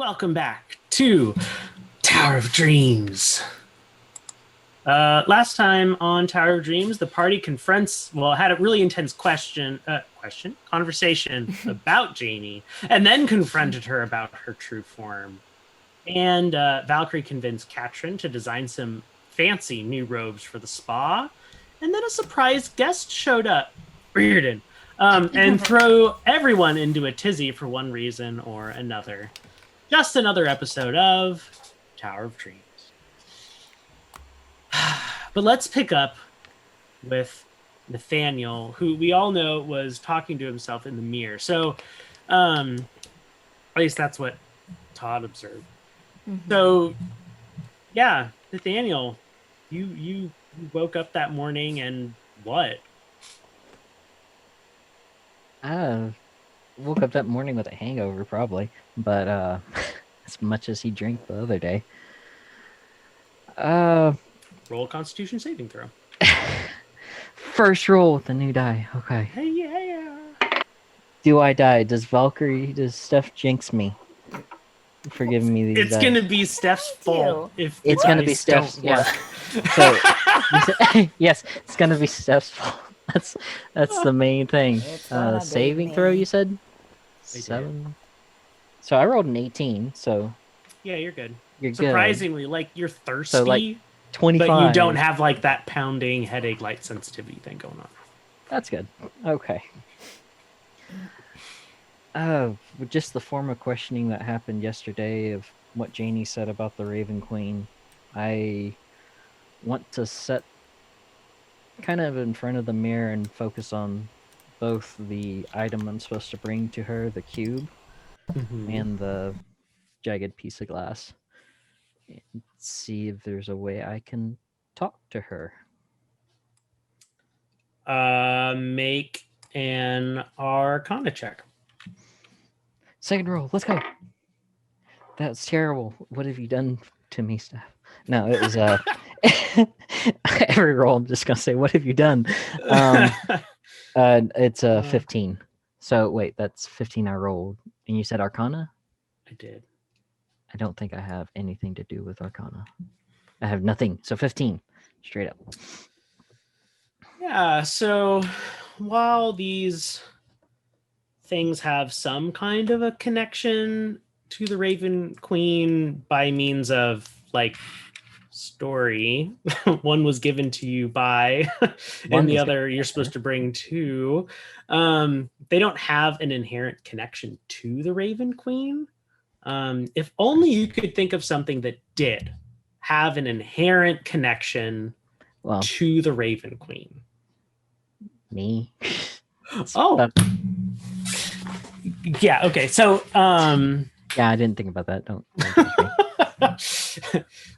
welcome back to Tower of Dreams. Last time on Tower of Dreams, the party had a really intense conversation about Janie, and then confronted her about her true form. And Valkyrie convinced Katrin to design some fancy new robes for the spa, and then a surprise guest showed up, Rirdin, and throw everyone into a tizzy for one reason or another. Just another episode of Tower of Dreams. But let's pick up with Nathaniel, who we all know was talking to himself in the mirror. So, at least that's what Todd observed. Mm-hmm. So, yeah, Nathaniel, you woke up that morning and what? Woke up that morning with a hangover, probably, but as much as he drank the other day. Roll a Constitution saving throw. First roll with the new die. Okay. Hey, yeah. Do I die? Does Steph jinx me for giving me these? It's gonna be Steph's fault if it's gonna be Steph's. Yeah. So yes, it's gonna be Steph's fault. That's the main thing. Saving throw, you said? 7. So I rolled an 18. So yeah, you're good. You're surprisingly good. Like you're thirsty. So like 25. But you don't have like that pounding headache, light sensitivity thing going on. That's good. Okay. Just the form of questioning that happened yesterday of what Janie said about the Raven Queen, I want to set kind of in front of the mirror and focus on both the item I'm supposed to bring to her, the cube, and the jagged piece of glass, and see if there's a way I can talk to her. Make an Arcana check. Second roll, let's go. That's terrible. What have you done to me, Steph? No, it was every roll I'm just gonna say, what have you done? It's 15. So wait, that's 15 I rolled. And you said Arcana? I did. I don't think I have anything to do with Arcana. I have nothing. So 15, straight up. Yeah, so while these things have some kind of a connection to the Raven Queen by means of like story, one was given to you by and the other you're supposed to bring to, they don't have an inherent connection to the Raven Queen. If only you could think of something that did have an inherent connection to the Raven Queen. Me? Oh. Yeah, okay. So yeah, I didn't think about that. Don't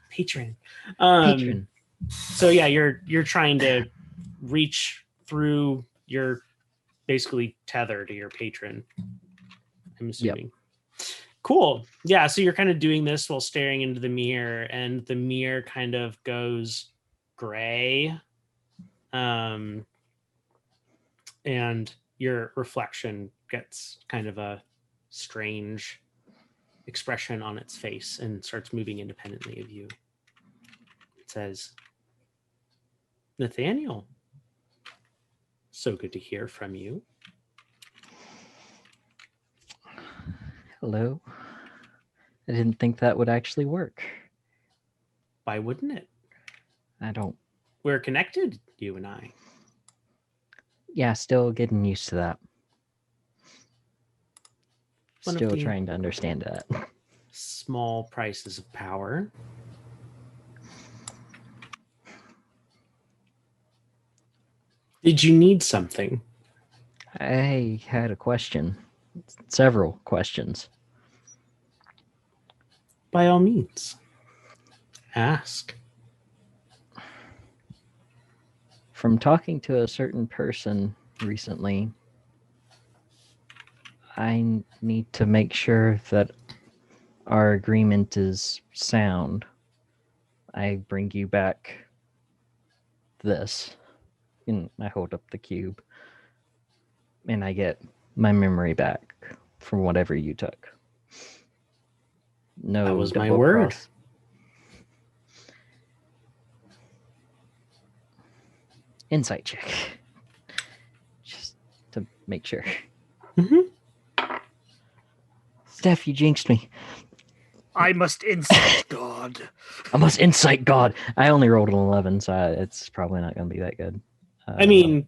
patron. Patron. So yeah, you're trying to reach through your basically tether to your patron, I'm assuming. Yep. Cool. Yeah, so you're kind of doing this while staring into the mirror, and the mirror kind of goes gray. And your reflection gets kind of a strange expression on its face and starts moving independently of you. It says, Nathaniel, so good to hear from you. Hello. I didn't think that would actually work. Why wouldn't it? I don't. We're connected, you and I. Yeah, still getting used to that. Still trying to understand that. Small prices of power. Did you need something? I had a question. Several questions. By all means. Ask. From talking to a certain person recently, I need to make sure that our agreement is sound. I bring you back this, and I hold up the cube, and I get my memory back from whatever you took. No, That was my double word. cross. Insight check. Just to make sure. Mm-hmm. Steph, you jinxed me. I must insight God. I must insight God. I only rolled an 11, so it's probably not going to be that good. I mean,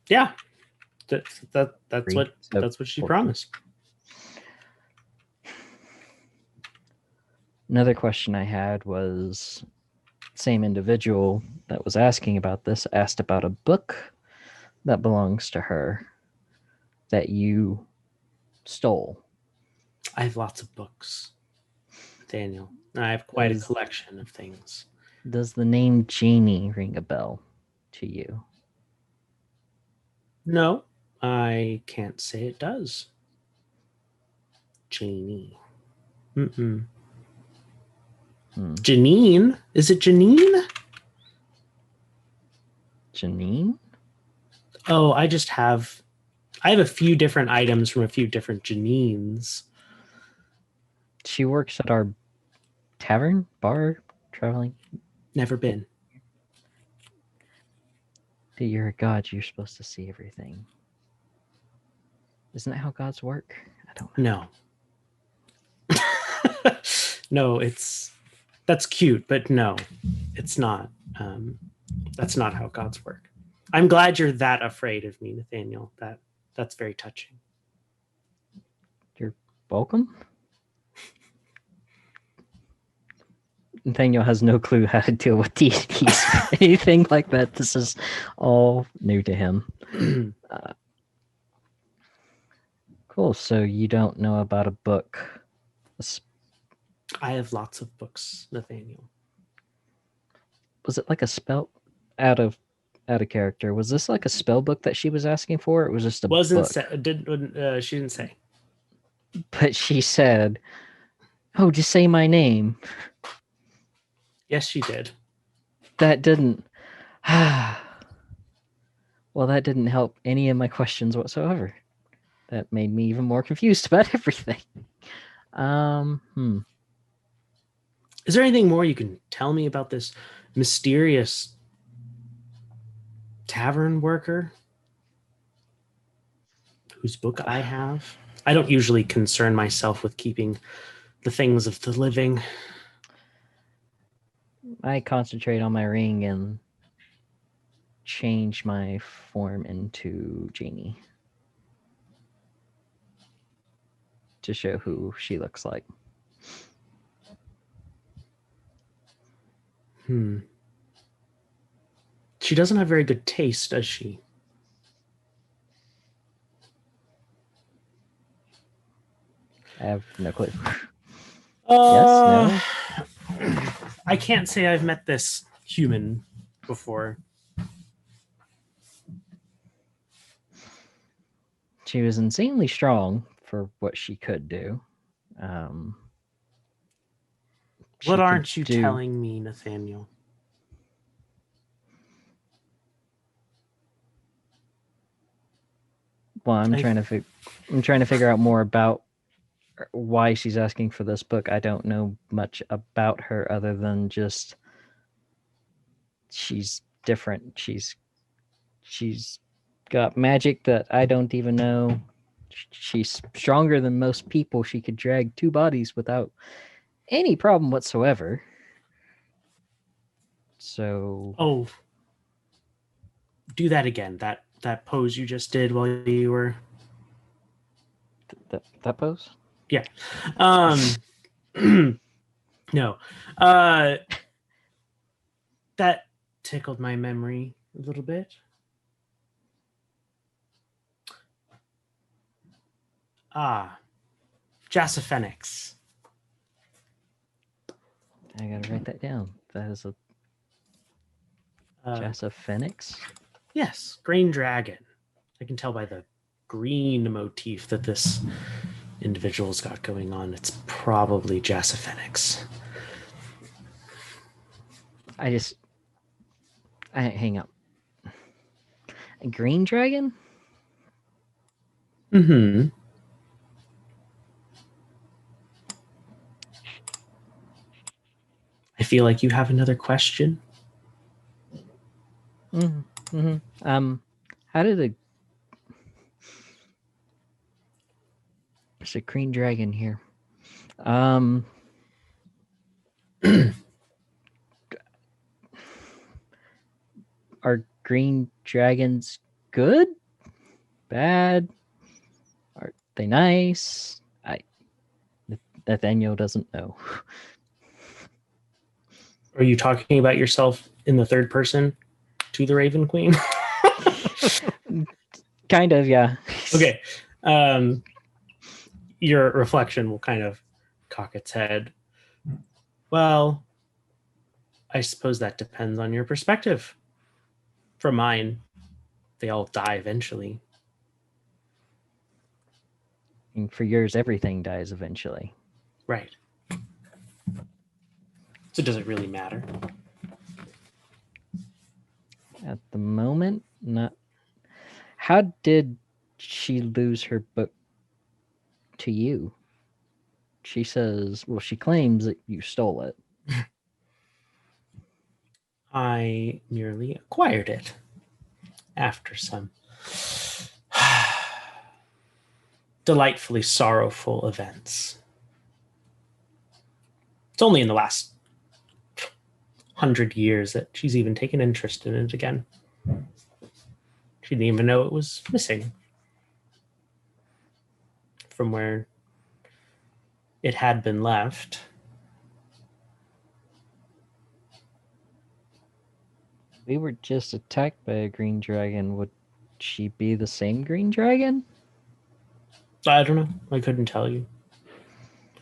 yeah, that's Three, what she 14. promised. Another question I had was, same individual that was asking about this asked about a book that belongs to her that you stole. I have lots of books, Daniel. I have quite a collection of things. Does the name Janie ring a bell to you? No, I can't say it does. Janie. Mm-mm. Janine? Is it Janine? Janine? Oh, I have a few different items from a few different Janines. She works at our tavern, bar, traveling. Never been. You're a god, you're supposed to see everything. Isn't that how gods work? I don't know. No. No, that's cute, but no, it's not. That's not how gods work. I'm glad you're that afraid of me, Nathaniel. That's very touching. You're welcome. Nathaniel has no clue how to deal with deities or anything like that. This is all new to him. Cool. So you don't know about a book? I have lots of books, Nathaniel. Was it like a spell out of character? Was this like a spell book that she was asking for? It was just a book. She didn't say. But she said, "Oh, just say my name." Yes, she did. That didn't. Well, that didn't help any of my questions whatsoever. That made me even more confused about everything. Is there anything more you can tell me about this mysterious tavern worker whose book I have? I don't usually concern myself with keeping the things of the living. I concentrate on my ring and change my form into Janie to show who she looks like. She doesn't have very good taste, does she? I have no clue. Yes, no. I can't say I've met this human before. She was insanely strong for what she could do. What aren't you telling me, Nathaniel? Well, I'm trying to figure out more about why she's asking for this book. I don't know much about her other than just she's different. She's got magic that I don't even know. She's stronger than most people. She could drag 2 bodies without any problem whatsoever. So, do that again. That pose you just did while you were that pose? Yeah. No. That tickled my memory a little bit. Jassafenix. I gotta write that down. That is a Jassafenix? Yes, green dragon. I can tell by the green motif that this individual's got going on. It's probably Jassafenix. Hang up. A green dragon? Mm-hmm. feel like you have another question. How did there's a green dragon here. Are green dragons good? Bad? Are they nice? Nathaniel doesn't know. Are you talking about yourself in the third person to the Raven Queen? Kind of, yeah. Okay. Your reflection will kind of cock its head. Well, I suppose that depends on your perspective. For mine, they all die eventually. And for yours, everything dies eventually. Right. So does it really matter? At the moment, not. How did she lose her book to you? She says, well, she claims that you stole it. I merely acquired it after some delightfully sorrowful events. It's only in the last 100 years that she's even taken interest in it again. She didn't even know it was missing from where it had been left. We were just attacked by a green dragon. Would she be the same green dragon? I don't know. I couldn't tell you.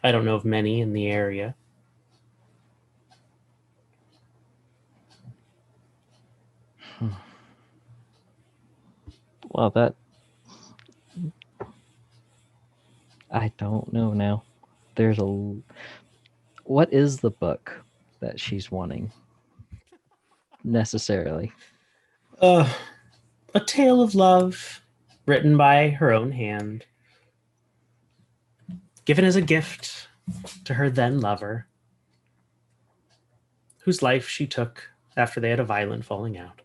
I don't know of many in the area. Well, I don't know now. What is the book that she's wanting? Necessarily. A tale of love written by her own hand, given as a gift to her then lover, whose life she took after they had a violent falling out.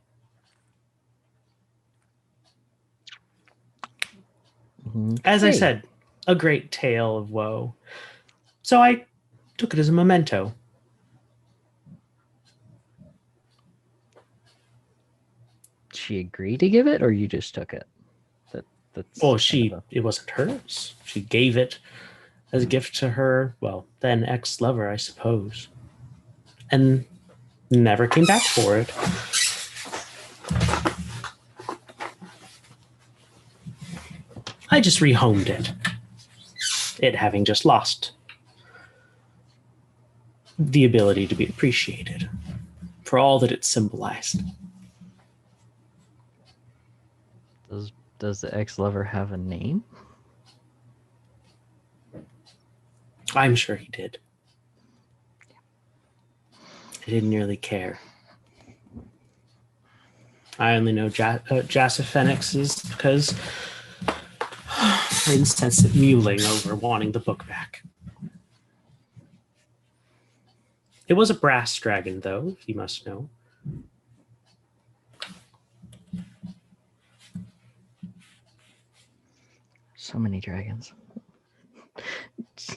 As I said, a great tale of woe. So I took it as a memento. She agreed to give it, or you just took it? Well, it wasn't hers. She gave it as a gift to her, well, then ex-lover, I suppose. And never came back for it. I just rehomed it. It having just lost the ability to be appreciated for all that it symbolized. Does the ex-lover have a name? I'm sure he did. I didn't really care. I only know Jassophenix's because incessant mewling over wanting the book back. It was a brass dragon, though, you must know. So many dragons.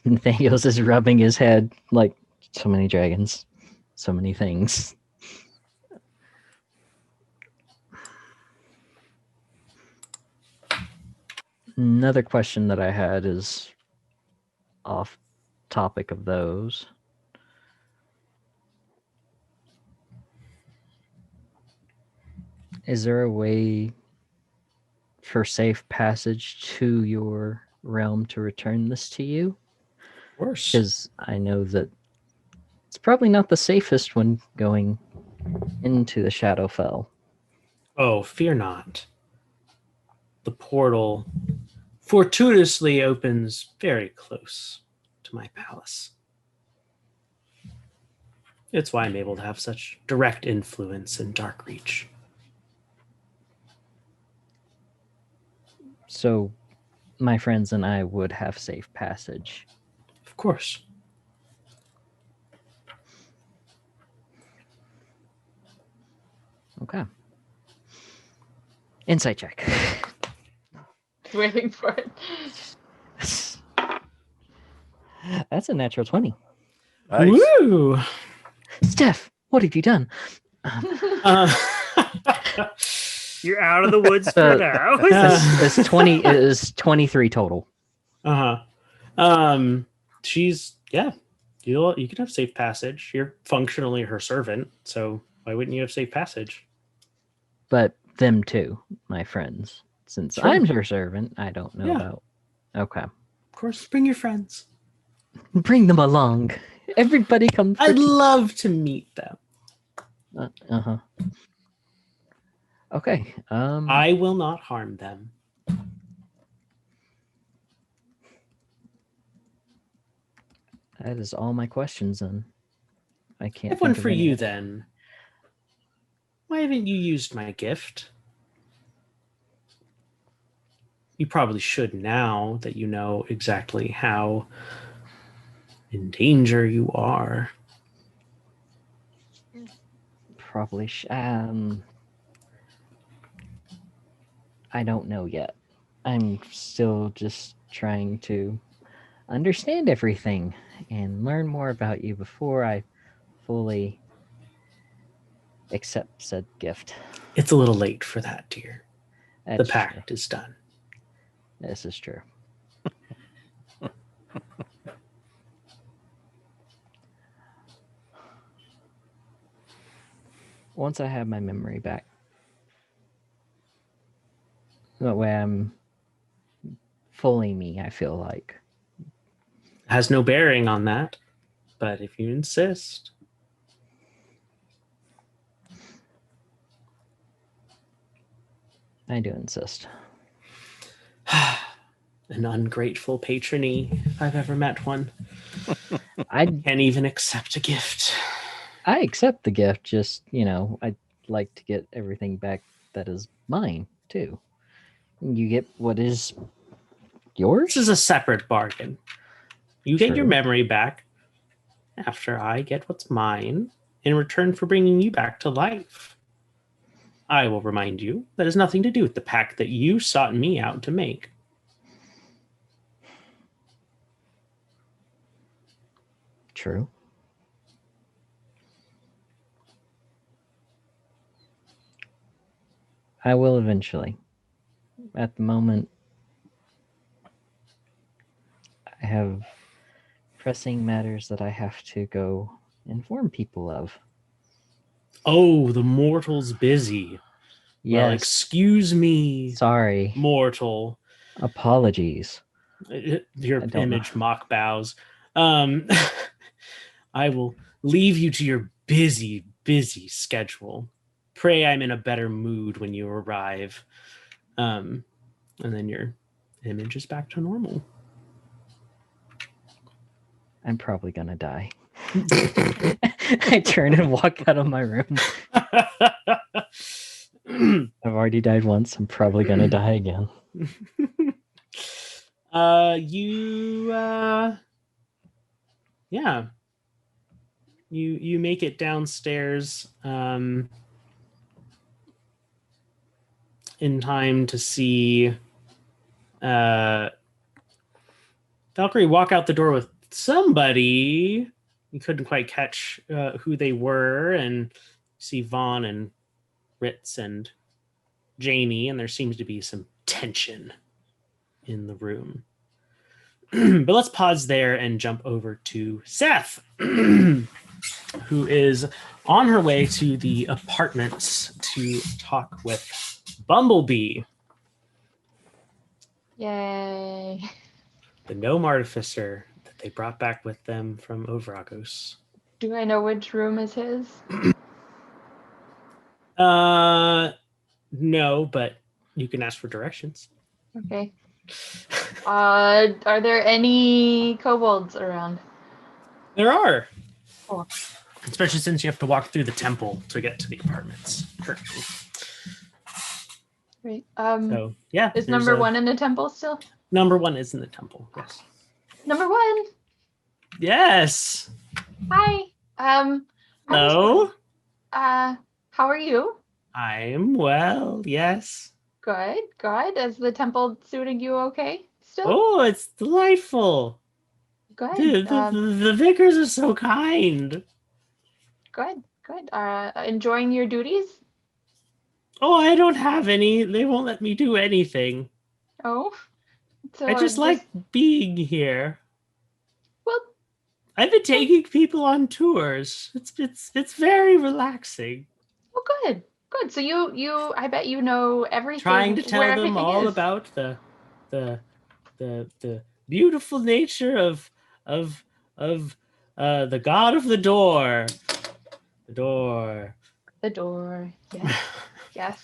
Nathaniel's is rubbing his head like, so many dragons, so many things. Another question that I had is off topic of those. Is there a way for safe passage to your realm to return this to you? Of course. Because I know that it's probably not the safest when going into the Shadowfell. Oh, fear not. The portal fortuitously opens very close to my palace. It's why I'm able to have such direct influence in Darkreach. So my friends and I would have safe passage. Of course. Okay. Insight check. Waiting for it. That's a natural 20. Nice. Woo! Steph, what have you done? Uh, You're out of the woods for now. It's 20. It is 23 total. She's you can have safe passage. You're functionally her servant, so why wouldn't you have safe passage? But them too, my friends. Since Sure. I'm her servant, I don't know Yeah. about. Okay. Of course, bring your friends. Bring them along. Everybody come. I'd love to meet them. Uh-huh. Okay. I will not harm them. That is all my questions then. I I can't. have one think of for any- you then. Why haven't you used my gift? You probably should now that you know exactly how in danger you are. Probably. I don't know yet. I'm still just trying to understand everything and learn more about you before I fully accept said gift. It's a little late for that, dear. That's The true. pact is done. This is true. Once I have my memory back, that way I'm fully me, I feel like. Has no bearing on that, but if you insist. I do insist. An ungrateful patrony, if I've ever met one. I Can't even accept a gift. I accept the gift, just, I'd like to get everything back that is mine, too. You get what is yours? This is a separate bargain. You get your True. memory back after I get what's mine in return for bringing you back to life. I will remind you that has nothing to do with the pact that you sought me out to make. True. I will eventually. At the moment, I have pressing matters that I have to go inform people of. Oh, the mortal's busy. Well, Yes. excuse me, Sorry. mortal. Apologies. Your I don't know. image mock bows. I will leave you to your busy, busy schedule. Pray I'm in a better mood when you arrive. And then your image is back to normal. I'm probably gonna die. I turn and walk out of my room. I've already died once. I'm probably gonna die again. You make it downstairs in time to see Valkyrie walk out the door with somebody. You couldn't quite catch who they were, and see Vaughn and Ritz and Janie, and there seems to be some tension in the room. But let's pause there and jump over to Seth, who is on her way to the apartments to talk with Bumblebee, Yay. the gnome artificer that they brought back with them from Ovragos. Do I know which room is his? No, but you can ask for directions. Okay. Are there any kobolds around? There are. Cool. Especially since you have to walk through the temple to get to the apartments currently. Great. So, yeah. Is there's number one in the temple still? Number one is in the temple, yes. Number one. Yes. Hi. Hello. How are you? I'm well, yes. Good, good. Is the temple suiting you okay still? Oh, it's delightful. Good. The vicars are so kind. Good, good. Enjoying your duties? Oh, I don't have any. They won't let me do anything. Oh, so I just like being here. well. I've been taking people on tours. It's very relaxing. Well, good, good. So I bet you know everything. Trying to tell where them everything all is. about the beautiful nature of the god of the door. The door. The door. Yes, yes.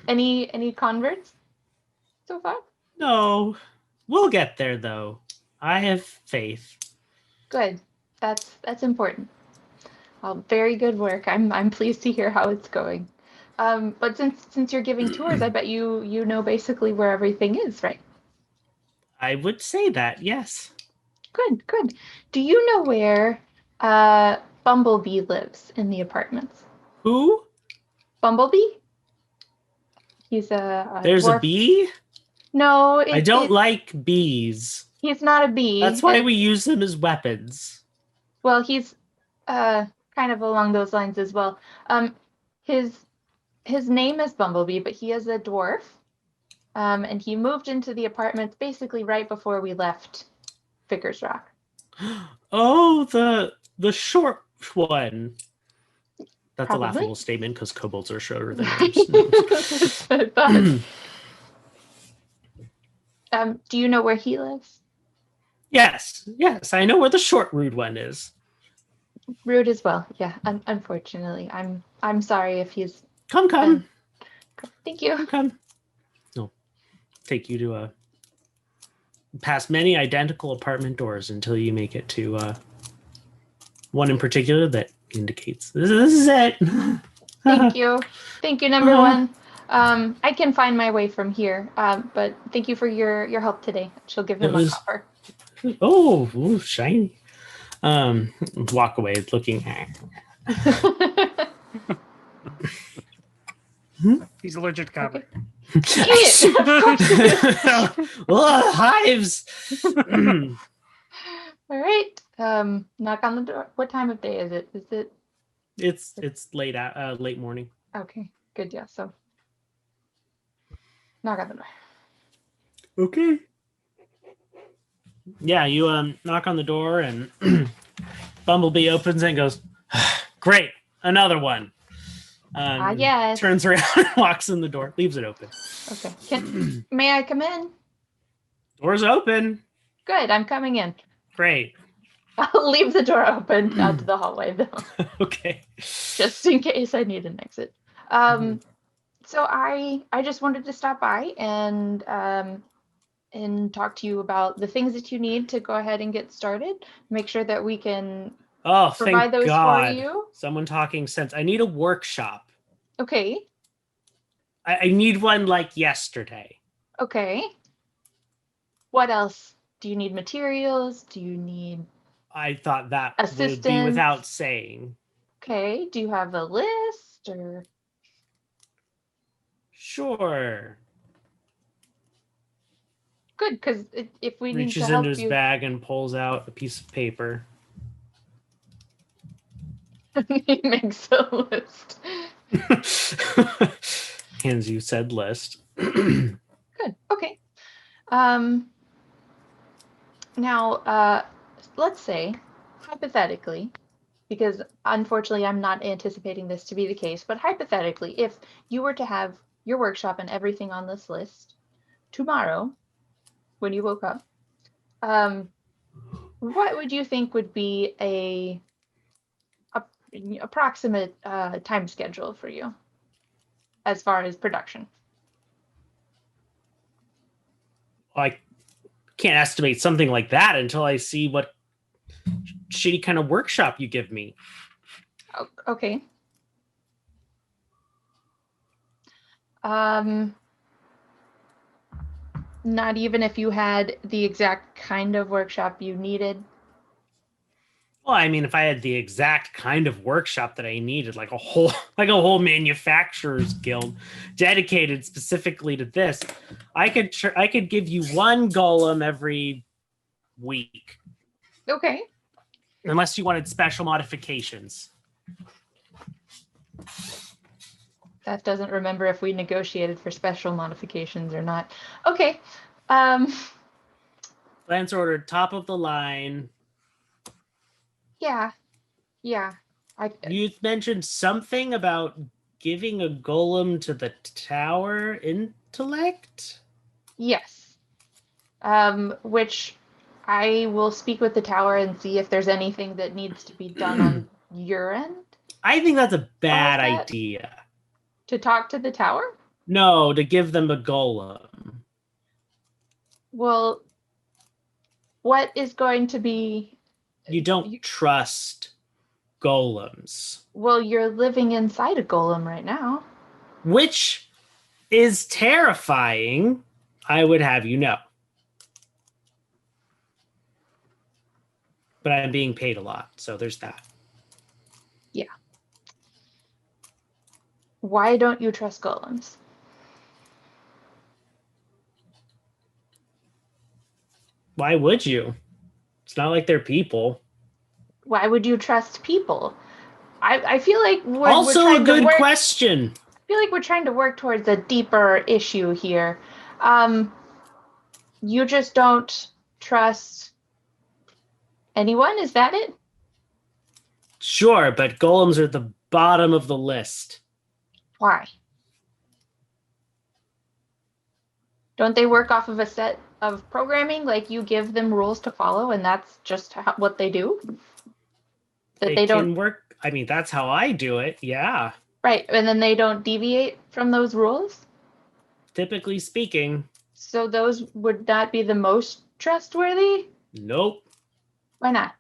Any converts so far? No, we'll get there though. I have faith. Good. That's important. Very good work. I'm pleased to hear how it's going. But since you're giving tours, I bet you know basically where everything is, right? I would say that, yes. Good, good. Do you know where Bumblebee lives in the apartments? Who? Bumblebee? He's a There's dwarf. a bee? No, I don't like bees. he's not a bee. That's why we use them as weapons. Well, he's kind of along those lines as well. His name is Bumblebee, but he is a dwarf. And he moved into the apartments basically right before we left Vickers Rock. Oh, the short one. That's Probably. a laughable statement because kobolds are shorter than That's what I thought. Do you know where he lives? Yes, I know where the short rude one is. Rude as well. Yeah, unfortunately. I'm sorry if he's Come. Thank you. Come. No. Take you to past many identical apartment doors until you make it to one in particular that indicates this is it. Thank you. Thank you, number one. I can find my way from here. But thank you for your help today. She'll give him a copper. Oh, shiny. Walk away looking at. He's allergic to copper. Okay. Hives. All right. Knock on the door. What time of day is it? Is it? It's late morning. Okay. Good. Yeah. So knock on the door. Okay. Yeah, you knock on the door and Bumblebee opens it and goes, "Great, another one." Yes. Turns around and walks in the door, leaves it open. Okay. May I come in? Door's open. Good. I'm coming in. Great. I'll leave the door open out to the hallway though. Okay. Just in case I need an exit. So I just wanted to stop by and talk to you about the things that you need to go ahead and get started. Make sure that we can provide those for you. Someone talking sense. I need a workshop. Okay. I need one like yesterday. Okay. What else? Do you need materials? Do you need I thought that assistance? would be without saying. Okay. Do you have a list or? Sure. Good, because if we need to Reaches help into his you, bag and pulls out a piece of paper. he makes a list. Hands you said list. Good. Okay. Now, let's say, hypothetically, because unfortunately I'm not anticipating this to be the case, but hypothetically, if you were to have your workshop and everything on this list tomorrow, when you woke up, what would you think would be a approximate time schedule for you as far as production? I can't estimate something like that until I see what shitty kind of workshop you give me. Okay. Not even if you had the exact kind of workshop you needed? Well, I mean, if I had the exact kind of workshop that I needed, like a whole manufacturer's guild dedicated specifically to this, I could give you one golem every week, Okay. unless you wanted special modifications. That doesn't remember if we negotiated for special modifications or not. Okay. Lance ordered top of the line. Yeah. You mentioned something about giving a golem to the tower intellect? Yes. Which I will speak with the tower and see if there's anything that needs to be done on your end. I think that's a bad How's that? idea. To talk to the tower? No, to give them a golem. Well, what is going to be... You don't trust golems. Well, you're living inside a golem right now. Which is terrifying, I would have you know. But I'm being paid a lot, so there's that. Yeah. Why don't you trust golems? Why would you? It's not like they're people. Why would you trust people? I feel like we're Also trying a good to work, question. I feel like we're trying to work towards a deeper issue here. You just don't trust anyone? Is that it? Sure, but golems are at the bottom of the list. Why? Don't they work off of a set of programming? Like you give them rules to follow and that's just what they do? That they don't can work. I mean, that's how I do it. Yeah. Right, and then they don't deviate from those rules? Typically speaking. So those would not be the most trustworthy? Nope. Why not?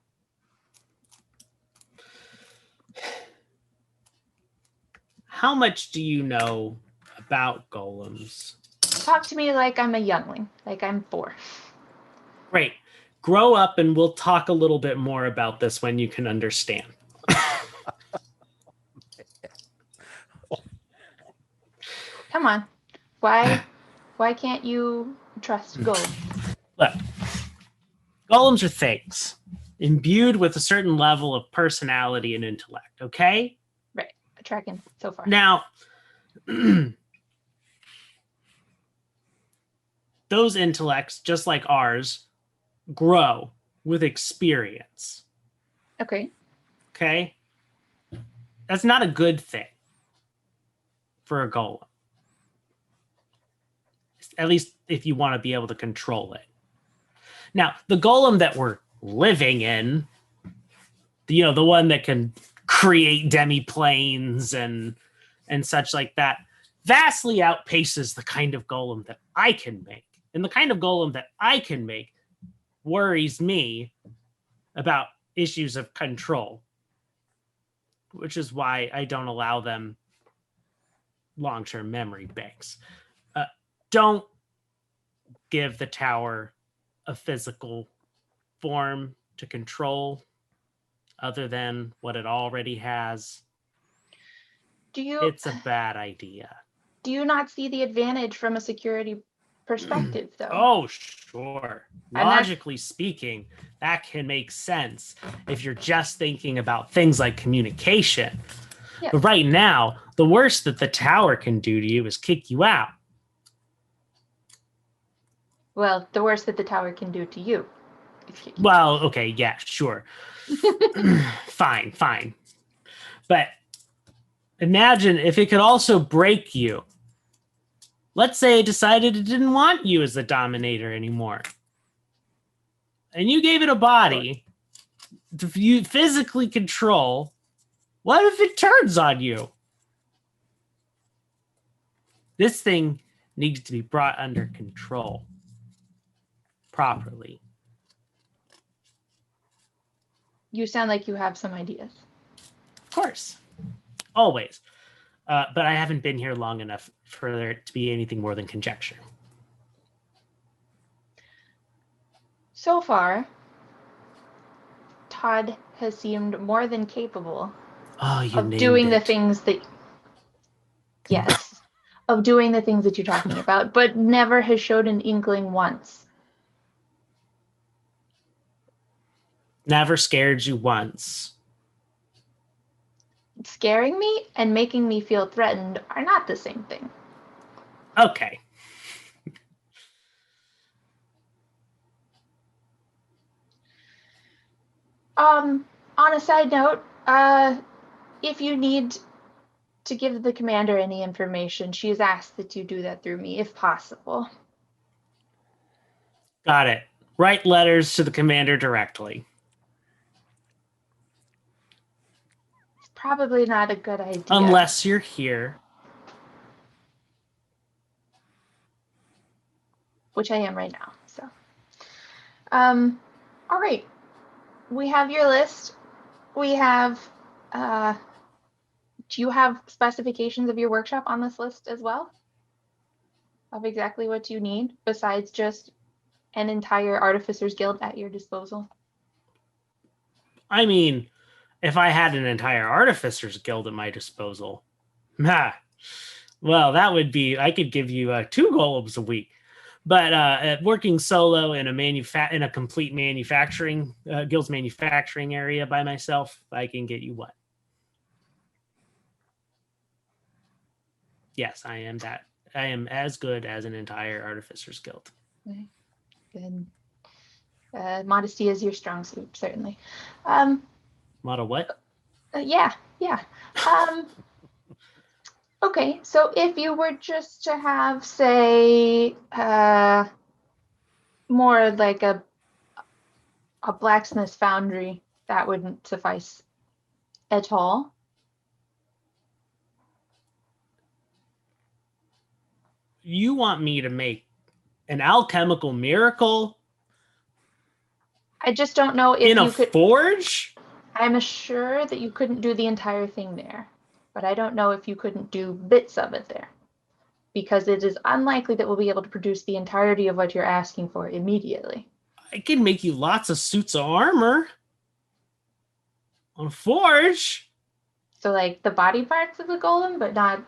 How much do you know about golems? Talk to me like I'm a youngling, like I'm 4. Great. Grow up and we'll talk a little bit more about this when you can understand. Come on. Why can't you trust gold? Look, golems are things imbued with a certain level of personality and intellect, okay? Right. Tracking so far. Now, those intellects, just like ours, grow with experience. Okay. Okay? That's not a good thing for a golem. At least if you want to be able to control it. Now, the golem that we're living in, the one that can create demi-planes and such like that, vastly outpaces the kind of golem that I can make. And the kind of golem that I can make worries me about issues of control, which is why I don't allow them long-term memory banks. Don't give the tower a physical form to control other than what it already has. It's a bad idea. Do you not see the advantage from a security perspective, though? Oh, sure. Logically speaking, that can make sense if you're just thinking about things like communication. Yeah. But right now, the worst that the tower can do to you is kick you out. Well, the worst that the tower can do to you. Well, okay, yeah, sure. Fine. But imagine if it could also break you. Let's say it decided it didn't want you as the dominator anymore. And you gave it a body to physically control. What if it turns on you? This thing needs to be brought under control properly. You sound like you have some ideas. Of course. Always. But I haven't been here long enough for there to be anything more than conjecture. So far, Todd has seemed more than capable Oh, you of named doing the it. things that, yes, of doing the things that you're talking about, but never has showed an inkling once. Never scared you once. Scaring me and making me feel threatened are not the same thing. Okay. On a side note, if you need to give the commander any information, she has asked that you do that through me, if possible. Got it. Write letters to the commander directly. It's probably not a good idea. Unless you're here. Which I am right now, so. All right. We have your list. We have, do you have specifications of your workshop on this list as well? Of exactly what you need, besides just an entire Artificers Guild at your disposal? I mean, if I had an entire Artificers Guild at my disposal, well, that would be, I could give you 2 golems a week. But working solo in a complete manufacturing guild's manufacturing area by myself, I can get you what? Yes, I am that. I am as good as an entire Artificers Guild. Okay. Good. Modesty is your strong suit, certainly. Model what? Yeah. Okay, so if you were just to have, say, more like a blacksmith foundry, that wouldn't suffice at all. You want me to make an alchemical miracle I just don't know if in you a could. forge? I'm sure that you couldn't do the entire thing there, but I don't know if you couldn't do bits of it there, because it is unlikely that we'll be able to produce the entirety of what you're asking for immediately. I can make you lots of suits of armor on a forge. So like the body parts of the golem, but not.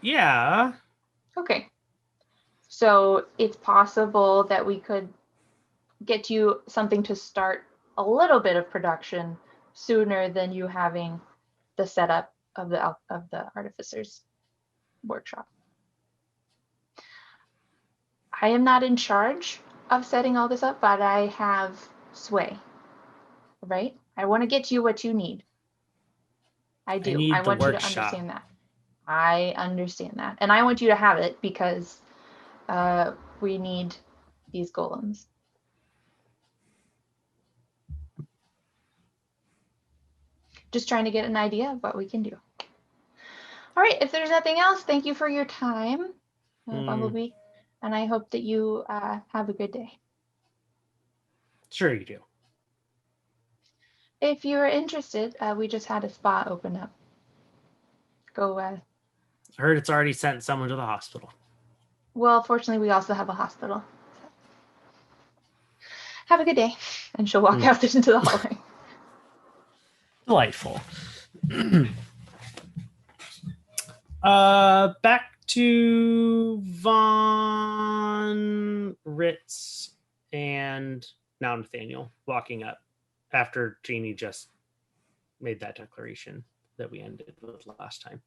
Yeah. Okay. So it's possible that we could get you something to start a little bit of production sooner than you having the setup of the artificer's workshop. I am not in charge of setting all this up, but I have sway, right? I want to get you what you need. I do. need I the want you to workshop. understand that. I understand that. And I want you to have it because we need these golems. Just trying to get an idea of what we can do. All right, if there's nothing else, thank you for your time, Bumblebee. And I hope that you have a good day. Sure you do. If you're interested, we just had a spa open up. Go. I heard it's already sent someone to the hospital. Well, fortunately, we also have a hospital. So. Have a good day. And she'll walk out into the hallway. Delightful. Back to Von Ritz and now Nathaniel walking up after Jeannie just made that declaration that we ended with last time.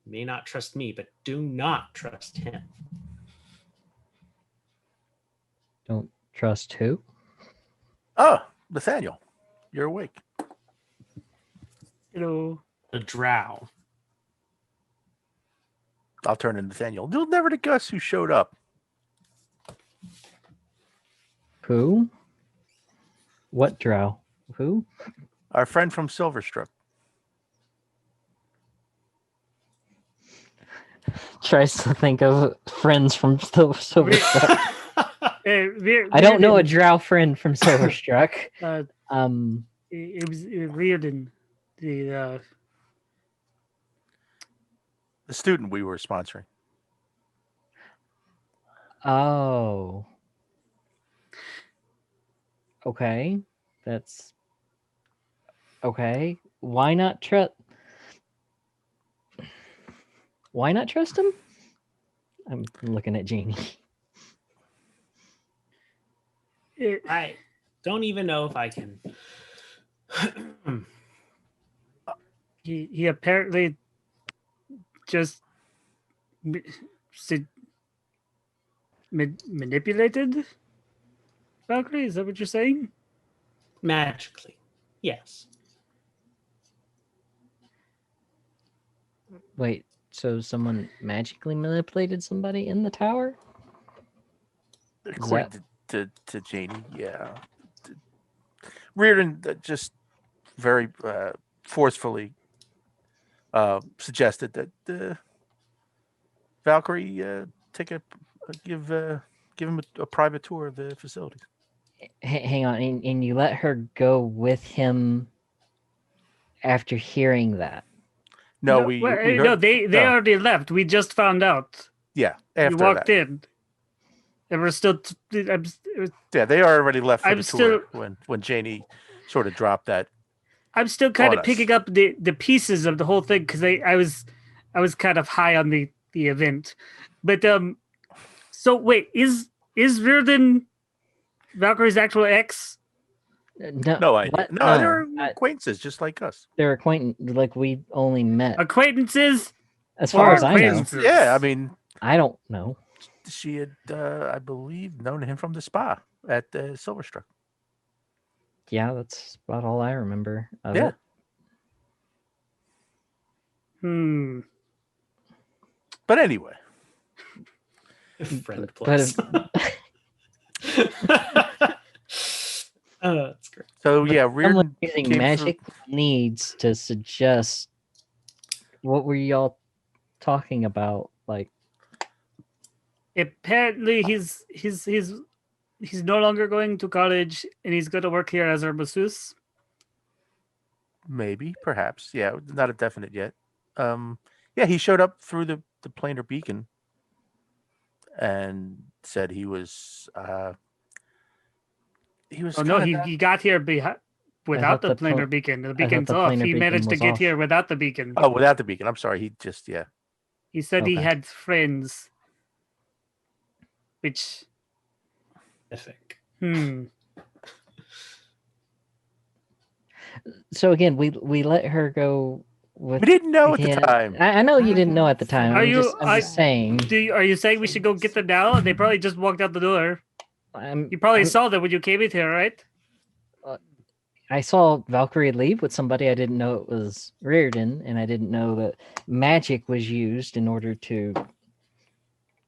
You may not trust me, but do not trust him. Don't trust who? Oh, Nathaniel, you're awake. Hello. The drow. I'll turn to Nathaniel. You'll never guess who showed up. Who? What drow? Who? Our friend from Silverstruck. Tries to think of friends from Silverstruck. I I don't know a drow friend from Silverstruck. It was Rirdin, the student we were sponsoring. Oh. Okay, that's okay. Why not trust? Why not trust him? I'm looking at Janie. I don't even know if I can. He apparently just ma- si- manipulated Valkyrie. Is that what you're saying? Magically, yes. Wait, so someone magically manipulated somebody in the tower? According to Janie, yeah. Rirdin just very forcefully suggested that Valkyrie take give him a private tour of the facilities. Hang on, and you let her go with him after hearing that? No, no, we no, heard, they no. already left. We just found out. Yeah, You after walked that. in, and we're still. Yeah, they already left for I'm the still- tour when Janie sort of dropped that. I'm still kind On of us. picking up the pieces of the whole thing because I was kind of high on the event, but So wait, is Rirdin Valkyrie's actual ex? No idea. what? No, they're I- acquaintances just like us. they're acquaintance. Like we only met. Acquaintances? As far or as I know, acquaintances? Yeah, I mean, I don't know. she had, I believe, known him from the spa at Silverstruck. Yeah, that's about all I remember of Yeah. it. But anyway, Friend But plus. Oh, that's great. so yeah, Someone Rirdin using came magic needs to suggest. What were y'all talking about? Like, Apparently, he's no longer going to college, and he's going to work here as our masseuse. maybe, perhaps, yeah, not a definite yet. Yeah, he showed up through the planar beacon and said he was. Oh no, kinda- he got here without the thought the planar beacon. The thought beacon's the off. planar He beacon managed to was get off. here without the beacon. Oh, without the beacon. I'm sorry. He just He said he Okay. had friends, which Terrific. so again, we let her go with. We didn't know at the him. time. I know you didn't know at the time. Are I'm you- just saying. Are you saying we should go get them now? They probably just walked out the door. You probably saw them when you came in here, right? I saw Valkyrie leave with somebody. I didn't know it was Rirdan, and I didn't know that magic was used in order to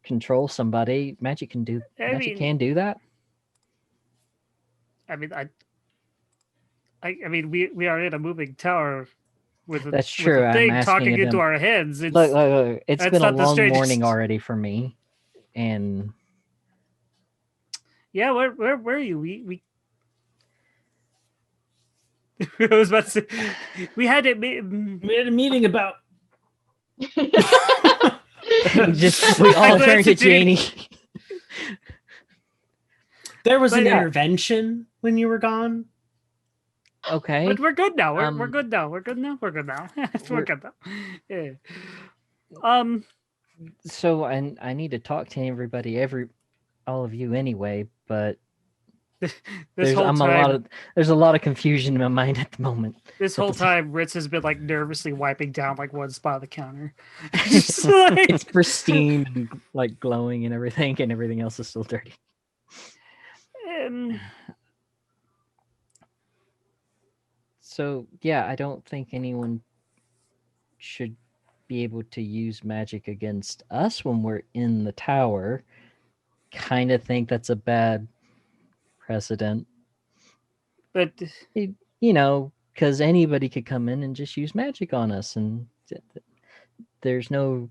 control somebody. Magic can do. I Magic mean- can do that. I mean, I mean, we are in a moving tower with a, That's with true, a I'm thing asking talking of into them. our heads. It's, Look, it's that's been a not the long strangest- morning already for me, and yeah, where are you? We I was about to say we had it. We had a meeting about. just we all I turned to glanced at Janie. Janie. There was But an yeah. intervention when you were gone. Okay, But we're good now. We're Um, good now. We're good now. We're good now. we're we're- good now. Yeah. so I need to talk to everybody, all of you anyway, but This there's whole time, there's a lot of confusion in my mind at the moment. this at whole the time, Ritz has been like nervously wiping down like one spot of the counter. Just like- It's pristine and like glowing and everything else is still dirty. So yeah, I don't think anyone should be able to use magic against us when we're in the tower. Kind of think that's a bad precedent. but You know, because anybody could come in and just use magic on us, and there's no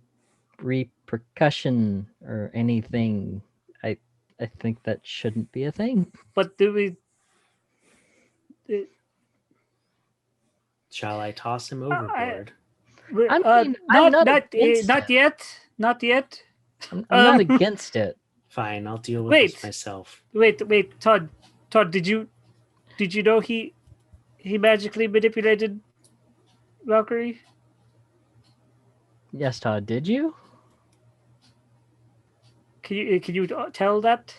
repercussion or anything. I think that shouldn't be a thing. but do we? Shall I toss him overboard? I mean, not I'm not against not it. yet. Not yet. I'm not against it. Fine, I'll deal with Wait. this myself. Wait, Todd, did you Did you know he magically manipulated Valkyrie? Yes, Todd. Did you? Can you tell that?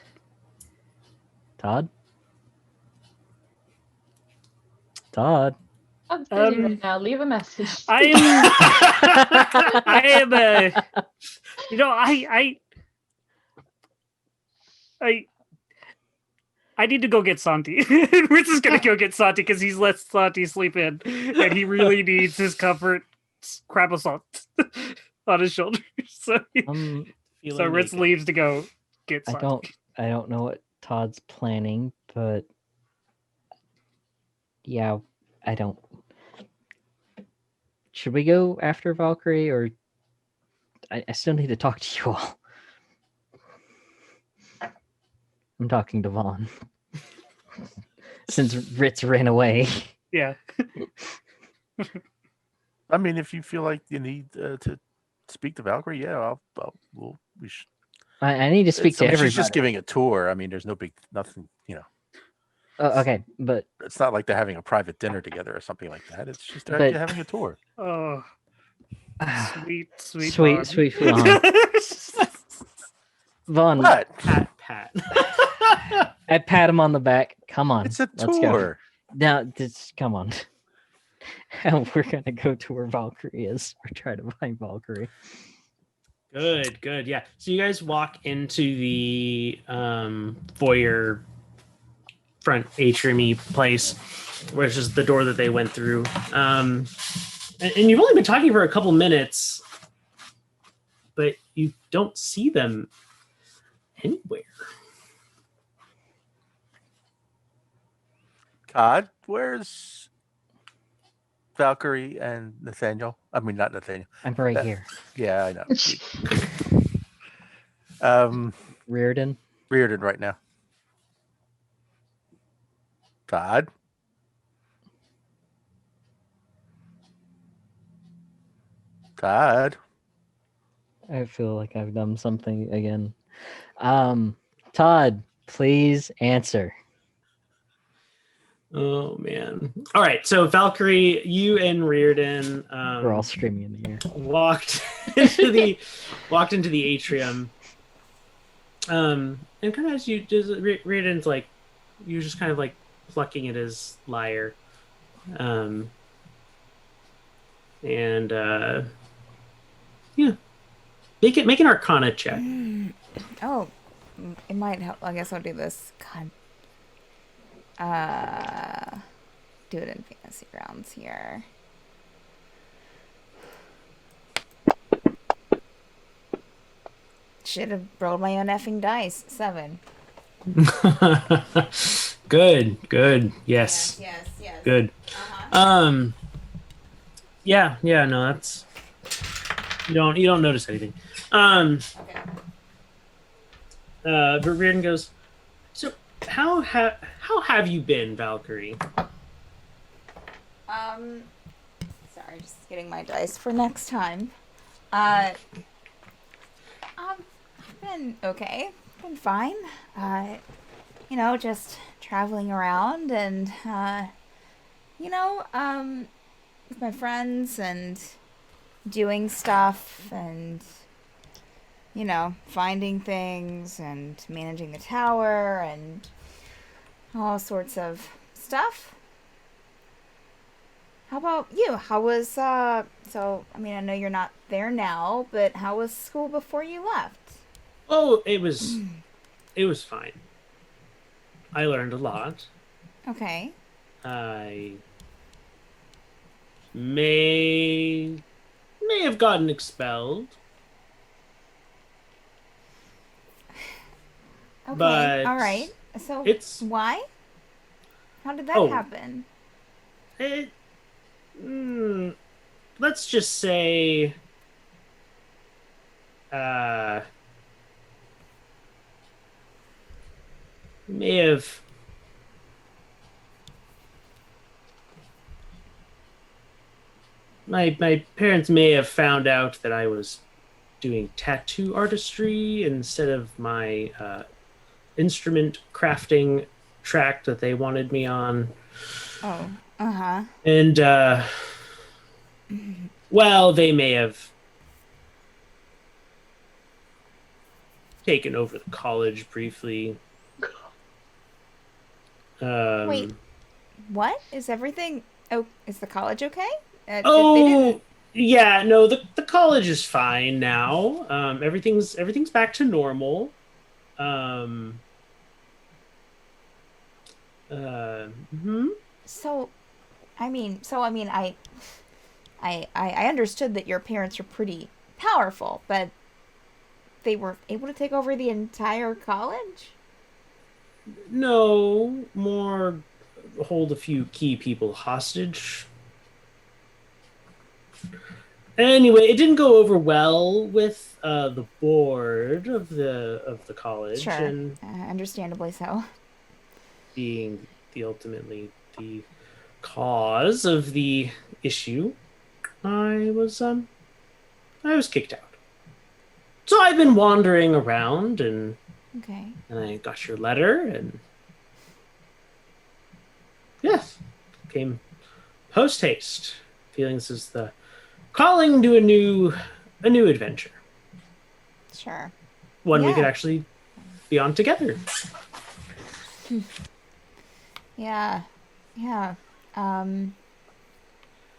Todd? Todd? I'm busy right now. Leave a message. I am you know, I need to go get Santi. Ritz is gonna go get Santi because he's let Santi sleep in, and he really needs his comfort crab assault on his shoulders. So, so Ritz leaves to go get Santi. I don't know what Todd's planning, but yeah, I don't. Should we go after Valkyrie, or I still need to talk to you all? I'm talking to Vaughn. Since Ritz ran away. Yeah. I mean, if you feel like you need to speak to Valkyrie, yeah, we should. I need to speak to everybody. She's just giving a tour. I mean, there's nothing, Okay, but it's not like they're having a private dinner together or something like that. It's just they're having a tour. Oh, sweet Vaughn. Vaughn. What? Pat. I pat him on the back. Come on. It's a let's tour. Go. Now, come on. And we're gonna go to where Valkyrie is, or try to find Valkyrie. Good. Yeah. So you guys walk into the foyer front atrium-y place, which is the door that they went through. And you've only been talking for a couple minutes, but you don't see them anywhere. God, where's Valkyrie and Nathaniel? I mean, not Nathaniel. I'm right here. Yeah, I know. Rirdin right now. Todd? Todd? I feel like I've done something again. Todd, please answer. Oh man! All right, so Valkyrie, you and Rirdin, we're all screaming in the air. Walked into the atrium, and kind of as you just Rirdin's like, you're just kind of like plucking at his lyre, yeah, make an Arcana check. Oh, it might help. I guess I'll do this. God. Do it in fantasy rounds here. Should have rolled my own effing dice. 7. Good. Yes. Good. Yeah, no, that's you don't notice anything. Okay. But Rirdin goes, so how have you been, Valkyrie? Sorry, just getting my dice for next time. I've been okay. Been fine. Just traveling around and with my friends and doing stuff and finding things and managing the tower and all sorts of stuff. How about you? How was, I know you're not there now, but how was school before you left? Oh, it was fine. I learned a lot. Okay. I may have gotten expelled. Okay, but all right. So why? How did that happen? Let's just say may have my parents may have found out that I was doing tattoo artistry instead of my instrument crafting track that they wanted me on. Oh, uh-huh. And, well, they may have taken over the college briefly. Wait, what? Is everything... Oh, is the college okay? They Oh, didn't... yeah, no, the college is fine now. Everything's back to normal. Mhm. So, I understood that your parents were pretty powerful, but they were able to take over the entire college? No, more hold a few key people hostage. Anyway, it didn't go over well with the board of the college, Sure, and understandably so. being ultimately the cause of the issue, I was kicked out. So I've been wandering around, and Okay. I got your letter, and yes, came post haste, feeling this is the calling to a new adventure, Sure. one we Yeah. could actually be on together. Yeah. Yeah.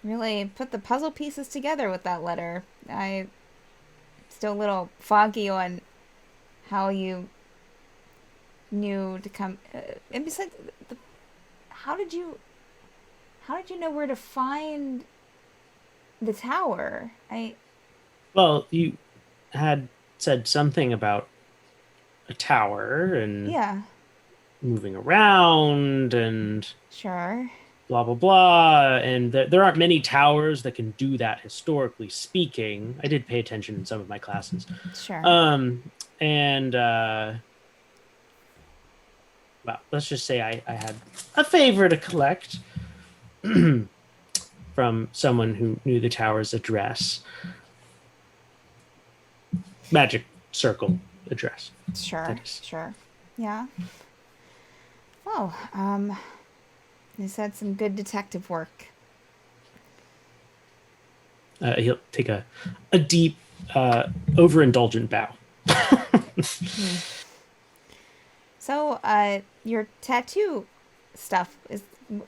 Really put the puzzle pieces together with that letter. I still a little foggy on how you knew to come. And besides, how did you know where to find the tower? Well, you had said something about a tower and Yeah. moving around and Sure. blah blah blah, and there aren't many towers that can do that historically speaking. I did pay attention in some of my classes. Sure. And well, let's just say I had a favor to collect from someone who knew the tower's address. Magic circle address. Sure. that is. Sure. Yeah. Well, you said some good detective work. He'll take a deep, overindulgent bow. So, your tattoo stuff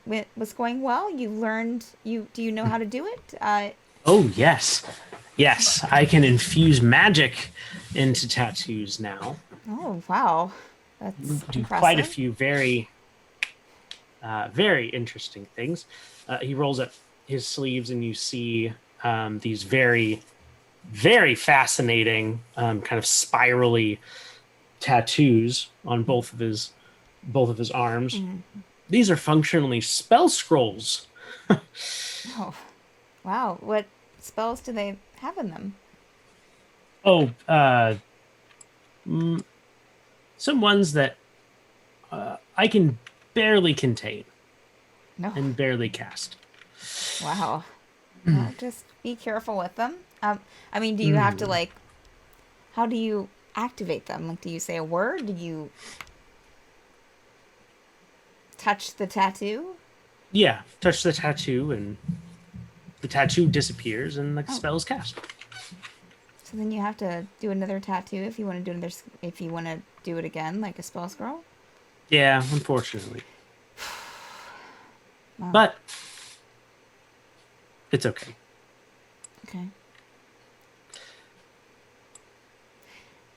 was going well. You learned. Do you know how to do it? Oh yes, I can infuse magic into tattoos now. Oh wow, that's Do impressive. quite a few very interesting things. He rolls up his sleeves, and you see these very, very fascinating, kind of spirally tattoos on both of his arms. These are functionally spell scrolls. Oh, wow. What spells do they have in them? Oh, some ones that I can barely contain No. and barely cast. Wow. Well, just be careful with them. I mean, do you have to like? How do you activate them? Like, do you say a word? Do you touch the tattoo? Yeah, touch the tattoo, and the tattoo disappears, and the spell is cast. So then you have to do another tattoo if you want to do another. If you want to do it again, like a spell scroll. Yeah, unfortunately. Wow. But it's okay. Okay.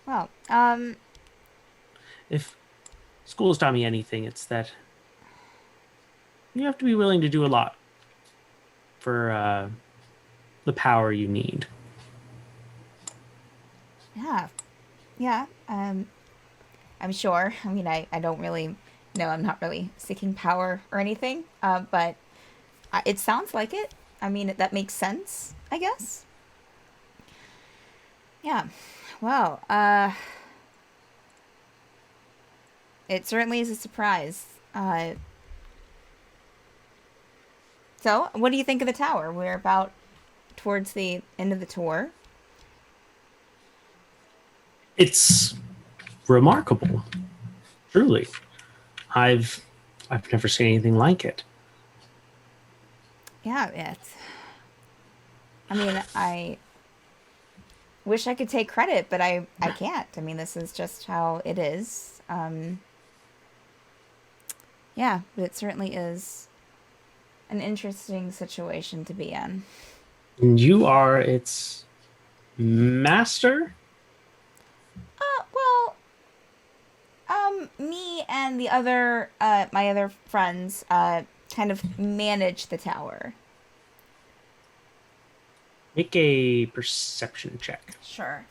Well, If school's taught me anything, it's that you have to be willing to do a lot for the power you need. yeah. I'm sure. I mean, I don't really know. I'm not really seeking power or anything. But it sounds like it. I mean, that makes sense, I guess. Yeah. Well, it certainly is a surprise. So, what do you think of the tower? We're about towards the end of the tour. It's remarkable, truly. I've I've never seen anything like it. Yeah, it's. I mean, I wish I could take credit, but I can't. I mean, this is just how it is. Yeah, but it certainly is an interesting situation to be in. And you are its master? Well, me and the other, my other friends, kind of manage the tower. Make a perception check. Sure.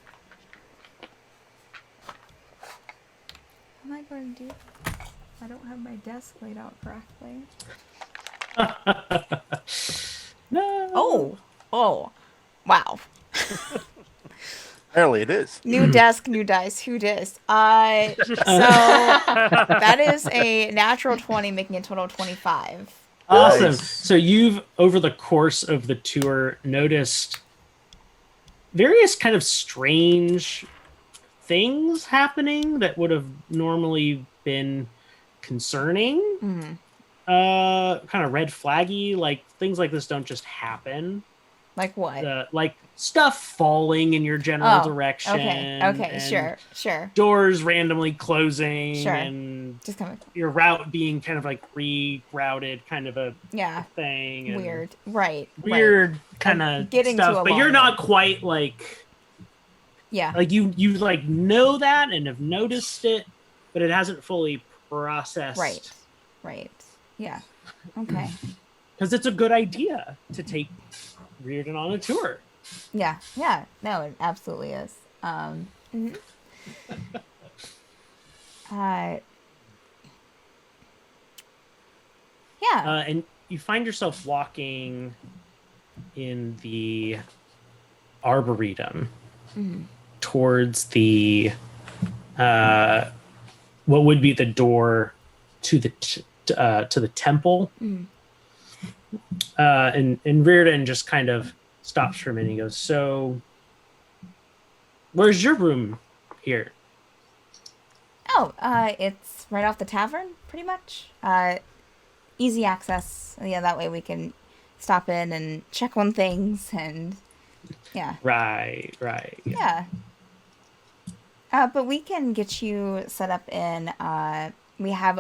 How am I going to do? I don't have my desk laid out correctly. No. Oh, wow. Apparently it is. New desk, new dice. Who dis? So that is a natural 20, making a total of 25. Awesome. Nice. So you've, over the course of the tour, noticed various kind of strange things happening that would have normally been concerning. Mm-hmm. Kind of red flaggy, like things like this don't just happen. Like what? Like stuff falling in your general direction. Okay, and sure. Doors randomly closing, Sure. and Just kind of, your route being kind of like rerouted, kind of a yeah, thing. And weird. Right. weird kind of getting to stuff, a but you're long not quite like Yeah. you like know that and have noticed it, but it hasn't fully processed. Right. Yeah. Okay. Because it's a good idea to take Rirdan on a tour. Yeah. No, it absolutely is. Mhm. Yeah. And you find yourself walking in the Arboretum towards the what would be the door to the temple. And Rirdan just kind of stops for a minute and goes, "So, where's your room here?" Oh, it's right off the tavern, pretty much. Easy access. Yeah, that way we can stop in and check on things and yeah. Right. Yeah. But we can get you set up in. We have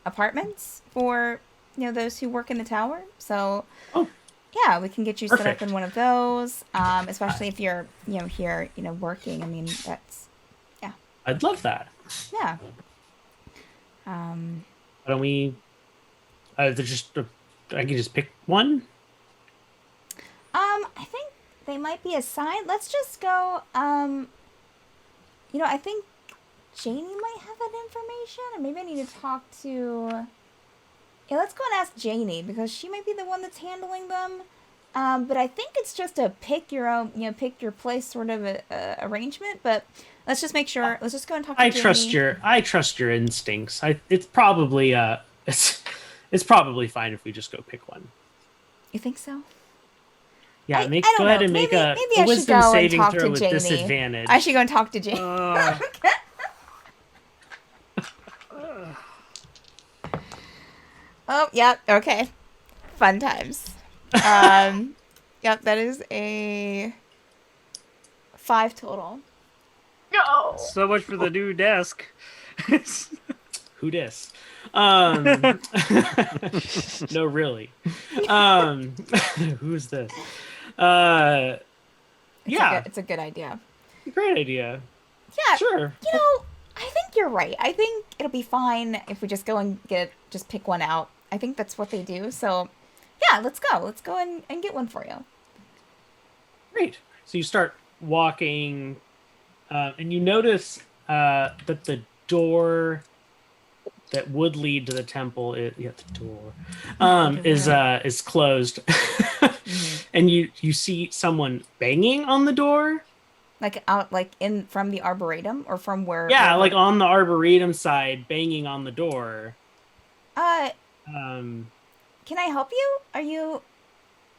apartments for those who work in the tower. So, yeah, we can get you set up Perfect. in one of those. Especially if you're here working. I mean, that's I'd love that. yeah. Why don't we? I can just pick one. I think they might be assigned. Let's just go. I think Janie might have that information, or maybe I need to talk to. Yeah, let's go and ask Janie because she might be the one that's handling them. But I think it's just a pick your own, pick your place sort of a arrangement. But let's just make sure. Let's just go and talk to Janie. I trust your instincts. It's probably it's probably fine if we just go pick one. You think so? Yeah, I go don't ahead know. and make Maybe a I should wisdom go and saving talk throw to with Janie. disadvantage. I should go and talk to Janie. Oh, yeah. Okay. Fun times. Yep, that is a 5 total. No. So much for the new desk. Who dis? No, really. Who's this? It's a good idea. Great idea. Yeah. Sure. I think you're right. I think it'll be fine if we just go and just pick one out. I think that's what they do. So, yeah, let's go. Let's go and get one for you. Great. So you start walking, and you notice that the door that would lead to the temple is closed, and you see someone banging on the door. Like out, like in from the arboretum, or from where? Yeah, like on the arboretum side, banging on the door. Can I help you? Are you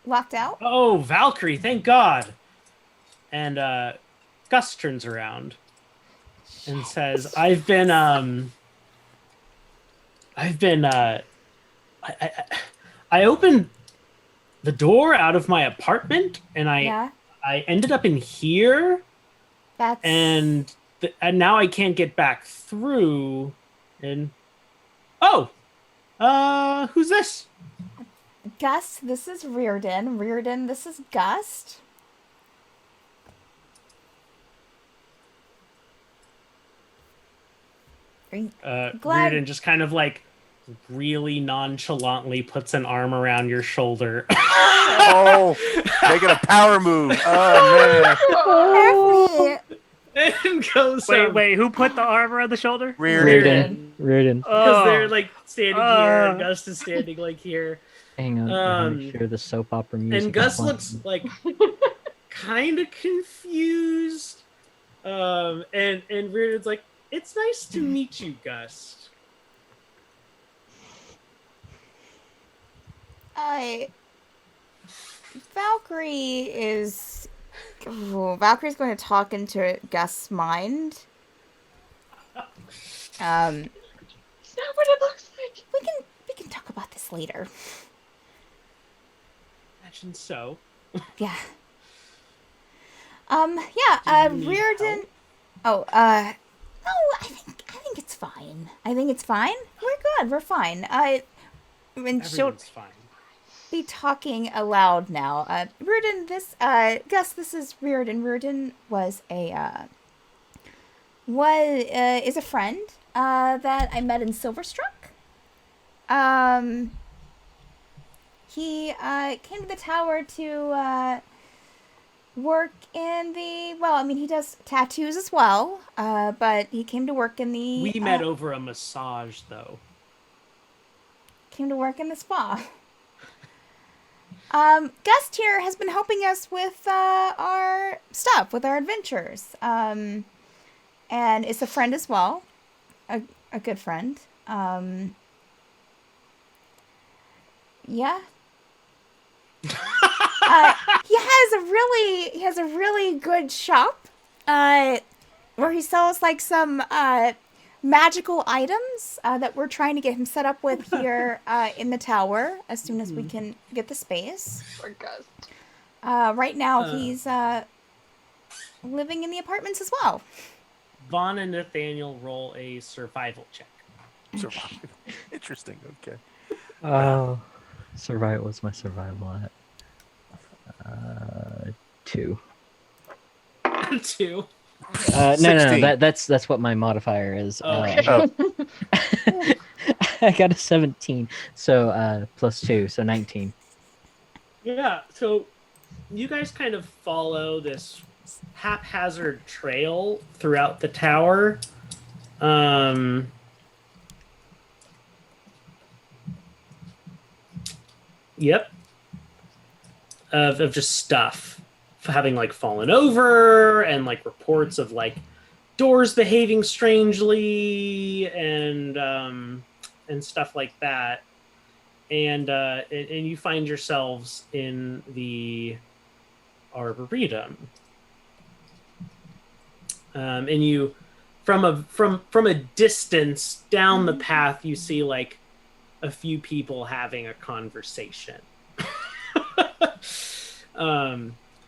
locked out? Oh, Valkyrie! Thank God. And Gus turns around and says, "I've been I've been I opened the door out of my apartment, and Yeah, I ended up in here, that's and now I can't get back through. And who's this? Gust. This is Rirdin. Rirdin, this is Gust. Are you glad? Rirdan just kind of like really nonchalantly puts an arm around your shoulder. Oh, making a power move. Oh man. Happy. And goes Wait, who put the arm around the shoulder? Rirdin. Rirdin. because they're like standing here, and Uh. Gus is standing like here, Hang on. I'm gonna share the soap opera music. and Gus is looks playing. like kind of confused. And Rirdan's like, "It's nice to meet you, Gus." Valkyrie is. Ooh, Valkyrie's going to talk into Gust's mind. Is that what it looks like? We can talk about this later. Imagine so. Yeah. Yeah, Do you need Rirdin. help? No, I think it's fine. I think it's fine. We're good. We're fine. And she'll Everyone's fine. be talking aloud now. Rirdin, Gus, this is Rirdin. Rirdin is a friend, that I met in Silverstruck. He, came to the tower to, work in he does tattoos as well, but he came to work in the... We met over a massage, though. Came to work in the spa. Gust here has been helping us with our stuff, with our adventures. And is a friend as well. A good friend. Yeah. He has a really good shop, where he sells like some magical items that we're trying to get him set up with here in the tower as soon as we can get the space. Poor Gus. Right now he's living in the apartments as well. Vaughn and Nathaniel roll a survival check. Survive. Interesting. Okay. Oh, survival was my survival at 2. 2. No, 16. that's what my modifier is. Okay. Oh, I got a 17, so plus 2, so 19. Yeah, so you guys kind of follow this haphazard trail throughout the tower. Yep. Of just stuff having like fallen over, and like reports of like doors behaving strangely, and stuff like that. And you find yourselves in the Arboretum. And you, from a distance down the path, you see like a few people having a conversation.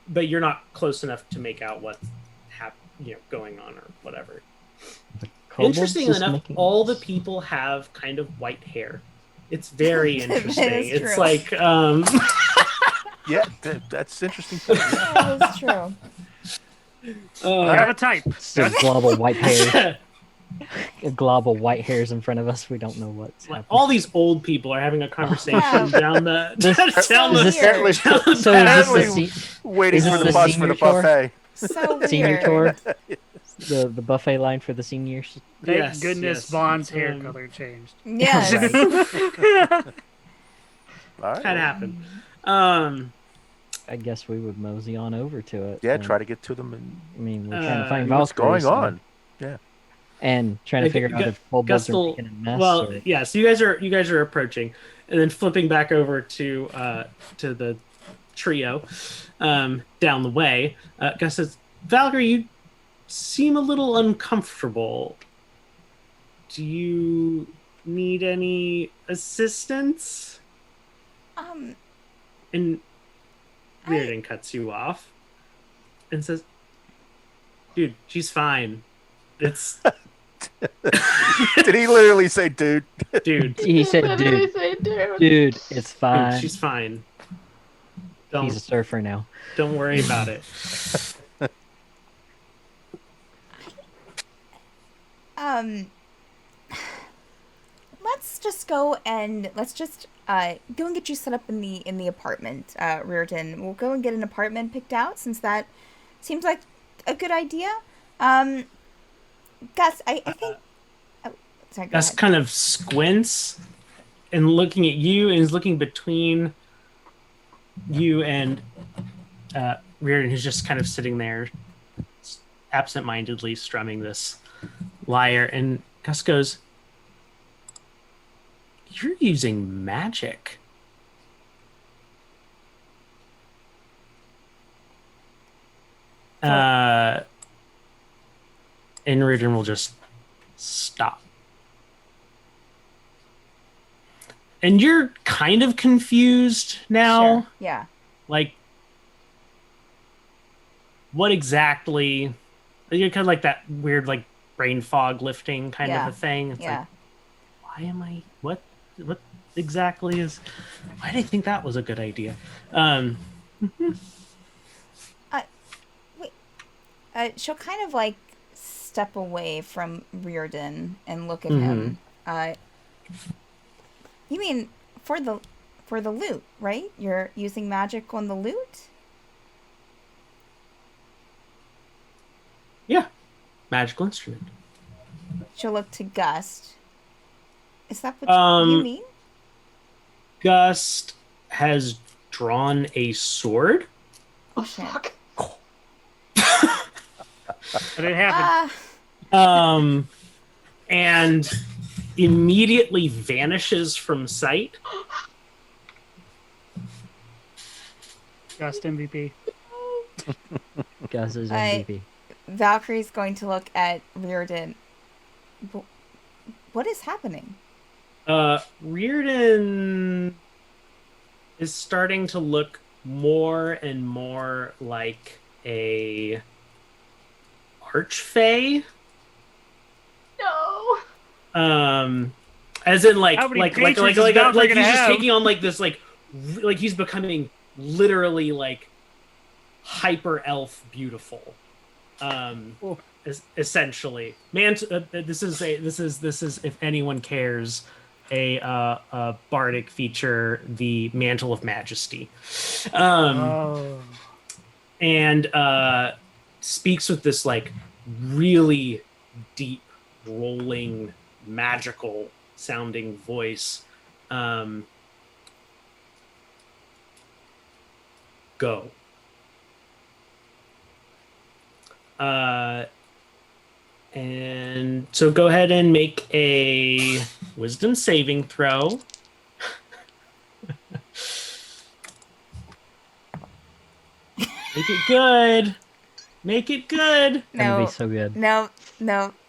But you're not close enough to make out what's going on or whatever. Interesting enough, all the people have kind of white hair. It's very interesting. is It's true. like yeah, that's interesting. Point. That is true. I have a type. Still global white hair. Global white hairs in front of us. We don't know what's happening. all these old people are having a conversation down the down so the weird. Apparently, So is this apparently waiting is for this the the bus for senior the tour? buffet. So weird. senior tour? The buffet line for the seniors. Thank Yes, goodness yes. Vaughn's hair color changed. Yes. All right. kind of happened. I guess we would mosey on over to it. Yeah, and- try to get to them and I mean, we're trying to find see what's Valkyrie. going on. Yeah. And trying to figure out if kobolds are Gustle, making a mess. well, or... yeah. So you guys are approaching, and then flipping back over to the trio down the way. Gus says, "Valkyrie, you seem a little uncomfortable. Do you need any assistance? And Rirdin cuts you off and says, dude, she's fine. It's... Did he literally say, dude? Dude. He said, Literally dude, say, dude. dude, it's Dude, fine. she's fine. He's a surfer now. Don't worry about it. Let's just go and go and get you set up in the apartment, Rirdin. We'll go and get an apartment picked out since that seems like a good idea. Gus, I think. Oh, sorry, go Gus ahead. kind of squints and looking at you, and is looking between you and Rirdin, who's just kind of sitting there, absent-mindedly strumming this lyre. And Gus goes, "You're using magic." And Rirdin will just stop. And you're kind of confused now. Sure. Yeah. Like, what exactly? You're kind of like that weird, like, brain fog lifting kind Yeah. of a thing. It's Yeah. like, why am I? What exactly is? Why did I think that was a good idea? She'll kind of like step away from Rirdin and look at Mm-hmm. him. You mean for the loot, right? You're using magic on the loot? Yeah, magical instrument. She'll look to Gust. Is that what you mean? Gust has drawn a sword. Oh, fuck. But it happened. And immediately vanishes from sight. Just MVP. Gus is I- MVP. Valkyrie's going to look at Rirdin. What is happening? Rirdin is starting to look more and more like a archfey. No. As in like How many like patrons is Valkyrie he's gonna just have? taking on like this like he's becoming literally like hyper elf beautiful. Essentially, this is if anyone cares, a bardic feature, the Mantle of Majesty, and speaks with this like really deep, rolling, magical sounding voice. Go. And so go ahead and make a wisdom saving throw. Make it good. Make it good. That'd No, be so good. no.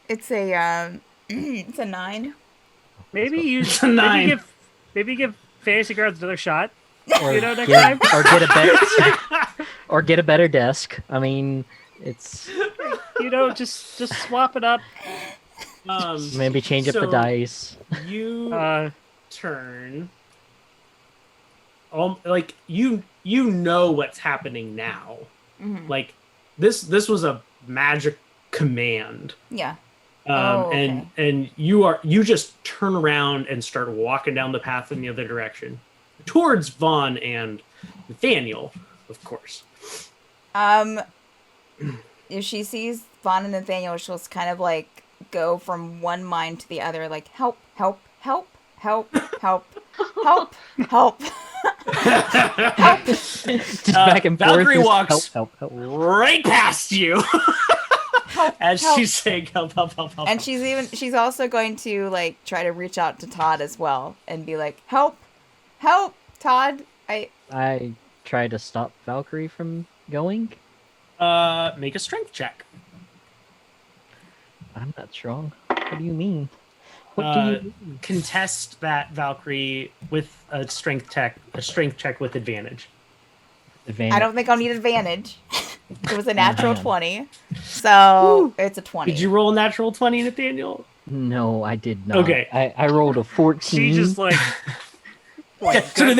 It's a it's a 9. Maybe you It's a 9. maybe give Fantasy Guards another shot. Or You know, next get, time? or get a better or get a better desk. I mean, it's You know, just swap it up. maybe change up the so dice. You turn. Like you know what's happening now. Mhm. Like this was a magic command. Yeah. And you just turn around and start walking down the path in the other direction towards Vaughn and Nathaniel, of course. If she sees Vaughn and Nathaniel, she'll kind of like go from one mind to the other, like help, help, help, help, help, help, help. Help. Just back and forth. Valkyrie just walks help. right past you Help, as help. she's saying help. And she's also going to like try to reach out to Todd as well and be like, help, Todd. I try to stop Valkyrie from going. Make a strength check. I'm not strong. What do you mean? What do you contest that, Valkyrie, with a strength check with advantage. advantage? I don't think I'll need advantage. It was a natural man. 20. So it's a 20. Did you roll a natural 20, Nathaniel? No, I did not. Okay. I rolled a 14. She just like So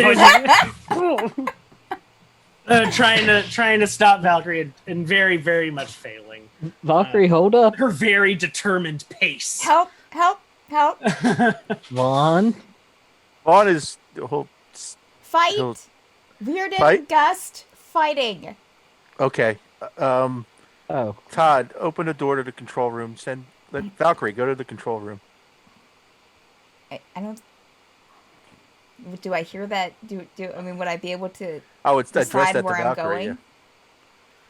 there's trying to stop Valkyrie and very, very much failing. Valkyrie, hold up. Her very determined pace. Help, help, help. Vaughn. Vaughn is Fight. He'll- Rirdan, Fight? Gust, fighting. okay. Oh, Todd, open the door to the control room. Let Valkyrie go to the control room. I don't. Do I hear that? I mean, would I be able to I would address decide that to where I'm Valkyrie. going? Yeah.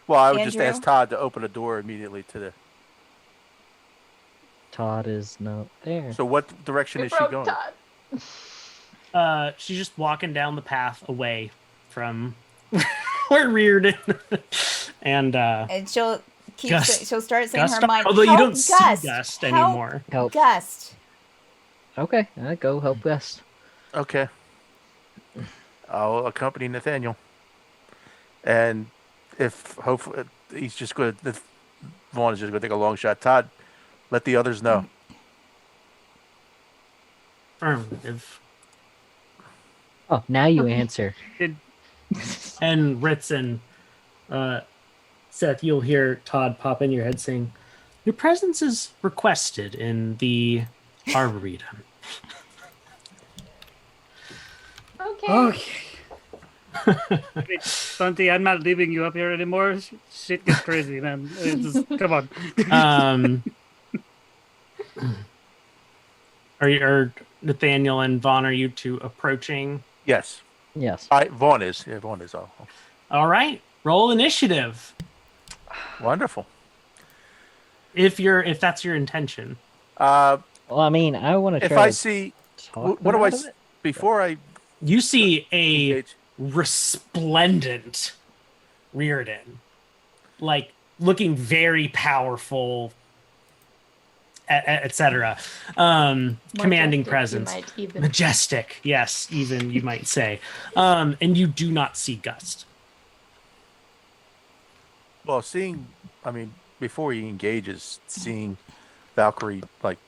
Well, I would just Andrew? ask Todd to open a door immediately to the. Todd is not there. So what direction We is she broke going? Todd. She's just walking down the path away from where Rirdin and And she'll keep. Gust. She'll start saying Gust. her mind. Although you "Help, don't see Gust, Gust help, anymore. Help. Gust. Okay, go help Gus. Okay. I'll accompany Nathaniel. And if hopefully he's just going to, if Vaughn is just going to take a long shot, Todd, let the others know. Affirmative. Oh, now you answer. And Ritz and Seth, you'll hear Todd pop in your head saying, "Your presence is requested in the Arboretum." Okay. Wait, Bunty, I'm not leaving you up here anymore. Shit gets crazy, man. Come on. Are Nathaniel and Vaughn, are you two approaching? Yes. Yes. Vaughn is. Yeah, Vaughn is. Oh, All right, roll initiative wonderful. if that's your intention. Uh, Well, I mean, I want to if try I to see, talk what do I, them out of it. before I You see a engage, resplendent Rirdin, like looking very powerful, etc. Commanding Majestic, you presence. might even- Majestic, yes, even you might say. And you do not see Gust. well, before he engages, seeing Valkyrie, like,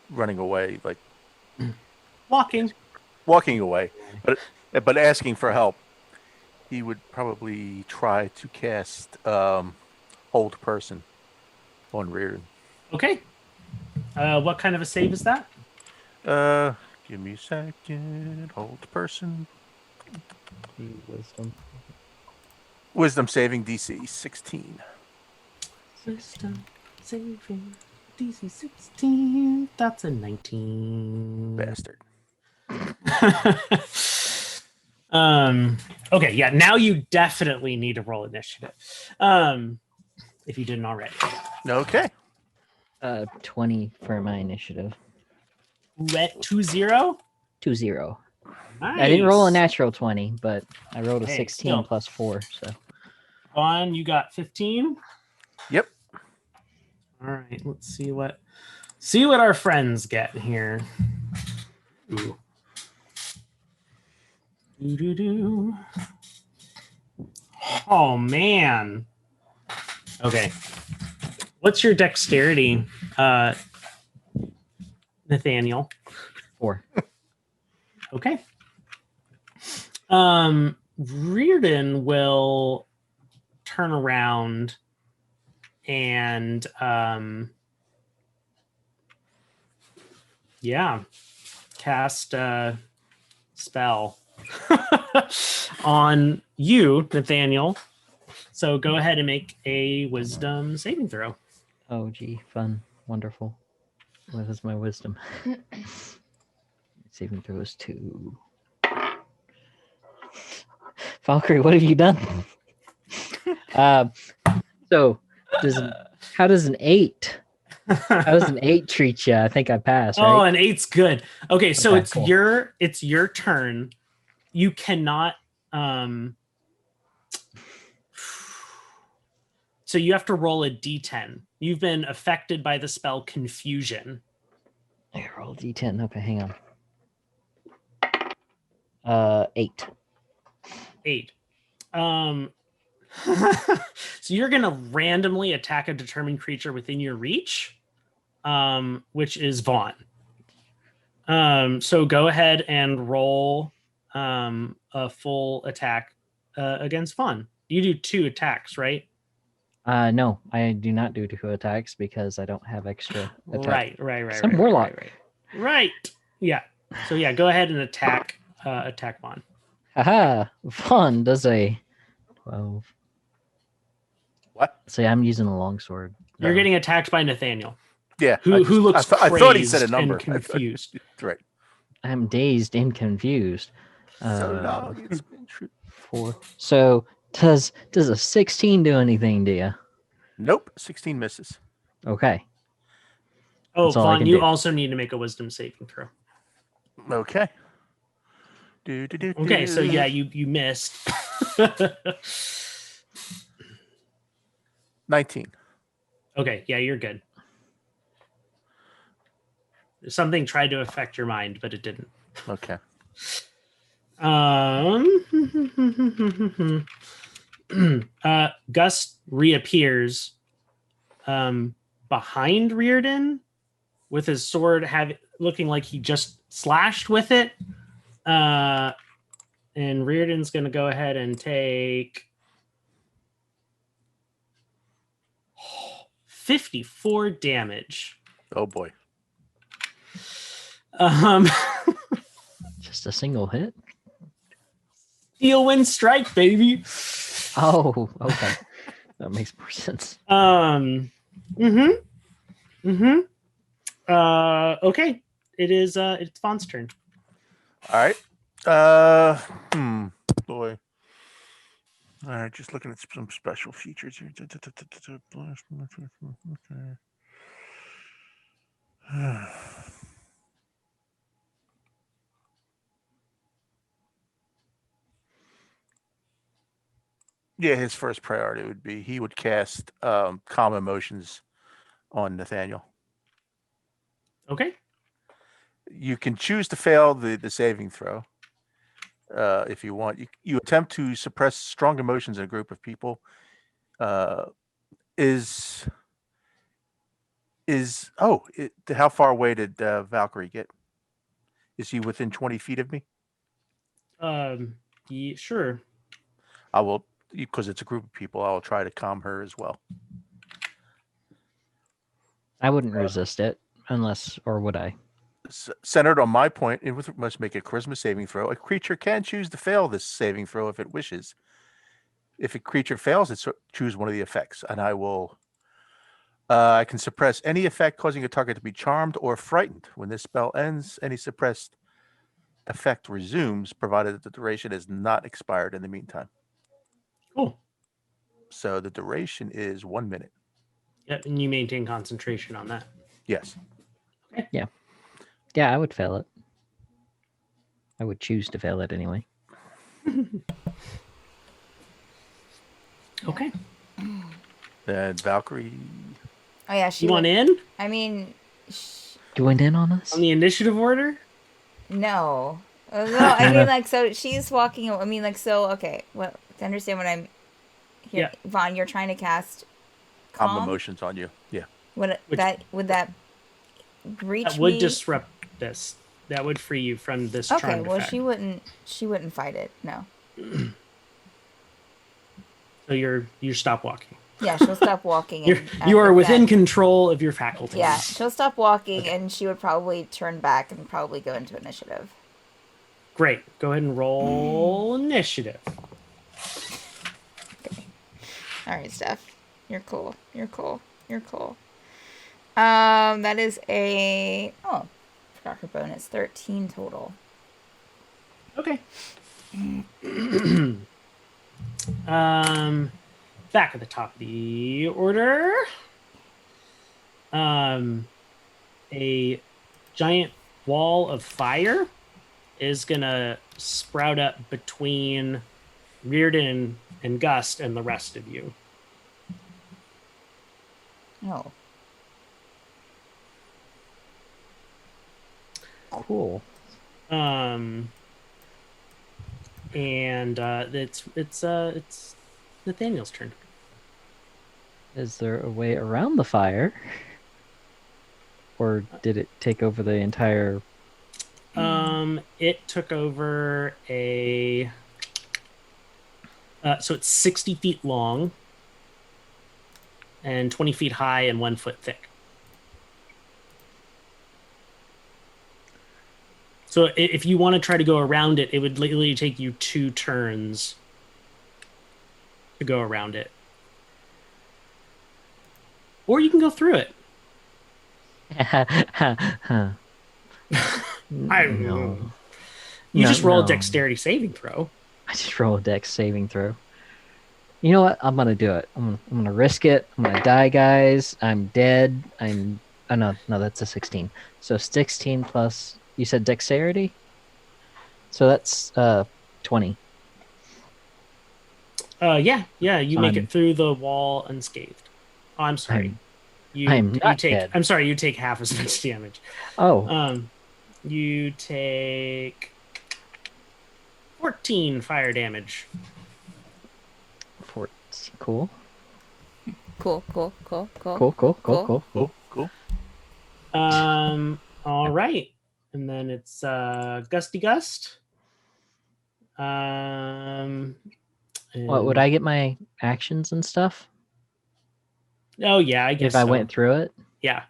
running away, like, walking away, but asking for help, he would probably try to cast Hold Person on Rirdin. Okay. What kind of a save is that? Give me a second. Hold Person. Wisdom. Wisdom saving DC 16. Wisdom saving DC 16. That's a 19. Bastard. Okay, yeah, now you definitely need to roll initiative. If you didn't already. Okay. 20 for my initiative. At 2-0? 2-0. Nice. I didn't roll a natural 20, but I rolled a Hey, 16 still. plus 4, so. Vaughn, you got 15? Yep. All right, let's see what our friends get here. Ooh. Doo-doo-doo. Oh man. Okay. What's your dexterity, Nathaniel? 4. Okay. Rirdin will turn around and cast a spell on you, Nathaniel. So go ahead and make a wisdom saving throw. Oh, gee, fun. Wonderful. What is my wisdom? Saving throw is 2. Valkyrie, what have you done? So, how does an 8? How does an 8 treat you? I think I passed, right? Oh, an 8's good. Okay, so Okay, it's cool. your turn. You cannot so you have to roll a d10. You've been affected by the spell Confusion. I roll D10. Okay, hang on. 8. 8. So you're gonna randomly attack a determined creature within your reach, which is Vaughn. So go ahead and roll a full attack against Vaughn. You do 2 attacks, right? No, I do not do 2 attacks because I don't have extra attack. Right. Some warlock. Right. Yeah. So yeah, go ahead and attack Vaughn. Haha! Vaughn does a 12. What? See, I'm using a longsword. You're getting attacked by Nathaniel, Yeah. who looks I thought he said a crazed number. and confused. Right. I'm dazed and confused. So long. It's been true. 4. So does a 16 do anything to you? Nope. 16 misses. Okay. Oh, That's all I Vaughn, can you do. also need to make a wisdom saving throw. Okay. Okay, so yeah, you missed. 19. Okay, yeah, you're good. Something tried to affect your mind, but it didn't. Okay. Gus reappears behind Rirdin with his sword looking like he just slashed with it. And Riordan's going to go ahead and take 54 damage. Oh boy. Just a single hit? Steel Wind Strike, baby. Oh, okay. That makes more sense. Okay. It's Vaughn's turn. All right. Boy. All right, just looking at some special features here. Okay. Yeah, his first priority would be he would cast Calm Emotions on Nathaniel. Okay. You can choose to fail the saving throw if you want. You attempt to suppress strong emotions in a group of people. How far away did Valkyrie get? Is he within 20 feet of me? Yeah, sure. I will, because it's a group of people, I will try to calm her as well. I wouldn't resist it or would I? Centered on my point, it must make a charisma saving throw. A creature can choose to fail this saving throw if it wishes. If a creature fails, it choose one of the effects, and I will. I can suppress any effect causing a target to be charmed or frightened. When this spell ends, any suppressed effect resumes, provided that the duration is not expired in the meantime. Cool. So the duration is 1 minute. Yep, and you maintain concentration on that. Yes. Okay. Yeah. Yeah, I would fail it. I would choose to fail it anyway. Okay. Then Valkyrie. Oh yeah, she You want would- in I mean, Joined in on us? on the initiative order? no. No, I mean like so she's walking. I mean like so. Okay, well to understand what I'm here, Yeah. Vaughn, you're trying to cast Calm calm. emotions on you. Yeah. Would Which- that reach That would me? disrupt this. That would free you from this Okay, charmed well effect. she wouldn't fight it. No. So you stop walking. Yeah, she'll stop walking. You are with within that- control of your faculties. Yeah, she'll stop walking and she would probably turn back and probably go into initiative. Great. Go ahead and roll initiative. All right, Steph. You're cool. You're cool. You're cool. That is forgot her bonus. 13 total. Okay. Back at the top of the order. A giant wall of fire is gonna sprout up between Rirdan and Gust and the rest of you. Oh. Cool. And it's Nathaniel's turn. Is there a way around the fire? Or did it take over the entire... It took over a... so it's 60 feet long and 20 feet high and 1 foot thick. So if you want to try to go around it, it would literally take you 2 turns to go around it. Or you can go through it. No. You No, just roll no. a dexterity saving throw. I just roll a dex saving throw. You know what? I'm gonna do it. I'm gonna risk it. I'm gonna die, guys. I'm dead. Oh no, that's a 16. So 16 plus. You said dexterity. So that's 20. Yeah. You make I'm- it through the wall unscathed. Oh, I'm sorry. I'm not take. dead. I'm sorry. You take half as much damage. Oh, You take 14 fire damage. 14. Cool. Cool. Cool. All right, and then it's Gusty Gust. What would I get my actions and stuff Oh yeah, I guess if I so. went through it? Yeah.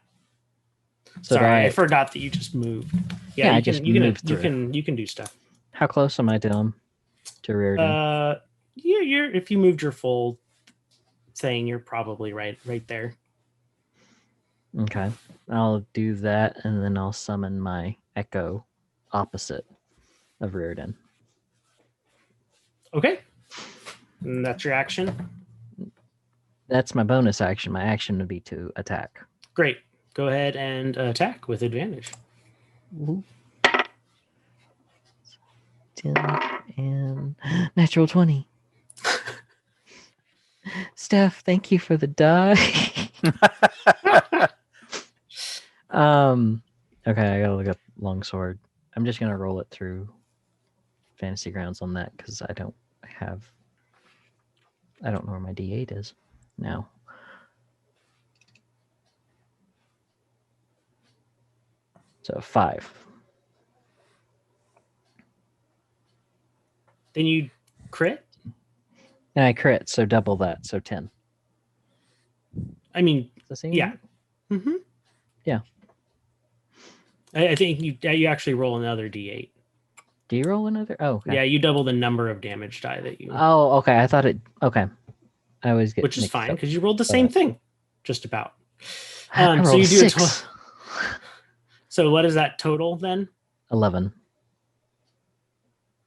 So Sorry, I I forgot that you just moved. Yeah, you I can, just you can, moved you through. can, you can do stuff. How close am I to him? To Rirdin? You're if you moved your full thing, you're probably right there. Okay. I'll do that, and then I'll summon my echo opposite of Rirdin. Okay. And that's your action. That's my bonus action. My action would be to attack. Great. Go ahead and attack with advantage. 10 and natural 20. Steph, thank you for the die. Okay, I gotta look up longsword. I'm just gonna roll it through Fantasy Grounds on that because I don't know where my D8 is now. So 5. Then you crit. And I crit, so double that, so 10. I mean, It's the same? yeah. Mm-hmm. Yeah. I think you actually roll another d8. Do you roll another? Oh, okay. Yeah, you double the number of damage die that you. Oh, okay. I thought it. Okay. I always get which is mixed fine up. because you rolled the same thing, just about. I rolled so you do 6. So what is that total then? 11.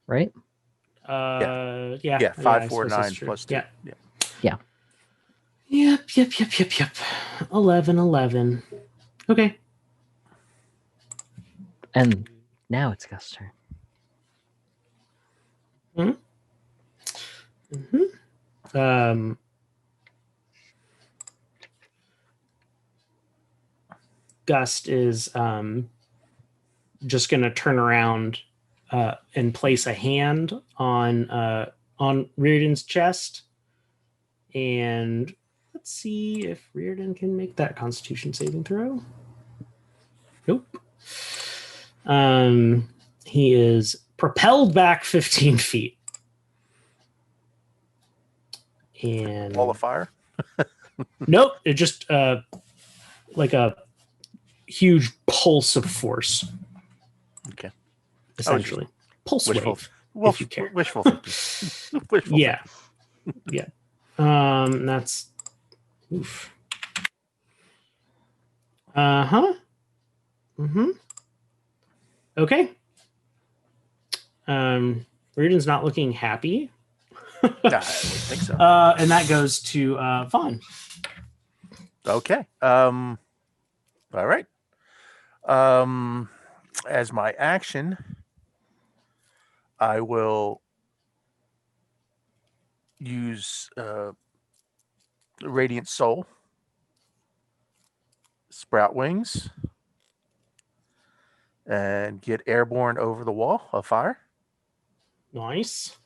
Right? Yeah. Yeah, 5, 4, 9 plus 2. Yeah. Yep. 11. Okay. And now it's Gus' turn. Gust is just going to turn around and place a hand on Riordan's chest, and let's see if Riordan can make that Constitution saving throw. Nope. He is propelled back 15 feet. And Wall of fire? nope, it just like a huge pulse of force. Okay. Essentially. Pulse wave. If you care. Wishful thinking. Wishful Yeah. thinking. Yeah. That's oof. Okay. Riordan's not looking happy. Nah, I wouldn't think so. And that goes to Vaughn. Okay. All right. As my action, I will use Radiant Soul, Sprout Wings, and get airborne over the wall of fire. Nice.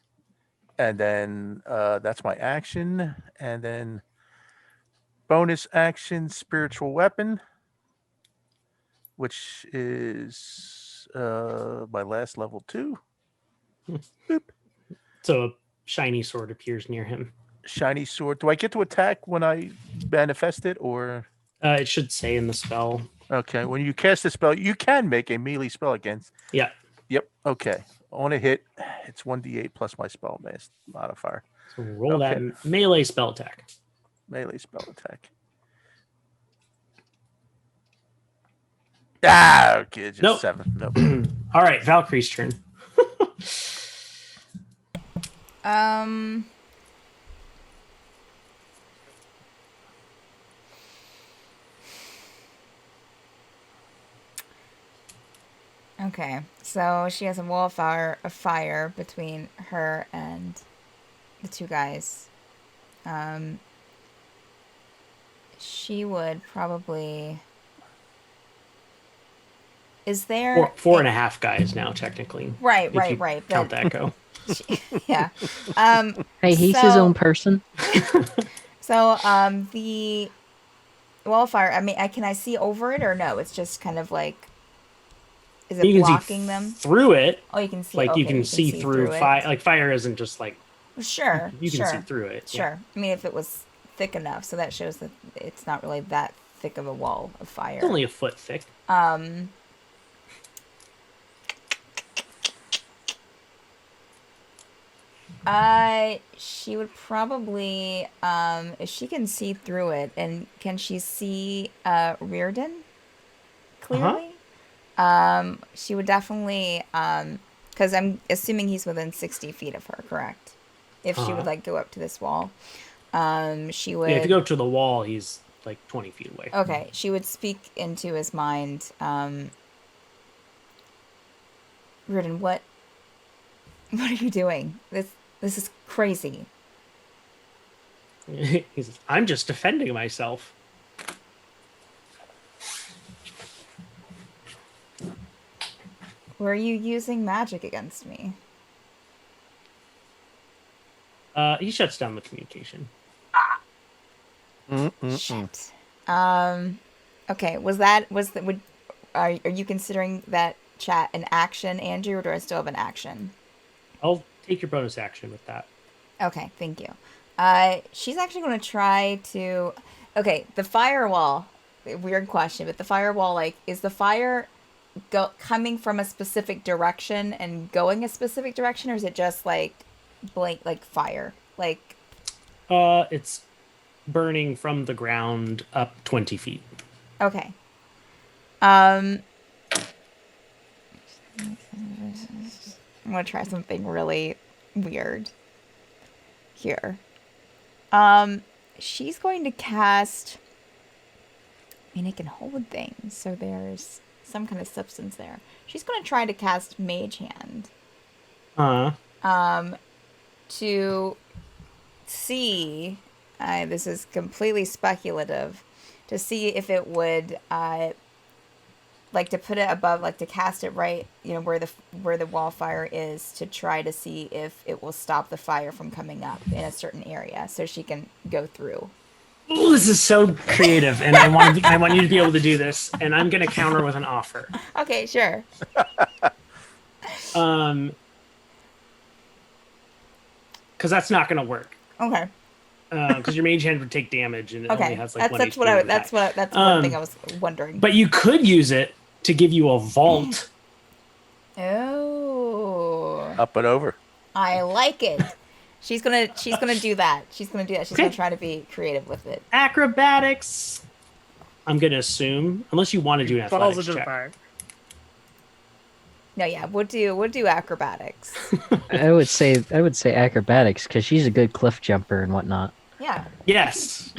And then that's my action. And then bonus action, spiritual weapon, which is my last level 2. Boop. So a shiny sword appears near him. Shiny sword. Do I get to attack when I manifest it, or? It should say in the spell. Okay, when you cast a spell, you can make a melee spell against. Yeah. Yep. Okay. On a hit, it's 1d8 plus my spell modifier. So roll that melee spell attack. Melee spell attack. Okay, just Nope. 7. Nope. All right, Valkyrie's turn. Okay, so she has a wall of fire between her and the two guys. She would probably. Is there Four and a half guys now, technically. Right. Count the echo. Yeah. Hey, he's his own person. So the wall of fire. I mean, can I see over it or no? It's just kind of like. Is it You can blocking see them? through it. Oh, you can see. Like okay, you can see through it. fire. Like fire isn't just like. Sure. You can see through it. Sure. I mean, if it was thick enough, so that shows that it's not really that thick of a wall of fire. It's only a foot thick. She would probably, if she can see through it, and can she see Rirdin clearly? She would definitely, because I'm assuming he's within 60 feet of her, correct? If she would like go up to this wall, she would. Yeah, if you go up to the wall, he's like 20 feet away. Okay, she would speak into his mind. Rirdin, what are you doing? This is crazy. He says, I'm just defending myself. Were you using magic against me? He shuts down the communication. Shit. Okay. Are you considering that chat an action, Andrew, or do I still have an action? I'll take your bonus action with that. Okay, thank you. She's actually going to try to. Okay, the firewall. Weird question, but the firewall, like, is the fire coming from a specific direction and going a specific direction, or is it just like blank, like fire, like? It's burning from the ground up 20 feet. Okay. I'm gonna try something really weird here. She's going to cast. I mean, it can hold things, so there's some kind of substance there. She's going to try to cast Mage Hand. To see. This is completely speculative. To see if it would, like to put it above, like to cast it right, where the wall fire is, to try to see if it will stop the fire from coming up in a certain area, so she can go through. Oh, this is so creative, and I want you to be able to do this, and I'm going to counter with an offer. Okay, sure. Because that's not going to work. Okay. Because your mage hand would take damage, and it only has like that's one one HP. That's one thing I was wondering. But you could use it to give you a vault. Oh. Up and over. I like it. She's gonna do that. She's gonna try to be creative with it. Acrobatics. I'm gonna assume, unless you want to do an Falls athletics into the check. fire. No, yeah, we'll do acrobatics. I would say acrobatics because she's a good cliff jumper and whatnot. Yeah. Yes.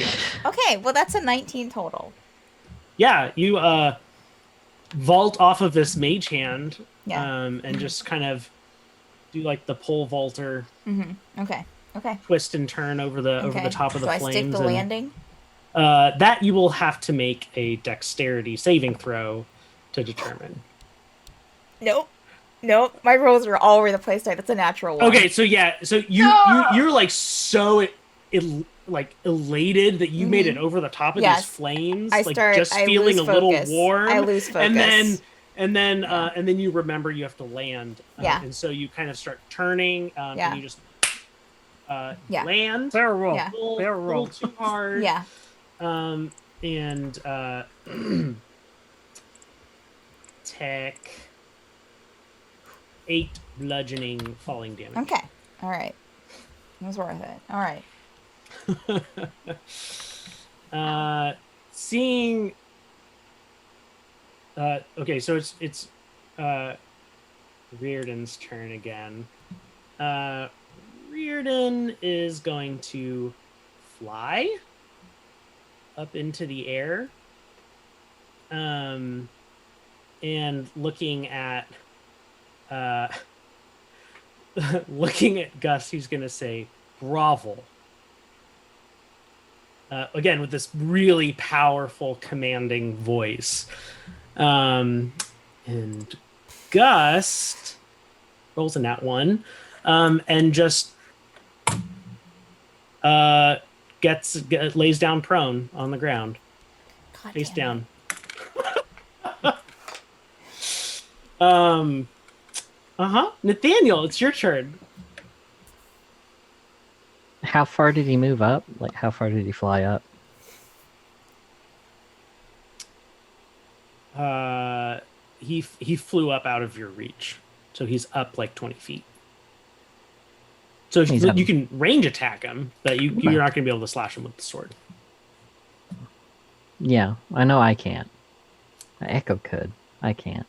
Okay, well that's a 19 total. Yeah, you vault off of this mage hand, Yeah. and just kind of do like the pole vaulter. Mm-hmm. Okay. Twist and turn over the top of the so flames. I stick the landing? That you will have to make a dexterity saving throw to determine. Nope. My rolls are all over the place tonight. That's a natural one. Okay, so you're like so elated that you made it over the top of these flames, I feeling a little warm. I lose focus. And then you remember you have to land. And so you kind of start turning. And you just land. Barrel roll. Yeah. A little too hard. Yeah. And take 8 bludgeoning falling damage. Okay. All right. It was worth it. All right. Seeing. Okay, so it's Rirdan's turn again. Rirdan is going to fly up into the air. And looking at Gus, he's going to say, grovel. Again, with this really powerful, commanding voice. And Gus rolls a nat 1 and just lays down prone on the ground. God Face damn down. Nathaniel, it's your turn. How far did he move up? Like, how far did he fly up? He flew up out of your reach, so he's up like 20 feet. So you can range attack him, but you're not going to be able to slash him with the sword. Yeah, I know I can't. Echo could. I can't.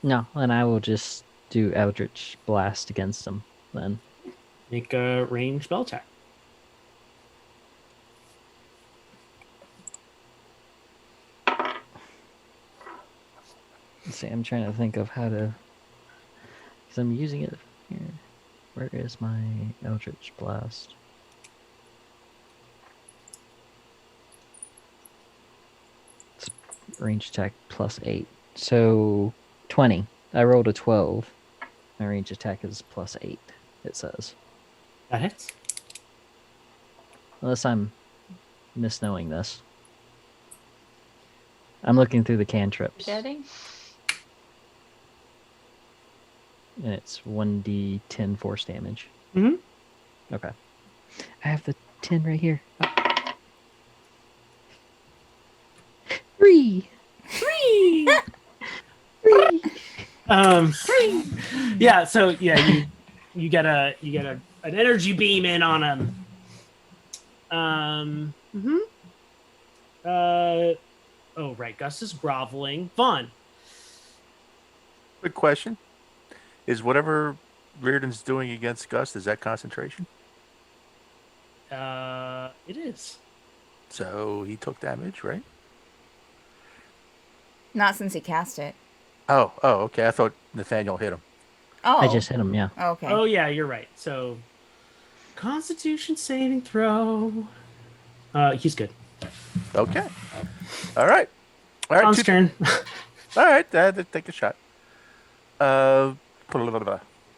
No, then I will just do Eldritch Blast against him then. Make a ranged spell attack. Let's see, I'm trying to think of how to... Because I'm using it here. Where is my Eldritch Blast? It's range attack plus 8. So, 20. I rolled a 12. My range attack is plus 8, it says. That hits. Unless I'm misknowing this. I'm looking through the cantrips. Getting? And it's 1d10 force damage. Mm-hmm. Okay. I have the 10 right here. Oh. 3! 3! 3! Yeah, so you get an energy beam in on him. Oh right, Gus is groveling. Vaughn. Quick question. Is whatever Rirdan's doing against Gus, is that concentration? It is. So he took damage, right? Not since he cast it. Oh, okay. I thought Nathaniel hit him. Oh. I just hit him, yeah. Okay. Oh yeah, you're right. So Constitution saving throw. He's good. Okay. All right. Vaughn's turn. All right. Take a shot. All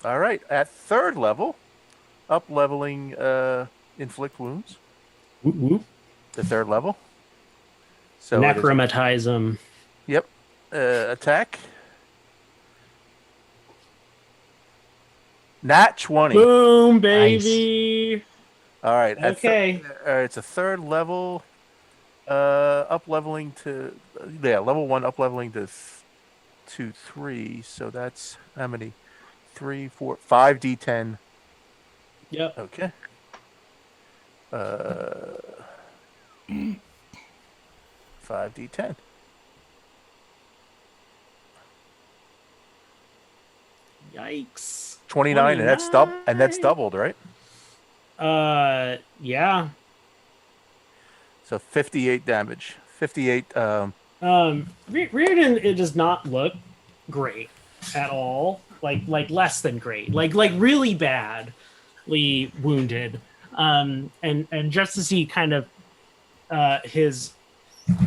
right. At 3rd level, up leveling inflict wounds. Woo woo. The 3rd level. So Necromatize him. Yep. Attack. Nat 20. Boom, baby. Nice. All right. Okay. It's a 3rd level. Up leveling to level 1 up leveling to 3. So that's how many? 3, 4, 5 d10. Yep. Okay. 5 d10. Yikes. 29, and that's doubled, right? Yeah. So 58 damage. 58. Rirdan, it does not look great at all. Like less than great. Like really badly wounded. And just to see kind of his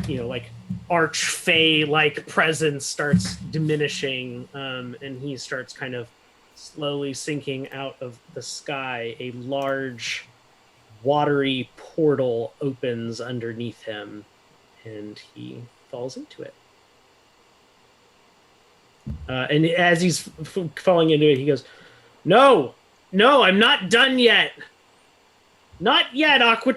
like archfey like presence starts diminishing, and he starts kind of slowly sinking out of the sky. A large watery portal opens underneath him, and he falls into it. And as he's falling into it, he goes, "No, I'm not done yet. Not yet, Aqua."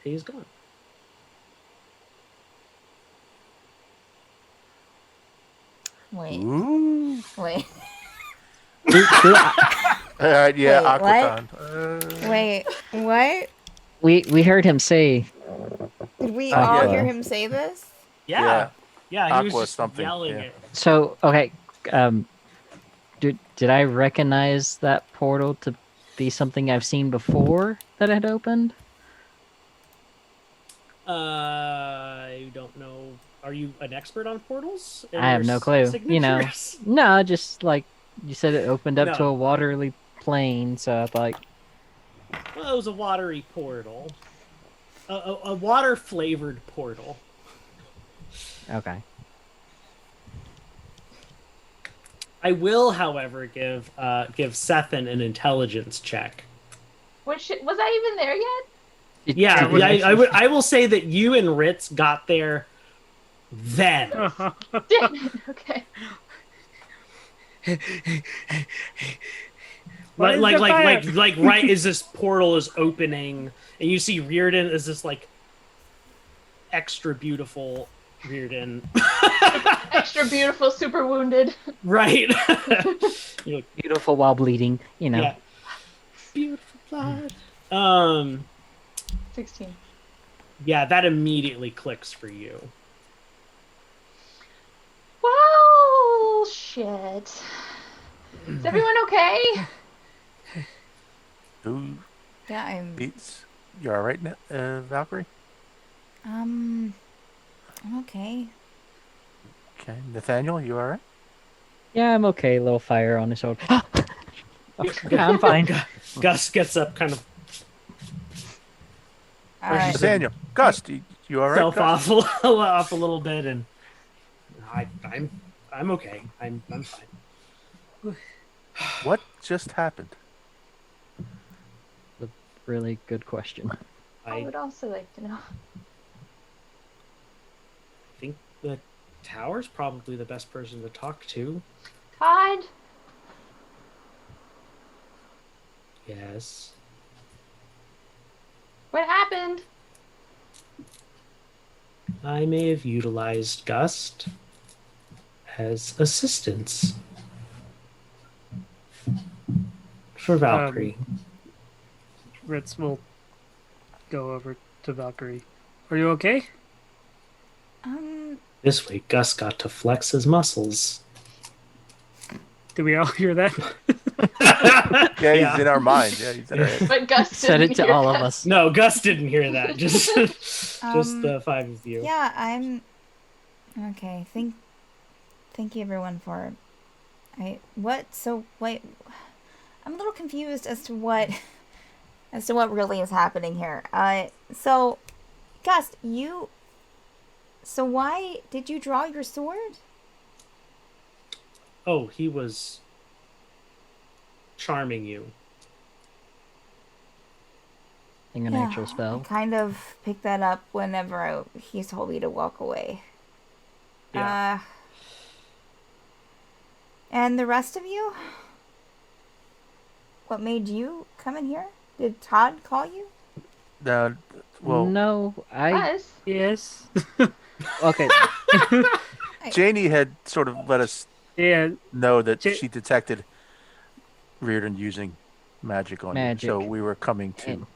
He's gone. Wait. Ooh. Wait. All right, yeah, Wait, Aquaton. Wait. What? We heard him say, Did we Aqua. all hear him say this? Yeah, he was Aqua just something, yelling yeah. it. so okay, did I recognize that portal to be something I've seen before that had opened? I don't know. Are you an expert on portals? And I have their no clue. You know, signatures? no, just like you said, it opened up to No. a watery plain. So I thought, Well, it was a watery portal. A water-flavored portal. okay, I will, however, give Cethen an intelligence check. Was I even there yet? Yeah, I will say that you and Ritz got there then. Okay. What is like the fire? right as this portal is opening, and you see Rirdin as this like extra beautiful Rirdin. Extra beautiful, super wounded. Right. You're like, beautiful while bleeding. You know, yeah. Beautiful blood. 16. Yeah, that immediately clicks for you. Well, shit. Is everyone okay? Who Yeah, I'm. beats? You all right, Valkyrie? I'm okay. Okay, Nathaniel, you all right? yeah, I'm okay. Little fire on his shoulder. Yeah, I'm fine. Gus gets up, kind of Alright. Nathaniel, Gus, you all right? self Gus? off a little bit, and I'm okay. I'm fine. What just happened? Really good question. I I would also like to know. think the tower's probably the best person to talk to. Todd? Yes. What happened? I may have utilized Gust as assistance for Valkyrie. Ritz will go over to Valkyrie. Are you okay? This way, Gus got to flex his muscles. Did we all hear that? Yeah, he's in our mind. Yeah, he's in our head. But Gus Said it didn't to hear all of that. us. No, Gus didn't hear that. Just the five of you. Yeah, I'm okay. Thank you everyone for wait, I'm a little confused as to what really is happening here. So Gus, so why did you draw your sword? Oh, he was charming you. An actual I spell. kind of picked that up whenever he told me to walk away. Yeah. And the rest of you? What made you come in here? Did Todd call you? Well, No, Us? Yes. okay. Janie had sort of let us Yeah. know that Ja- she detected Rirdin using magic on Magic. you. So we were coming to And-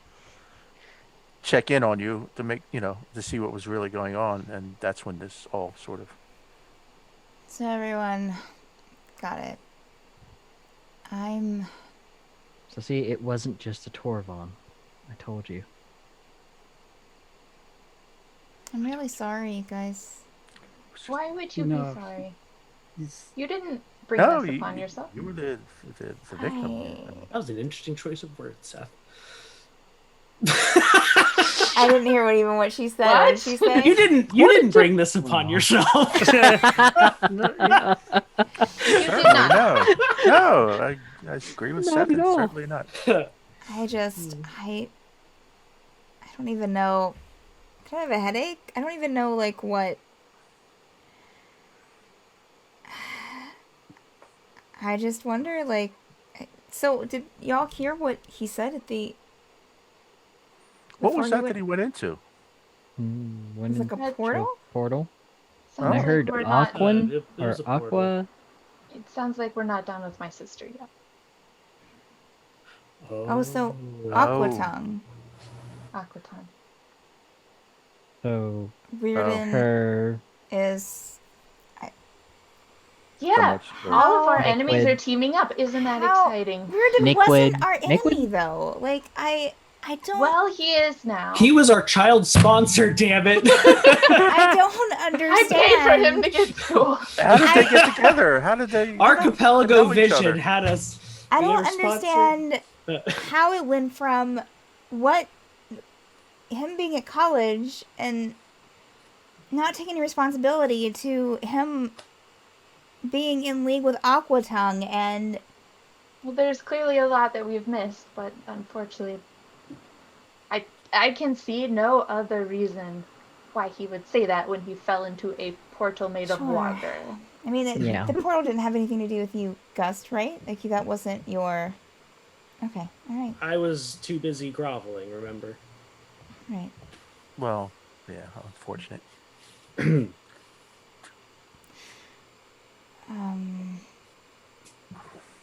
check in on you to make, to see what was really going on. And that's when this all sort of... So everyone got it. So see, it wasn't just a Torvon. I told you. I'm really sorry, guys. Why would you No. be sorry? You didn't bring No, this upon yourself. you were the victim. That was an interesting choice of words, Seth. I didn't hear what she said. What did she say? You didn't bring this upon yourself. You did not. No, I agree with Not Cethen. at all. Certainly not. I don't even know. Can I have a headache? I don't even know like what. I just wonder like. So did y'all hear what he said at the? What was that he went into? Went It's like a into portal? portal. Sounds I like heard we're not- Aquan it or was a portal. Aqua. It sounds like we're not done with my sister yet. Oh, so Oh. Aquatongue. Aquaton. So Rirdan her. is. Yeah, much for- all of our Liquid. enemies are teaming up. Isn't that How- exciting? Rirdan Liquid. wasn't our enemy Liquid? though. Like I don't. Well, he is now. He was our child sponsor, damn it. I don't I understand. paid for him to get school. How did they get together? How did they? Archipelago know each other. Vision had us. I be don't our sponsor. understand Uh, how it went from him being at college and not taking any responsibility to him being in league with Aquatongue and Well, there's clearly a lot that we've missed, but unfortunately, I can see no other reason why he would say that when he fell into a portal made of Sure. water. I mean Yeah. the portal didn't have anything to do with you, Gust, right? Like that wasn't your. Okay, all right, I was too busy groveling, remember? right. Well, yeah, unfortunate.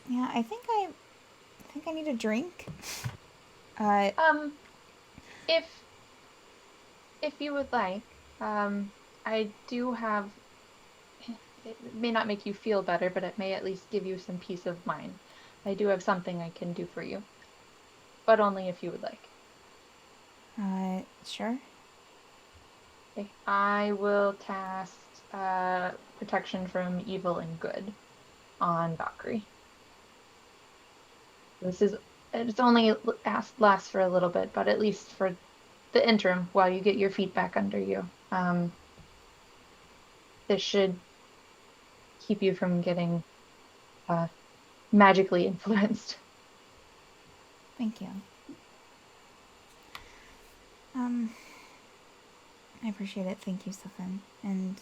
Yeah, I think I need a drink. If you would like, I do have. It may not make you feel better, but it may at least give you some peace of mind. I do have something I can do for you, but only if you would like. Sure. Okay. I will cast protection from evil and good on Valkyrie. It's only lasts for a little bit, but at least for the interim while you get your feet back under you. This should keep you from getting magically influenced. Thank you. I appreciate it. Thank you, Cethen. And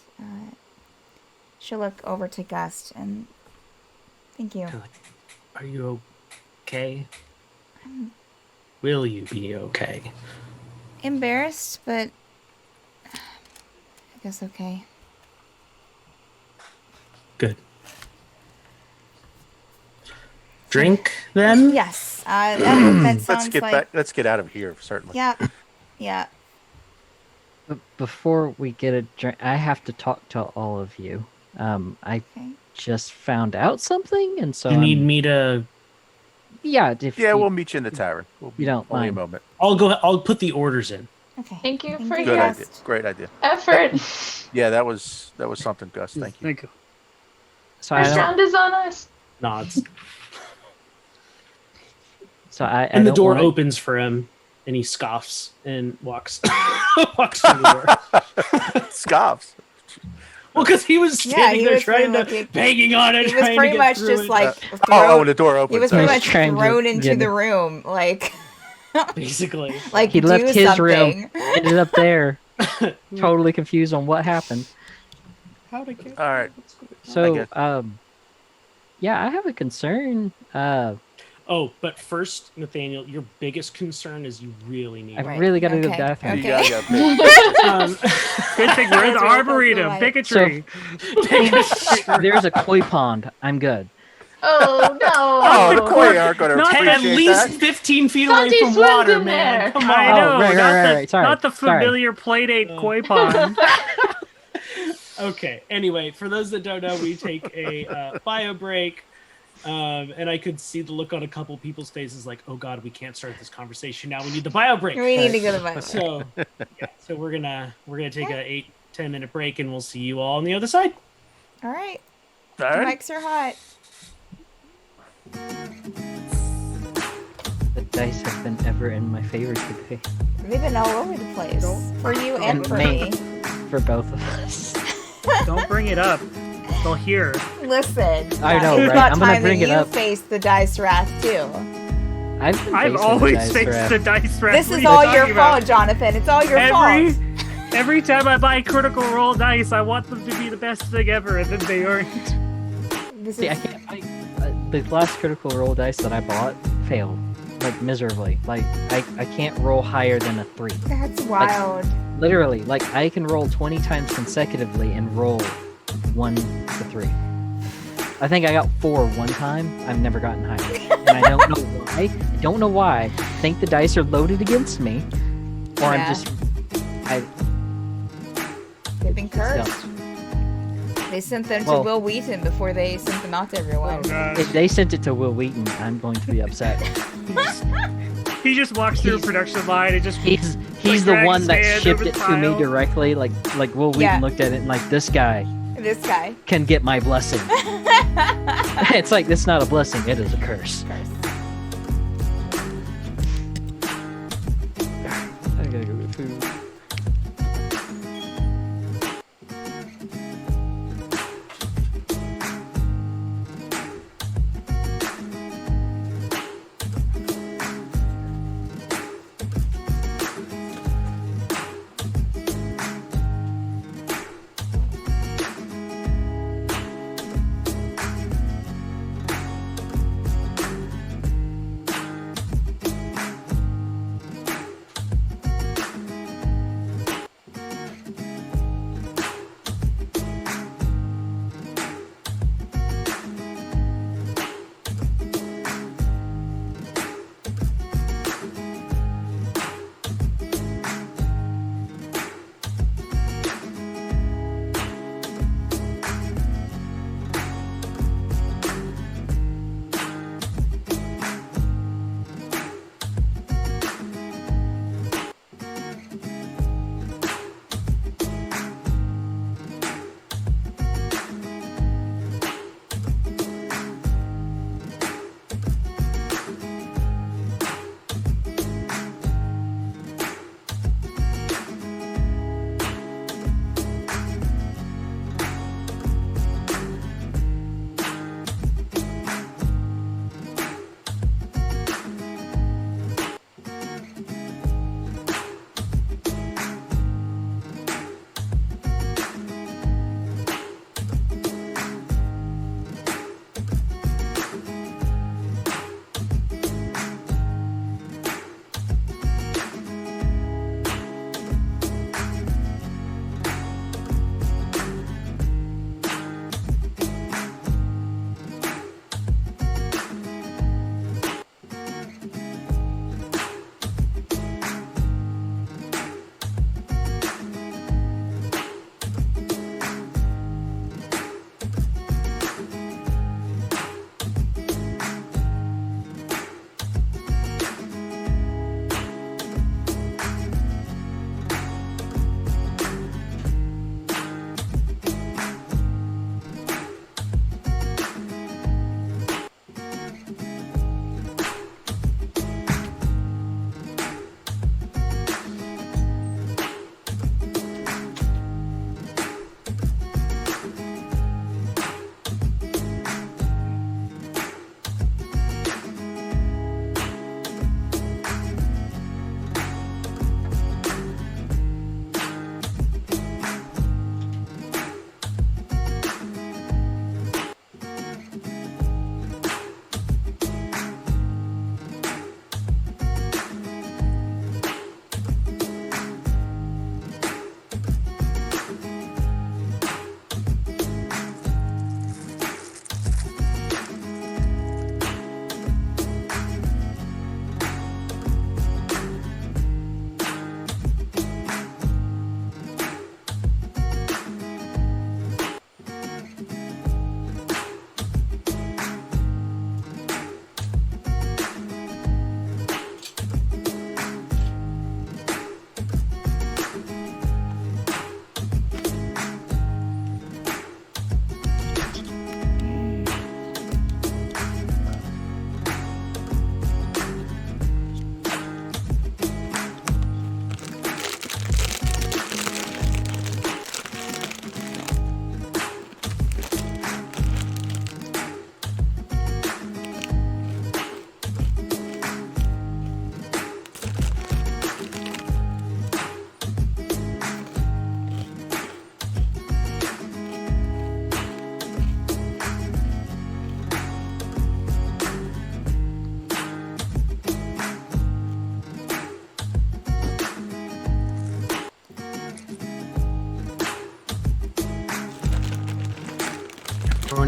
she'll look over to Gust and thank you. Are you okay? Will you be okay? Embarrassed, but I guess okay. Good. Drink then? Yes. That sounds Let's get like. back. Let's get out of here. Certainly. Yeah. Yeah. Before we get a drink, I have to talk to all of you. I Okay. just found out something, and so You need I'm- me to? Yeah, We'll meet you in the tavern. You don't only mind. a moment. I'll put the orders in. Okay. Thank you for you, Good your idea. Great idea. effort. Yeah, that was something, Gus. Thank you. Thank you. So I First don't, round is on us. Nods. I And the don't door wanna- opens for him, and he scoffs and walks through the door. Scoffs. Well, because he was Yeah, standing he there was pretty trying to much- banging on it. He was trying pretty to much get through just it. like Oh, the door opens. he was pretty He's much trying to thrown into get the it. room, like basically. like He do left his something. room, ended up there, totally confused on what happened. How'd I get? All right. So, guess. yeah, I have a concern. Oh, but first, Nathaniel, your biggest concern is you really need. I Right, really got to go to the okay. bathroom. You Okay. gotta pick. Um, Good thing we're the That's real close to the arboretum. light. Pick a So- tree. There's a koi pond. I'm good. Oh no! Oh, the koi aren't going to Not appreciate at least that. 15 feet away Santi from swims water, in man. there. Come I on. know, right, not, right, the, right. Sorry, not the sorry. familiar Playdate koi pond. Okay. Anyway, for those that don't know, we take a bio break. And I could see the look on a couple people's faces like, oh God, we can't start this conversation now. We need the bio break. We need to go to the bathroom. So, yeah, so we're gonna take a 8-10 minute break, and we'll see you all on the other side. All right. All right. Mics are hot. The dice have been ever in my favor today. They've been all over the place. For you and And for me. me. For both of us. Don't bring it up. They'll hear. Listen. I know, it's right? about I'm gonna time bring that it you up. face the dice wrath too. I've I've always faced the dice wrath. This What is are you all your talking about? fault, Jonathan. It's all your fault. Every time I buy Critical Role dice, I want them to be the best thing ever, and then they aren't. This See, is I can't. The last Critical Role dice that I bought failed, like miserably. Like I can't roll higher than a 3. that's wild. Literally, like I can roll 20 times consecutively and roll 1 to 3. I think I got 4 one time. I've never gotten higher, and I don't know why. I don't know why. I think the dice are loaded against me, or I'm Yeah. just. They've been cursed. They sent them to Well- Will Wheaton before they sent them out to everyone. Oh god. If they sent it to Will Wheaton, I'm going to be upset. He just walks through a He's- production line and just He's Like the drag one his that hand shipped over it the to me pile. directly. Like Will Wheaton Yeah. looked at it and like, this guy This guy. can get my blessing. It's like, it's not a blessing, it is a curse. Curse. I gotta go get food.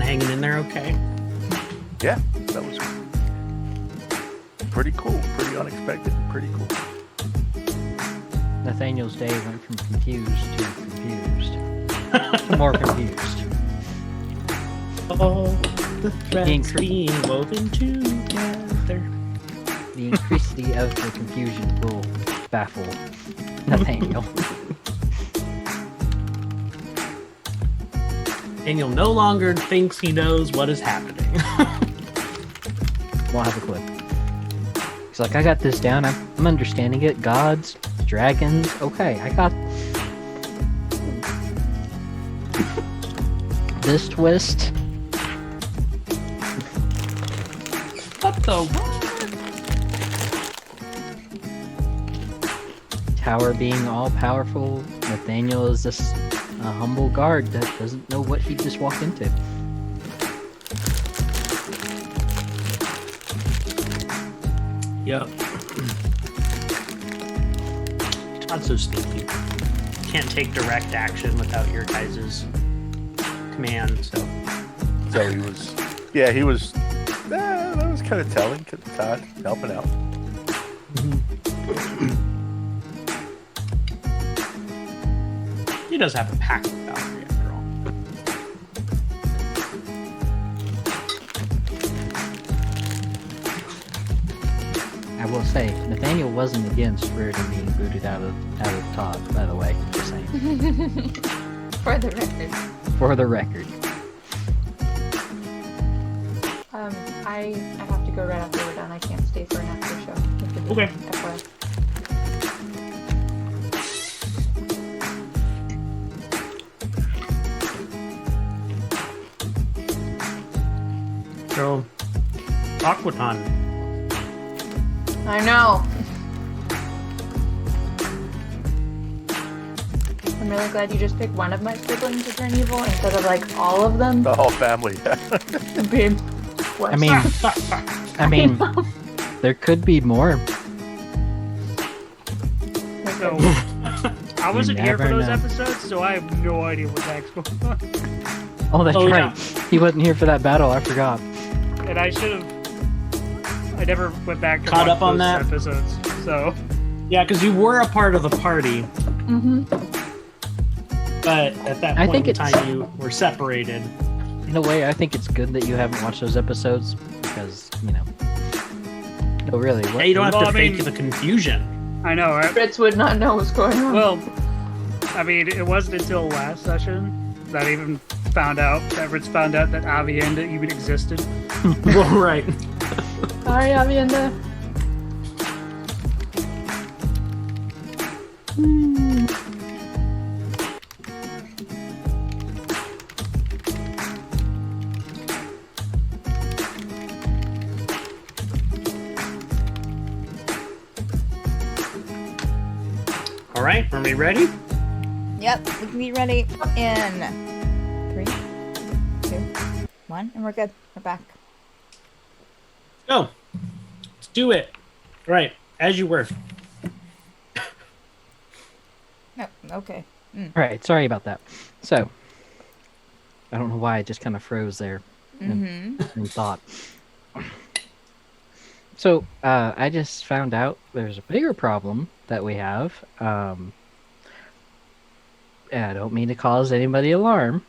hanging in there okay? Yeah, that was pretty cool, pretty unexpected, and pretty cool. Nathaniel's day went from confused to confused. More confused. All the threads Incre- being woven together. The increasity of the confusion will baffle Nathaniel. Daniel no longer thinks he knows what is happening. Won't have a clue. He's like, I got this down. I'm understanding it. Gods, dragons. Okay, I got this twist. What the? Tower being all powerful. Nathaniel is just a humble guard that doesn't know what he just walked into. Yep. Todd's so sneaky. Can't take direct action without your guys' command, so. So he was, yeah, he was. That was kind of telling. Todd helping out. He does have a pact with Valkyrie after all. I will say, Nathaniel wasn't against Rirdin being booted out of Todd, by the way. Just saying. For the record. For the record. I have to go right after we're done. I can't stay for an after show. Okay. FYI. So, Aquaton. I know. I'm really glad you just picked one of my siblings to turn evil instead of like all of them. The whole family. Babe. What? I mean, there could be more. So, I wasn't here for never those know. episodes, so I have no idea what the heck's going on. Oh, that's Oh, right. He wasn't here for that battle. I forgot. And I should have. I never went back to Caught watch up on those that? episodes. So, Yeah, because you were a part of the party, Mm-hmm. but at that I point think in it's- time you were separated. In a way, I think it's good that you haven't watched those episodes because, you know. No, really. What, Yeah, you don't have Well, to I fake mean- the confusion. I know, right? Fritz would not know what's going on. Well, I mean, it wasn't until last session that I even found out, that Ritz found out that Avienda even existed. Well, right. Sorry, Avienda. All right, are we ready? Yep, we can be ready in 3, 2, 1, and we're good. We're back. Go. Let's do it. All right, as you were. No, okay. Right, sorry about that. So, I don't know why I just kind of froze there Mm-hmm. in thought. So, I just found out there's a bigger problem that we have. And I don't mean to cause anybody alarm.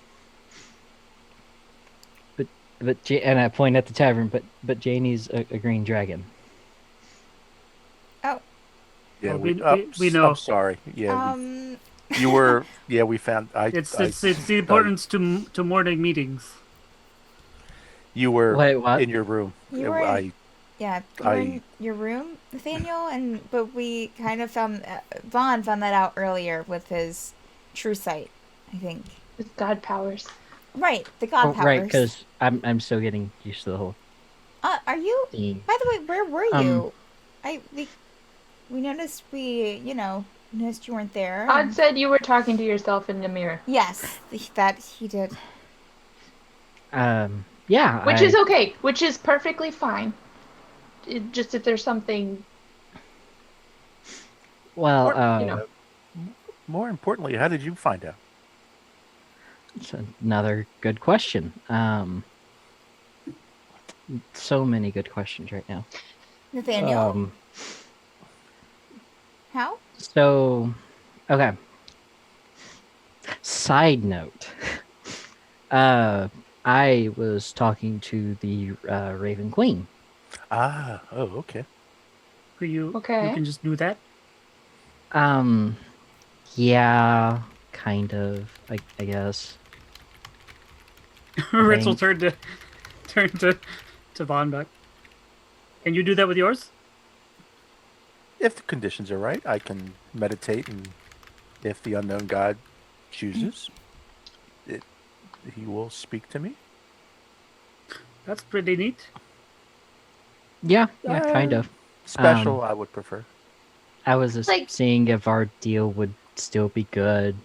But and I point at the tavern, but Janie's a green dragon. Oh, Yeah, Well, we know. I'm sorry. Yeah, you um, were. Yeah, we found. It's the importance to morning meetings. You were Wait, what? in your room. You were in- yeah, you were I- in your room, Nathaniel, but we kind of found Vaughn found that out earlier with his true sight, I think. With God powers. Right, the god powers. Right, because I'm still getting used to the whole Are you? theme. By the way, where were Um, you? We noticed noticed you weren't there. Todd and- said you were talking to yourself in the mirror. Yes, that he did. Yeah. Which is okay. Which is perfectly fine. Just if there's something, Well, you know. More importantly, how did you find out? It's another good question. So many good questions right now. Nathaniel, how? So, okay. Side note. I was talking to the Raven Queen. Oh, okay. You Okay. can just do that. Yeah, kind of. I guess. Ritz will think. turn to Von back. Can you do that with yours? If the conditions are right, I can meditate, and if the unknown god chooses, he will speak to me. That's pretty neat. Yeah, kind of. Special, I would prefer. I was just Like- seeing if our deal would still be good,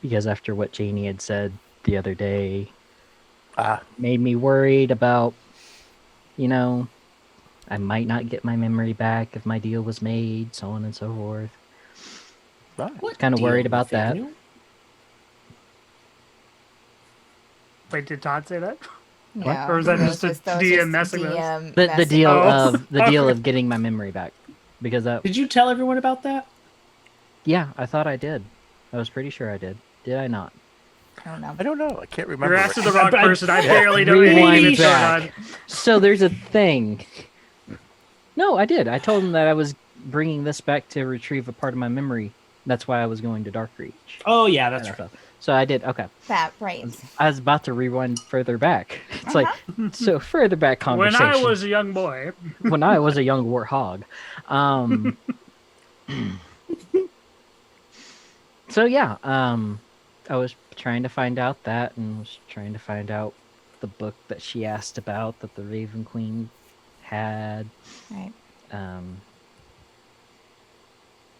because after what Janie had said the other day, made me worried about, I might not get my memory back if my deal was made, so on and so forth. Right. Kind of Deal, worried about that. Nathaniel? Wait, did Todd say that? No, Or is that it just a was that was DM just messing with us? DM The messing deal with us. of the deal of getting my memory back, because that. Did you tell everyone about that? Yeah, I thought I did. I was pretty sure I did. Did I not? I don't know. I don't know. I can't remember. You're asking the right wrong person. I barely know Rewind anything that's back. going on. So there's a thing. No, I did. I told him that I was bringing this back to retrieve a part of my memory. That's why I was going to Darkreach. Oh yeah, that's right. So I did. Okay. That right. I was about to rewind further back. It's like, so further back When conversation. I was a young boy. When I was a young warthog. So yeah, I was trying to find out that, and was trying to find out the book that she asked about that the Raven Queen had. Right.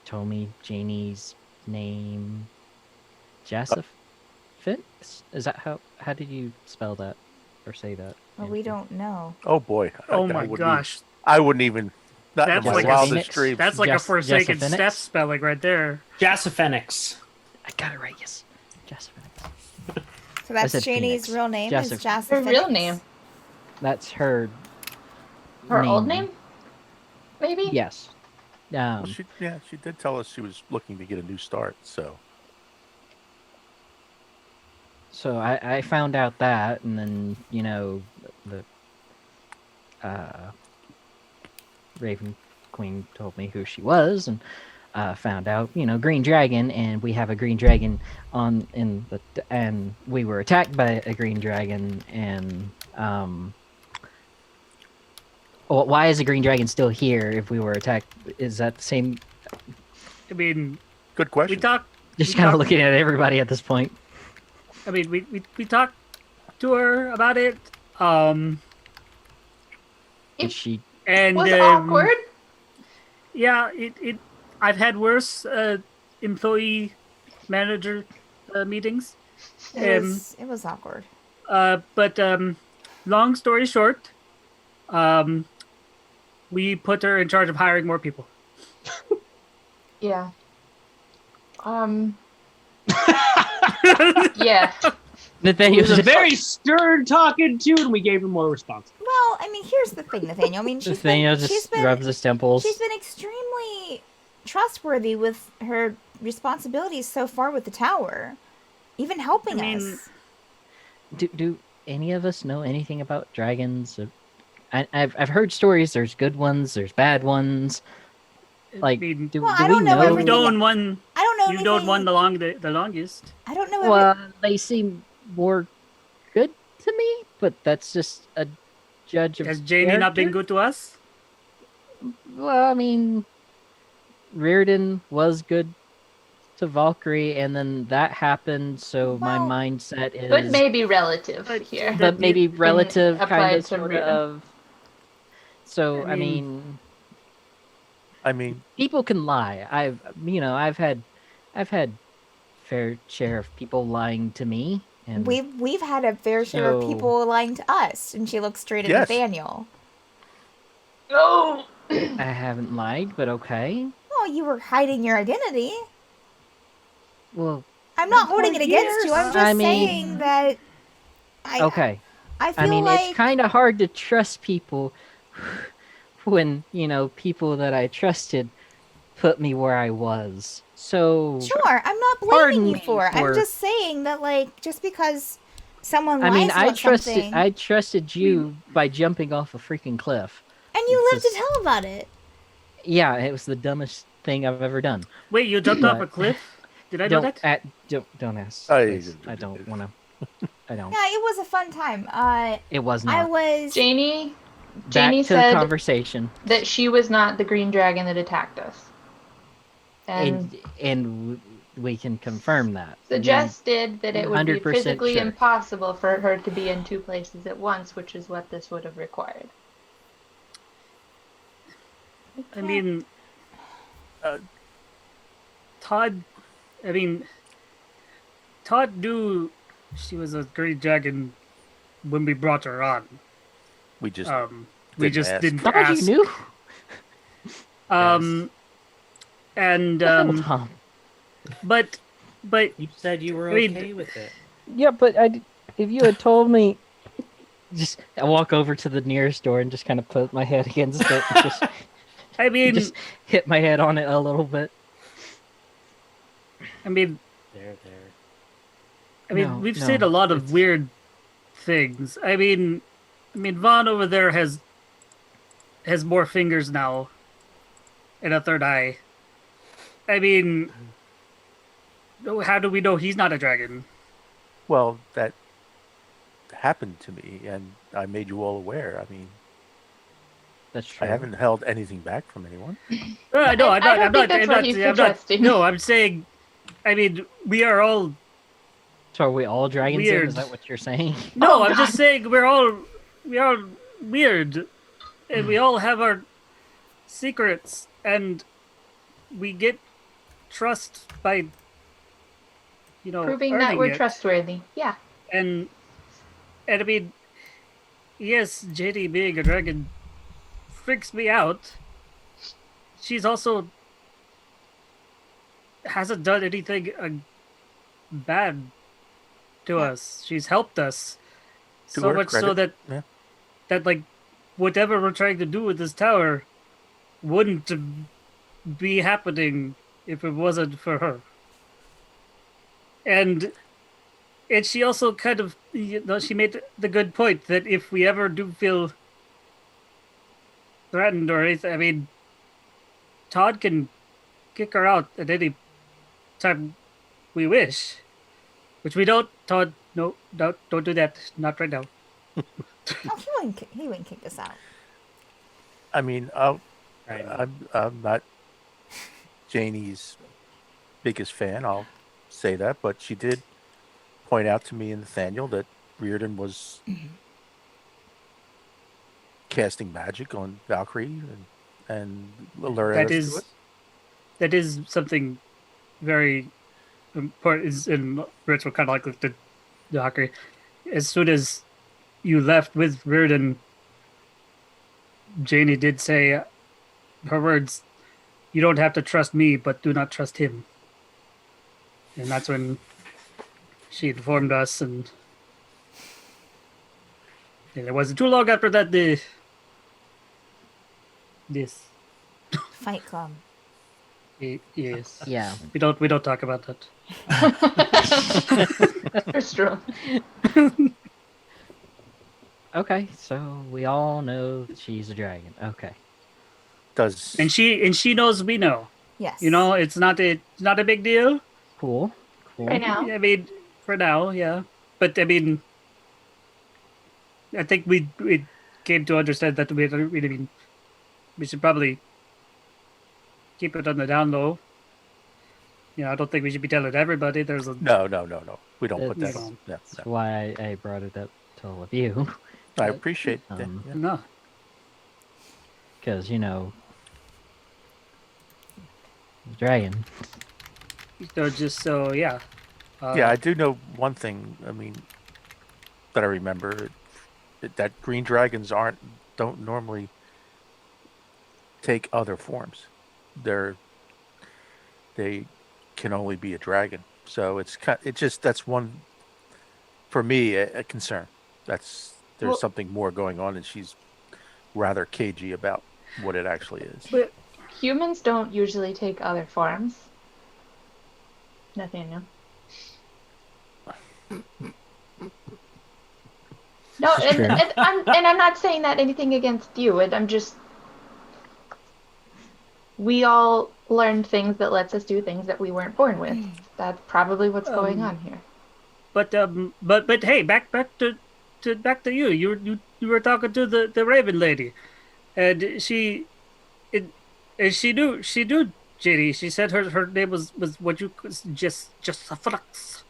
Told me Janie's name. Jasif? Is that how did you spell that or say that? Well, we don't know. Oh boy. Oh my gosh. I wouldn't even. Not in That's my like a wildest Phoenix. dreams. That's like a Forsaken Jesophoenix? Steph spelling right there. Jasophoenix. I got it right. Yes, Jasif. So that's said Janie's Phoenix. real name. Jasif. Is Jasif Her real Phoenix? name. That's her. Her old name? Maybe? Yes. Well, she did tell us she was looking to get a new start. So So I found out that, and then the Raven Queen told me who she was, and found out Green Dragon, and we have a Green Dragon and we were attacked by a Green Dragon, and well, why is the Green Dragon still here if we were attacked? Is that the same? I mean, good question. we talked. Just kind of looking at everybody at this point. I mean, we talked to her about it. Did she? And Was it awkward? Yeah, it. I've had worse employee manager meetings. It was awkward. But long story short, we put her in charge of hiring more people. Yeah. Yeah. It Nathaniel's was a just- very stern talking to, and we gave him more responsibility. Well, I mean, here's the thing, Nathaniel. I mean, Nathaniel just rubs his temples. She's been extremely trustworthy with her responsibilities so far with the tower, even helping us. Do any of us know anything about dragons? I've heard stories. There's good ones. There's bad ones. Like, I mean, do Well, I we don't know know? everything. You've known one. I don't know You've known anything. one the longest. I don't know. Well, they seem more good to me, but that's just a judge of. Has Janie not been character. good to us? Well, I mean, Rirdin was good to Valkyrie, and then that happened. So my Well, mindset is, But maybe relative here. but maybe relative, applied kind of, to sort Rirdin. of. So I I mean, people can lie. I've had fair share of people lying to me, and we've had a fair share of So- people lying to us, and she looks straight at Yes. Nathaniel. Oh! I haven't lied, but okay. Oh, you were hiding your identity. Well, I'm not holding it against you. I'm just I mean- saying that. Okay. I feel I mean, like it's kind of hard to trust people when, people that I trusted put me where I was. So, sure. I'm not Pardon blaming you me for it. I'm for- just saying that, like, just because someone I mean, lies I about something, trusted you by jumping off a freaking cliff. and you It's lived to just- tell about it. Yeah, it was the dumbest thing I've ever done. Wait, you jumped off a But- cliff? Did I know that? Don't ask. Oh, Please. I don't want to. I don't. Yeah, it was a fun time. It was I not. was. Janie Back Janie to the said conversation. that she was not the green dragon that attacked us. And And we can confirm that. suggested that it would be 100% physically sure. impossible for her to be in two places at once, which is what this would have required. I mean, Todd knew she was a green dragon when we brought her on. We just We didn't just ask. didn't Thought ask. you knew. And The whole time. but You said you were I mean- okay with it. Yeah, but if you had told me, I walk over to the nearest door and just kind of put my head against it, and just I mean, just hit my head on it a little bit. I mean, There. No, we've no, seen a lot of it's- weird things. I mean, Vaughn over there has more fingers now, and a third eye. I mean, how do we know he's not a dragon? Well, that happened to me, and I made you all aware. I mean, That's true. I haven't held anything back from anyone. No, I don't think that's what he's suggesting. No, I'm saying, I mean, we are all. So are we all dragons? Then? Weird. Is that what you're saying? No, Oh, I'm God. just saying we are all weird, and we all have our secrets, and we get trust by, Proving that earning we're it. trustworthy. Yeah. And I mean, yes, JD being a dragon freaks me out. She's also hasn't done anything bad to us. She's helped us To so her much so credit, yeah. that like whatever we're trying to do with this tower wouldn't be happening if it wasn't for her. And she also kind of, she made the good point that if we ever do feel threatened or anything, I mean, Todd can kick her out at any time we wish. Which we don't, Todd. No, don't do that. Not right now. Oh, he wouldn't kick us out. I mean, Right. I'm not Janie's biggest fan. I'll say that, but she did point out to me and Nathaniel that Rirdin was casting magic on Valkyrie and alerted us to it. That is something very important. And Ritz were kind of like the Valkyrie. As soon as you left with Rirdin, Janie did say her words, "You don't have to trust me, but do not trust him." And that's when she informed us, and it wasn't too long after that this Fight Club. yes, Yeah. we don't talk about that. It's true. Okay, so we all know that she's a dragon. Okay. Does And she knows we know. Yes. It's not a big deal. Cool. Right now. I mean, for now, yeah. But I mean, I think we came to understand that we should probably keep it on the down low. I don't think we should be telling everybody. There's a no. We don't put that It's- on. No, That's no. why I brought it up to all of you. I appreciate that. Um, Yeah. no. Because, dragon. So just so yeah. Yeah, I do know one thing. I mean, that I remember that green dragons don't normally take other forms. They can only be a dragon. So that's one for me a concern. There's Well- something more going on, and she's rather cagey about what it actually is. But Humans don't usually take other forms. Nathaniel. No, This is true. I'm not saying that anything against you. I'm just we all learned things that lets us do things that we weren't born with. That's probably what's going on here. but hey, back to you. You were talking to the Raven lady, and she knew JD. She said her name was what you just a flux.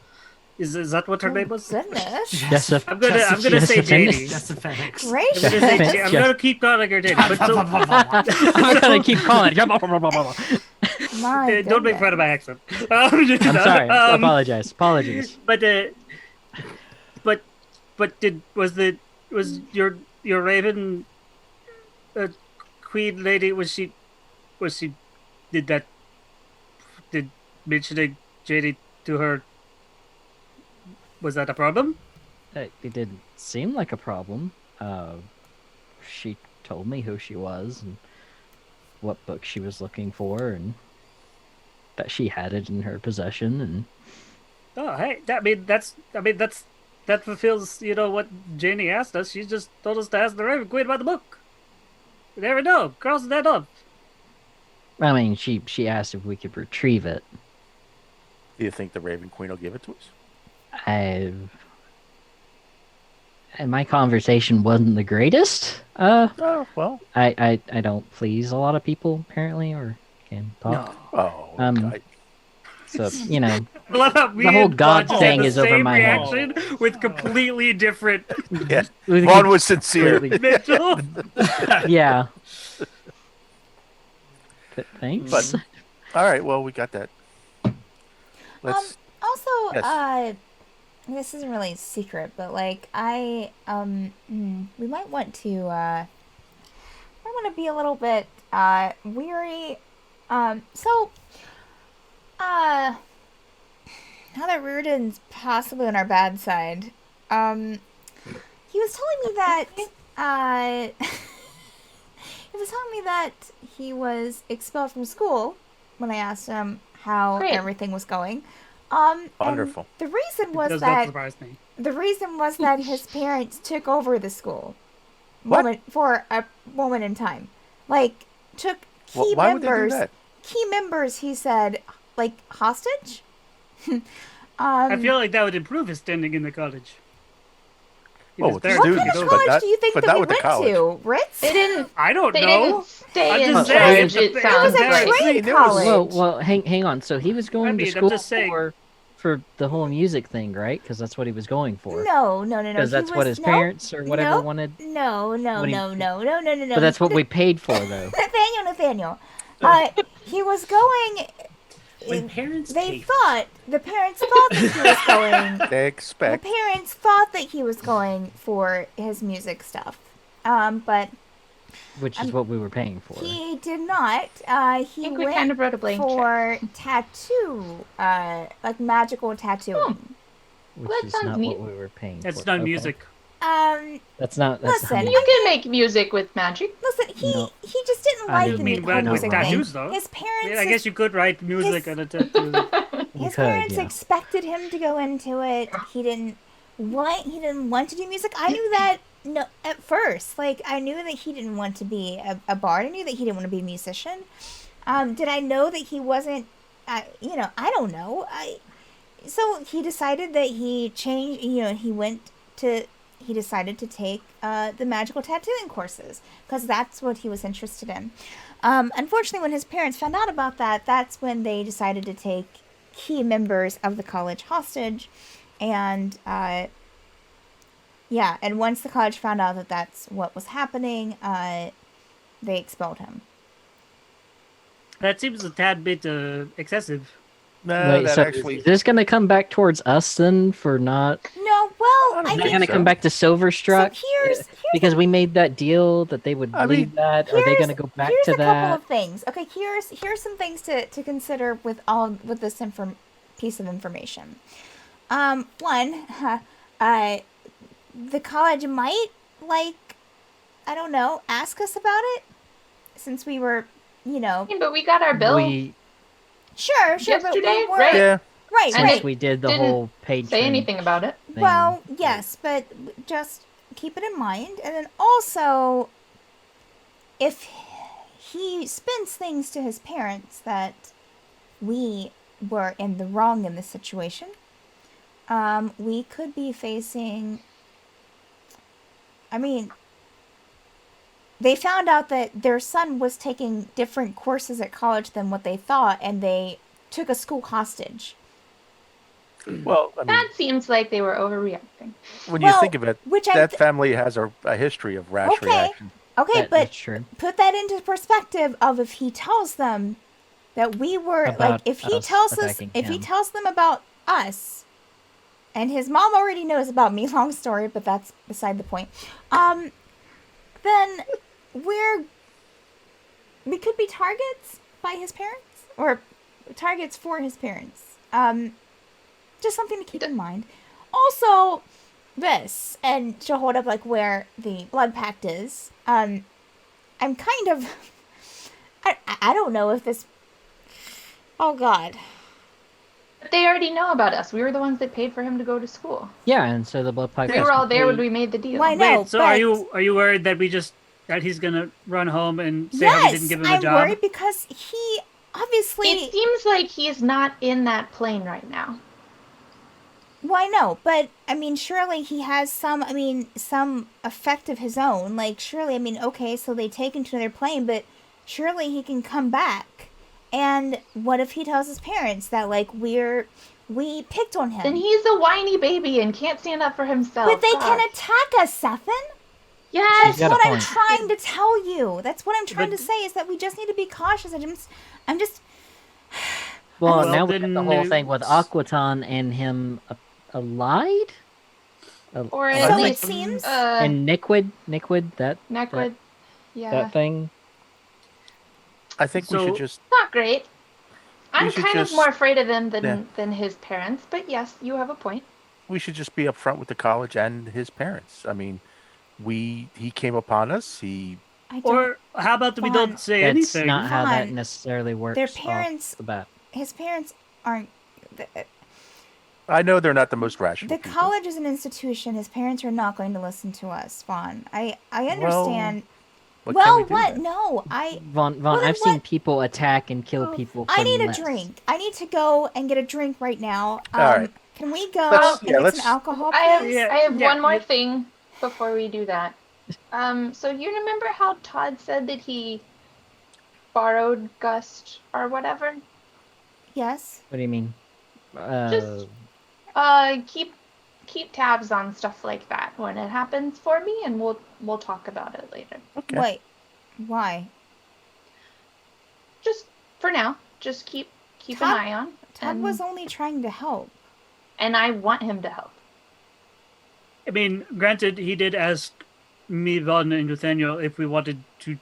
Is that what her name was? Goodness. I'm gonna say JD. Just a FedEx. Gracious. I'm gonna keep calling her JD. But so, I'm gonna keep calling it. My don't make goodness. fun of my accent. I'm sorry. Apologize. Apologies. But was your Raven queen lady, did mentioning JD to her, was that a problem? It didn't seem like a problem. She told me who she was and what book she was looking for, and that she had it in her possession. And Oh, hey, that fulfills, what Janie asked us. She just told us to ask the Raven Queen about the book. You never know. Cross that up. I mean, she asked if we could retrieve it. Do you think the Raven Queen will give it to us? And my conversation wasn't the greatest. Oh, well. I don't please a lot of people apparently, or can talk. Oh, Um, So I love how The whole God Vaughn thing had the is over same my head. reaction with completely different Yeah. Vaughn was sincere. mental. Yeah. Thanks. But- All right, well, we got that. Let's. Also, Yes. this isn't really a secret, but like we might want to be a little bit weary. Now that Rirdin's possibly on our bad side, he was telling me that he was expelled from school when I asked him how Great. everything was going. And Wonderful. the reason was Does not that surprise me. his parents took over the school What? for a moment in time. Like, took key Why would they do members. that? Key members, he said, like hostage. I feel like that would improve his standing in the college. If Well, his with the parents What kind students, of took but over. college not- do you think but that not we with the went college. to, Ritz? They didn't. I don't They know. didn't stay I'm in just college. saying, It it sounds was a like. trade there was- college. Well, hang on. So he was going I mean, to I'm school just saying- for the whole music thing, right? Because that's what he was going for. No. Because that's he what was- his parents or whatever nope. wanted. No. What do you- No. But that's what we paid for, though. Nathaniel. He was going. When parents The pay parents thought that he was going. They The expect. parents thought that he was going for his music stuff, but Which is what we were paying for. he did not. I He think we went kind of wrote a blank check. for tattoo, like magical tattooing. Which that is sounds not neat. what we were paying That's for. not Okay. music. That's not. Listen, not You can make music with magic. Listen, No. he just didn't I like didn't the mean whole with music tattoos, thing. though. His parents, I guess you could write music on a tattoo. You his could, parents yeah. expected him to go into it. He didn't want to do music. I knew that at first. Like, I knew that he didn't want to be a bard. I knew that he didn't want to be a musician. Did I know that he wasn't? I don't know. So he decided that he changed. He decided to take the magical tattooing courses because that's what he was interested in. Unfortunately, when his parents found out about that, that's when they decided to take key members of the college hostage. And and once the college found out that that's what was happening, they expelled him. That seems a tad bit excessive. No, Wait, that so actually. is this going to come back towards us then for not? No, well, I don't I think They're mean, going to so. come back to Silverstruck so here's because we made that deal that they would I leave mean, that. Are they going to go back here's to a couple that? of things. Okay, here's some things to consider with this piece of information. One, the college might, I don't know, ask us about it, since we were, Yeah, but we got our bill Sure, but yesterday, we were, right? Yeah. right, And Since it we did the didn't whole patron Say anything about it. thing. Well, yes, but just keep it in mind. And then also, if he spins things to his parents that we were in the wrong in this situation, we could be facing... I mean, they found out that their son was taking different courses at college than what they thought, and they took a school hostage. Well, I mean, That seems like they were overreacting. when you Well, think of it, which I that th- family has a history of rash Okay. reaction. Okay, That's but true. put that into perspective of if he tells them that we were About if he us tells attacking if he him. tells them about us, and his mom already knows about me, long story, but that's beside the point. Then we could be targets by his parents, or targets for his parents. Just something to keep in mind. Also, this, and she'll hold up where the blood pact is. I'm kind of, I don't know if this. Oh God. But they already know about us. We were the ones that paid for him to go to school. Yeah, and so the blood pact. We was were all there when complete. we made the deal. Why no? Wait, so but are you worried that that he's gonna run home and say how we didn't give him a I'm job? worried because he obviously. It seems like he's not in that plane right now. Why no? But I mean, surely he has some effect of his own. Surely, okay, so they take him to their plane, but surely he can come back. And what if he tells his parents that we picked on him? Then he's a whiny baby and can't stand up for himself. But they God. can attack us, Cethen. Yes. She's got a What I'm point. trying to tell you. That's what I'm trying But- to say, is that we just need to be cautious. I'm just. Well, Well, now we have the then whole thing with it's- Aquaton and him allied? Or So at it least seems. And Niquid, that Neckwood. Yeah. that thing. I think we So- should just. Not great. I'm should kind just- of more afraid of them than Yeah. than his parents, but yes, you have a point. We should just be upfront with the college and his parents. I mean, he came upon us. I don't. Or how about we Vaughn, don't say That's anything? not how that Vaughn, necessarily works. their off parents- the bat. His parents aren't. I know they're not the most rational. The people. college is an institution. His parents are not going to listen to us, Vaughn. I understand. What can we do what? then? No, Vaughn, Well, then I've seen what- people attack and kill people. I for need less. a drink. I need to go and get a drink right now. All right. Can we go Let's- and yeah, get let's- some alcohol, I have please? Yeah, I have yeah, one more yeah. thing before we do that. So you remember how Todd said that he borrowed Gust or whatever? Yes. What do you mean? Just- Keep tabs on stuff like that when it happens for me, and we'll talk about it later. Okay. Wait. Why? Just for now, just keep an Todd- eye on. Todd was only trying to help. And I want him to help. I mean, granted, he did ask me, Vaughn, and Nathaniel if we wanted to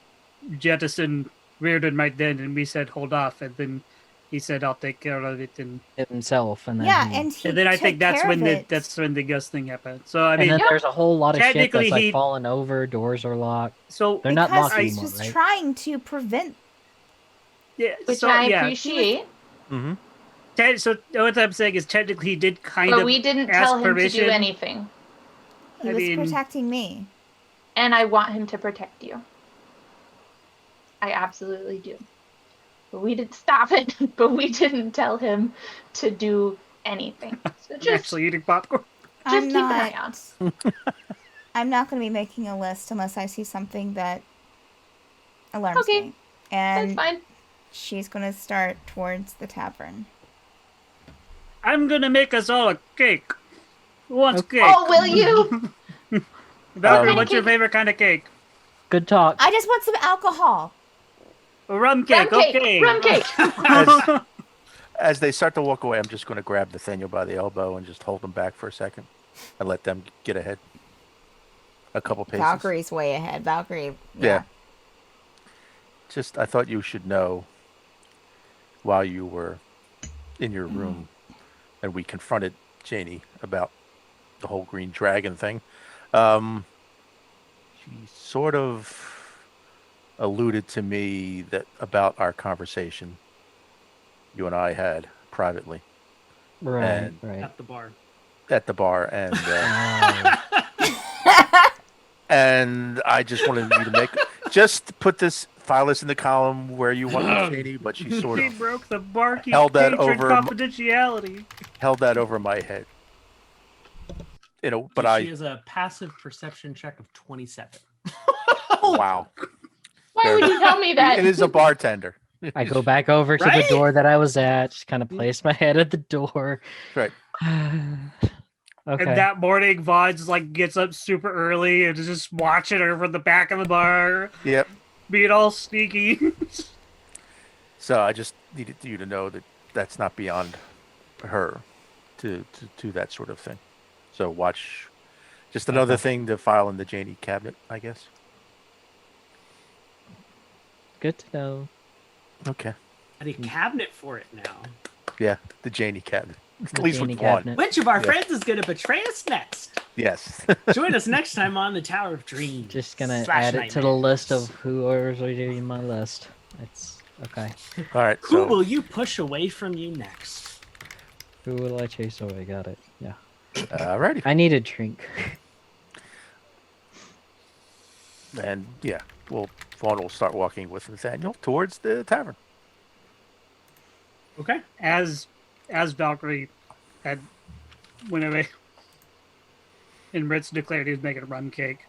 jettison Rirdin right then, and we said hold off, and then he said I'll take care of it, and Himself, and then Yeah, he- and he then I took think that's care when of it. that's when the Gus thing happened. So I and mean, then there's a whole lot of shit technically that's like he- falling over. Doors are locked. so They're not because locked he anymore, was right? trying to prevent. yeah, Which so, I yeah. appreciate. Mm-hmm. So what I'm saying is technically he did kind But of we didn't ask tell him to permission. do anything. He I was mean- protecting me. And I want him to protect you. I absolutely do. But we didn't stop it, but we didn't tell him to do anything. So just actually eating popcorn. I'm keep an eye not. I'm not going to be making a list unless I see something that alarms Okay, me. that's And fine. she's going to start towards the tavern. I'm gonna make us all a cake. Who wants cake? Oh, will you? Valkyrie, what's your favorite kind of cake? Good talk. I just want some alcohol. A rum cake. Rum cake. Okay. Rum cake. As they start to walk away, I'm just going to grab Nathaniel by the elbow and just hold him back for a second and let them get ahead. A couple paces. Valkyrie's way ahead. Valkyrie. Yeah. I thought you should know while you were in your room and we confronted Janie about the whole green dragon thing, she sort of alluded to me that about our conversation you and I had privately. Right, And- right. At the bar. At the bar, and Oh, and I just wanted you to just put this, file this in the column where you want it, Janie, but she sort He of broke the barkeep held that patron over confidentiality. held that over my head. But She has a passive perception check of 27. wow. Why would you tell me that? It is a bartender. I go back over to the Right? door that I was at, just kind of place my head at the door. Right. Okay. And that morning, Vaughn just like gets up super early and is just watching her from the back of the bar, Yep. being all sneaky. So I just needed you to know that that's not beyond her to that sort of thing. So watch, just another thing to file in the Janie cabinet, I guess. Good to know. Okay. I need a cabinet for it now. Yeah, the Janie cabinet. At The least Janie with one. cabinet. Which of our Yeah. friends is going to betray us next? Yes. Join us next time on the Tower of Dreams. Just gonna / add it to the list Nightmares. of whoever's reading my list. It's okay. All right. Who So will you push away from you next? Who will I chase away? Got it. Yeah. alrighty. I need a drink. And yeah, Vaughn will start walking with Nathaniel towards the tavern. Okay. As Valkyrie had went away and Ritz declared he was making a rum cake,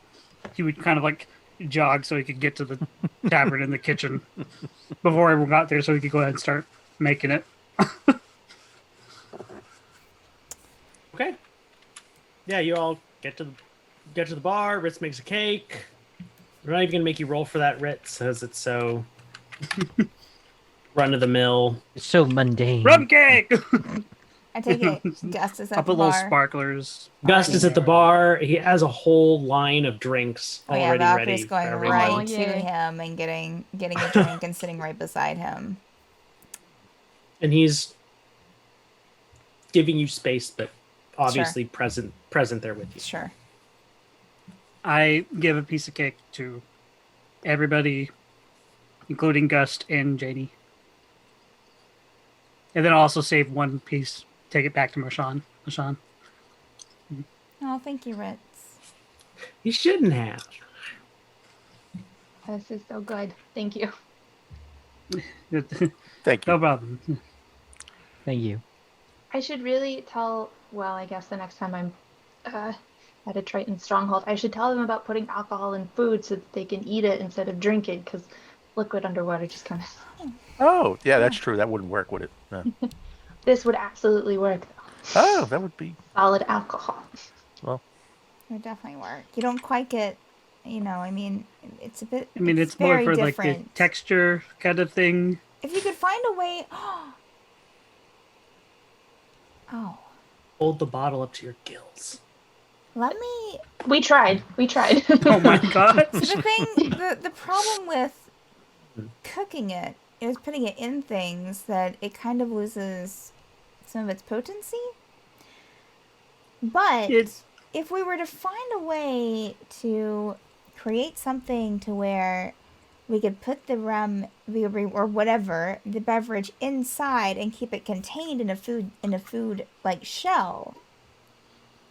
he would kind of like jog so he could get to the tavern in the kitchen before everyone got there so he could go ahead and start making it. Okay. Yeah, you all get to the bar. Ritz makes a cake. We're not even gonna make you roll for that, Ritz, as it's so run of the mill. It's so mundane. Rum cake! I take it Gus is I'll at the put little bar. sparklers. Gus is at the bar. He has a whole line of drinks Oh yeah, already ready. Valkyrie's for going everyone. right Oh, to yay. him and getting a drink and sitting right beside him. And he's giving you space, but obviously present there with you. Sure. I give a piece of cake to everybody, including Gust and Janie. And then I'll also save one piece, take it back to Marshawn. Oh, thank you, Ritz. You shouldn't have. This is so good. Thank you. Thank you. No problem. Thank you. I should really tell, well, I guess the next time I'm at a Triton stronghold, I should tell them about putting alcohol in food so that they can eat it instead of drink it, because liquid underwater just kind of... Oh, yeah, that's true. That wouldn't work, would it? No. This would absolutely work, though. Oh, that would be Solid alcohol. well. It would definitely work. You don't quite get, I mean, it's a bit. I mean, it's more very for different. like the texture kind of thing. If you could find a way. Oh, Hold the bottle up to your gills. let me. We tried. Oh my god. So the thing, the problem with cooking it is putting it in things that it kind of loses some of its potency. But It's if we were to find a way to create something to where we could put the rum or whatever, the beverage inside and keep it contained in a food like shell,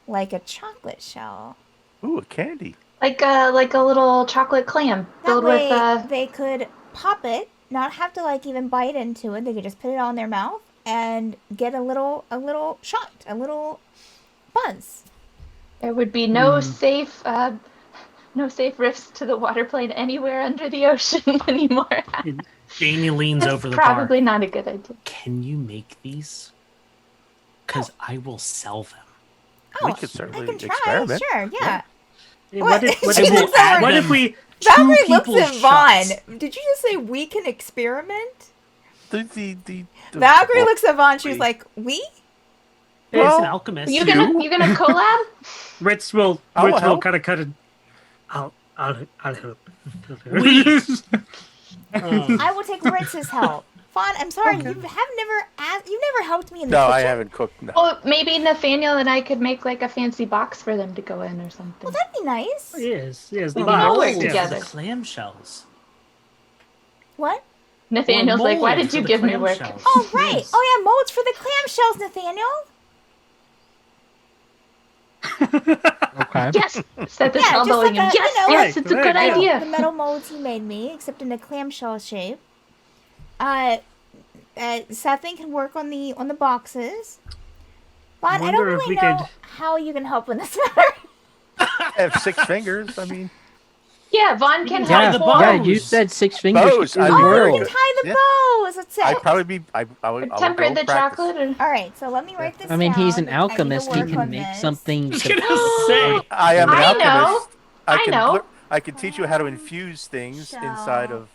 like a chocolate shell. Ooh, a candy. Like a little chocolate clam That filled way with they could pop it, not have to like even bite into it. They could just put it on their mouth and get a little shot, a little buzz. There would be no safe rifts to the water plane anywhere under the ocean anymore. Jamie leans That's over the probably bar. not a good idea. Can you make these? Because I will sell them. We Oh, could certainly I can try. experiment. Sure, yeah. what if, She looks over- what if we Valkyrie looks people's at Vaughn. shots. Did you just say we can experiment? The Valkyrie looks at Vaughn. She's we- like, we? He's Well, an alchemist. You gonna collab? Ritz will I will help. kind of cut it. I'll help. We- Um, I will take Ritz's help Fawn, I'm sorry. Okay. You've never helped me in the No, kitchen. I haven't cooked. No. Well, maybe Nathaniel and I could make like a fancy box for them to go in or something. Well, that'd be nice. Yes, the We can all box. work Mold together. for the clamshells. What? Nathaniel's like, why mold did you for the give me work? clamshells. Oh, right. Yes. Oh, yeah, molds for the clamshells, Nathaniel. Okay. Yes, said the Yeah, just elbowing like him. a, Yes, you know, yes, it's a Right, good yeah. The idea. metal molds he made me, except in a clamshell shape. Cethen can work on the boxes. But I don't Wonder if really we know could- how you can help in this matter. I have 6 fingers. I mean, Yeah, Vaughn can tie help. the Paul. bow. Yeah, you said 6 fingers. Bows, in I the mean, Oh, very you world. can tie the Yeah. bows. That's it. I'd probably be. I would Temper go the practice. chocolate. Or... All right, so let me write this I mean, he's down. an I need to alchemist. He work can on make this. something. I was To... gonna say. I am an I know. alchemist. I know. I can teach you how to infuse things inside of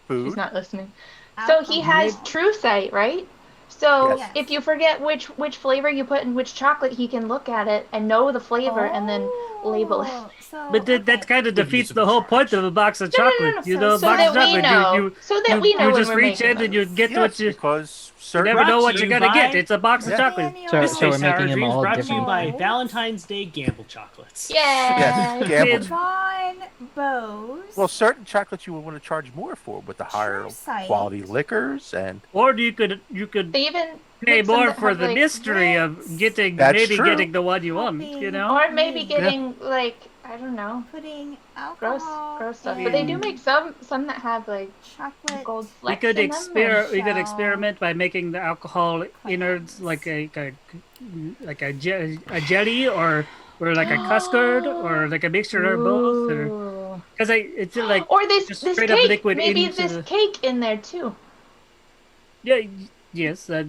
food. She's not listening. So he Alcohol. has true sight, right? So Yes. if you forget which flavor you put in which chocolate, he can look at it and know the flavor and then label it. Oh, So, But that okay. kind of Good defeats use of the a whole charge. point of a box of No, no, no, chocolate. no. You know, So box that of we chocolate. know. So that we know You when just we're reach making in and them. you get Yes, what you. because You certain. never know Brought what to you're you gonna by- get. It's a box of Yeah. chocolate. Nathaniel. So This we're week's Sour making them Dreams all brought to you different. by Molds. Valentine's Day Gamble Chocolates. Yeah. Yes, gamble. Vaughn Bose. Well, certain chocolates you would want to charge more for, with the higher True sight. quality liquors, and Or you could They even pay make some more that for have, the like, mystery of Ritz. getting That's maybe true. getting the one you want. You know. or maybe Yeah. getting like I don't know, Putting gross alcohol stuff. But they do and make some that have like chocolate. gold We flecks could in them. and- we could shell. experiment by making the alcohol innards like a jelly or like a custard or like a mixture of both. Or Ooh. because it's like Or this just this straight up cake. liquid Maybe into this the- cake in there too. yeah yes Wait,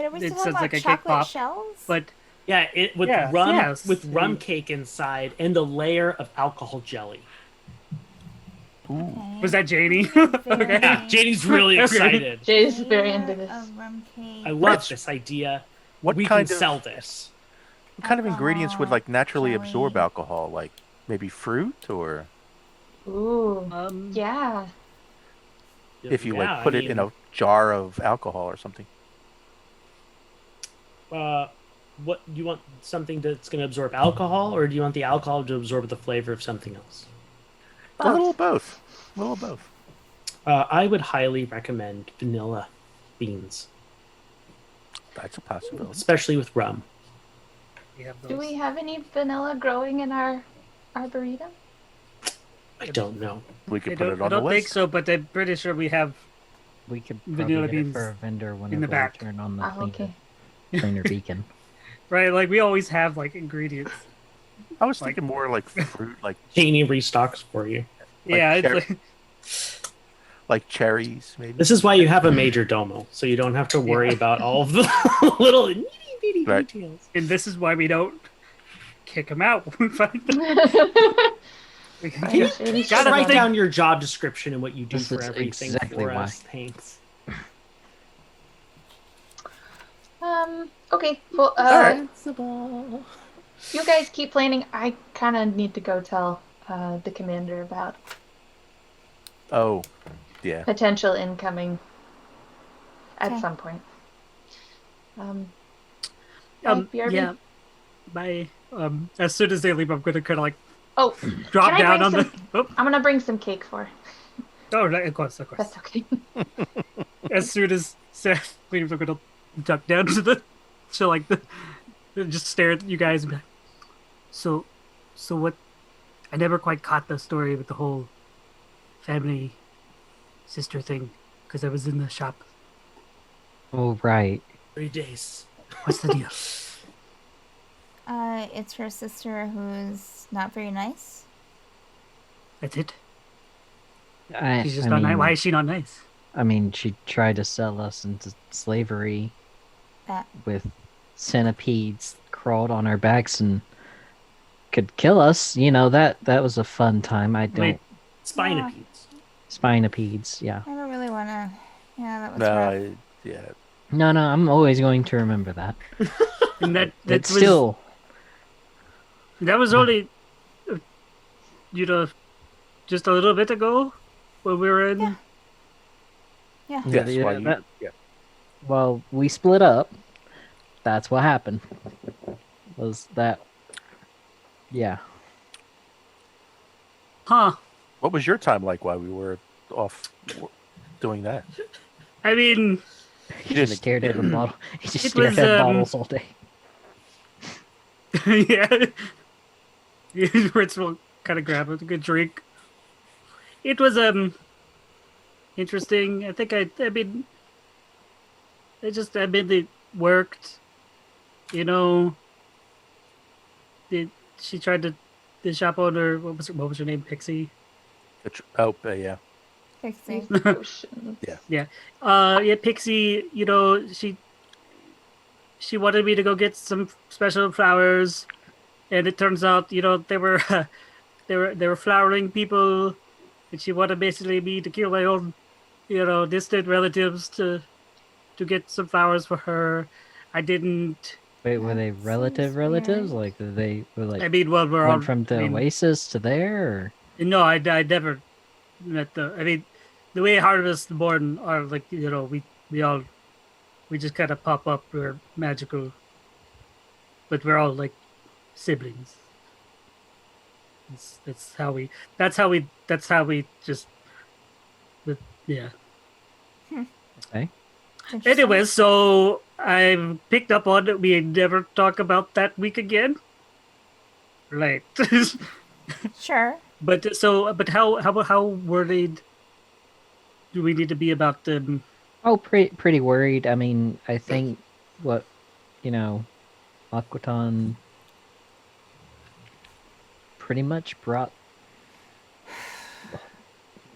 are we It still sounds talking about like a cake chocolate pop, shells? but Yeah, it with Yes, rum yes. with rum Mm. cake inside and a layer of alcohol jelly. Okay. was that Janie? Very Yeah, Janie's really Okay. excited. Jay's very layer into this. of rum cake. I love Rich, this idea. what We kind can of sell this. what kind of ingredients would like naturally jelly. absorb alcohol? Like maybe fruit, or Ooh. Um, Yeah. if you Yeah, like put I it in mean, a jar of alcohol or something. what you want something that's going to absorb alcohol, or do you want the alcohol to absorb the flavor of something else? A little of both. A little of both. I would highly recommend vanilla beans, That's a possibility. especially with rum. we have Do those. we have any vanilla growing in our arboretum? I don't know. We I could put don't, it I on the don't think list. so, but I'm pretty sure we have. We could Vanilla probably get it beans for a vendor whenever the back. we turn on the Oh, cleaner, okay. cleaner beacon. Right, like we always have like ingredients. I was like- thinking more like fruit, like Janie restocks for you. Yeah, it's cherry- like cherries, maybe. This is why you have a major domo, so you don't have to worry about all of the little nitty-bitty Right. details. and this is why we don't kick them out. when we find them. We can Can you- get- can you Just Gotta write think- down your job description and what you do This for is everything exactly for why. us. Thanks. Okay. Well, Sensible. you guys keep planning. I kind of need to go tell the commander about Oh, yeah. potential incoming at Okay. some point. Bye, BRB. yeah. Bye. As soon as they leave, I'm gonna kind of like Oh, drop Can I down bring on the. Oh, I'm gonna bring some cake for. right, of course. That's okay. As soon as Seth leaves, I'm gonna duck down to like just stare at you guys and be like, so what? I never quite caught the story with the whole family sister thing because I was in the shop. Oh, right. 3 days. What's the deal? It's her sister who's not very nice. That's it. I, She's just I not mean, nice. Why is she not nice? I mean, she tried to sell us into slavery That with centipedes crawled on our backs and could kill us. You know, that was a fun time. I don't... Wait. Spinopedes. Spinopedes, yeah. I don't really want to. Yeah, that was No, rough. yeah. No, I'm always going to remember that. And that It's was still... that was only just a little bit ago when we were in. Yeah. Yeah. Yes. Yeah, Well, that- yeah. Well, we split up. That's what happened. Was that? Yeah. Huh. What was your time like while we were off doing that? I mean, He didn't- just stared at a bottle. He just It stared was, at bottles all day. yeah. Ritz will kind of grab a good drink. It was interesting. I think I mean I mean it worked. You know, she tried to the shop owner. What was her name? Pixie. Oh, yeah. Pixie. Potions. Yeah. Yeah, Pixie. You know, she wanted me to go get some special flowers, and it turns out, you know, they were they were flowering people, and she wanted basically me to kill my own, you know, distant relatives to get some flowers for her. I didn't. Wait, were they That relatives? seems Relatives? weird. Like they were like I mean, well, we're all. went from the I mean, Oasis to there? Or... no, I never met the. I mean, the way Harvest Born are, like, you know, we just kind of pop up. We're magical, but we're all like siblings. That's how we. That's how we just. But yeah. Okay. Interesting. Anyway, so I picked up on it. We never talk about that week again. Right. Sure. But how worried do we need to be about them? Oh, pretty worried. I mean, I think what Aquaton pretty much brought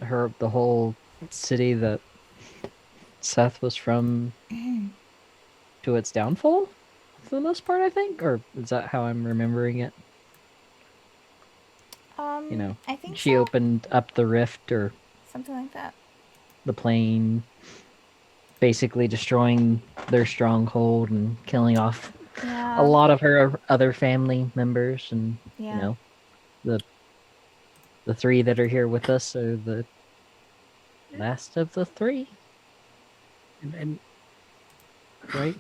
the whole city that Seth was from to its downfall for the most part, I think. Or is that how I'm remembering it? I think She so. opened up the rift or Something like that. the plane, basically destroying their stronghold and killing off Yeah. a lot of her other family members, and Yeah. the three that are here with us are the last of the three, And right?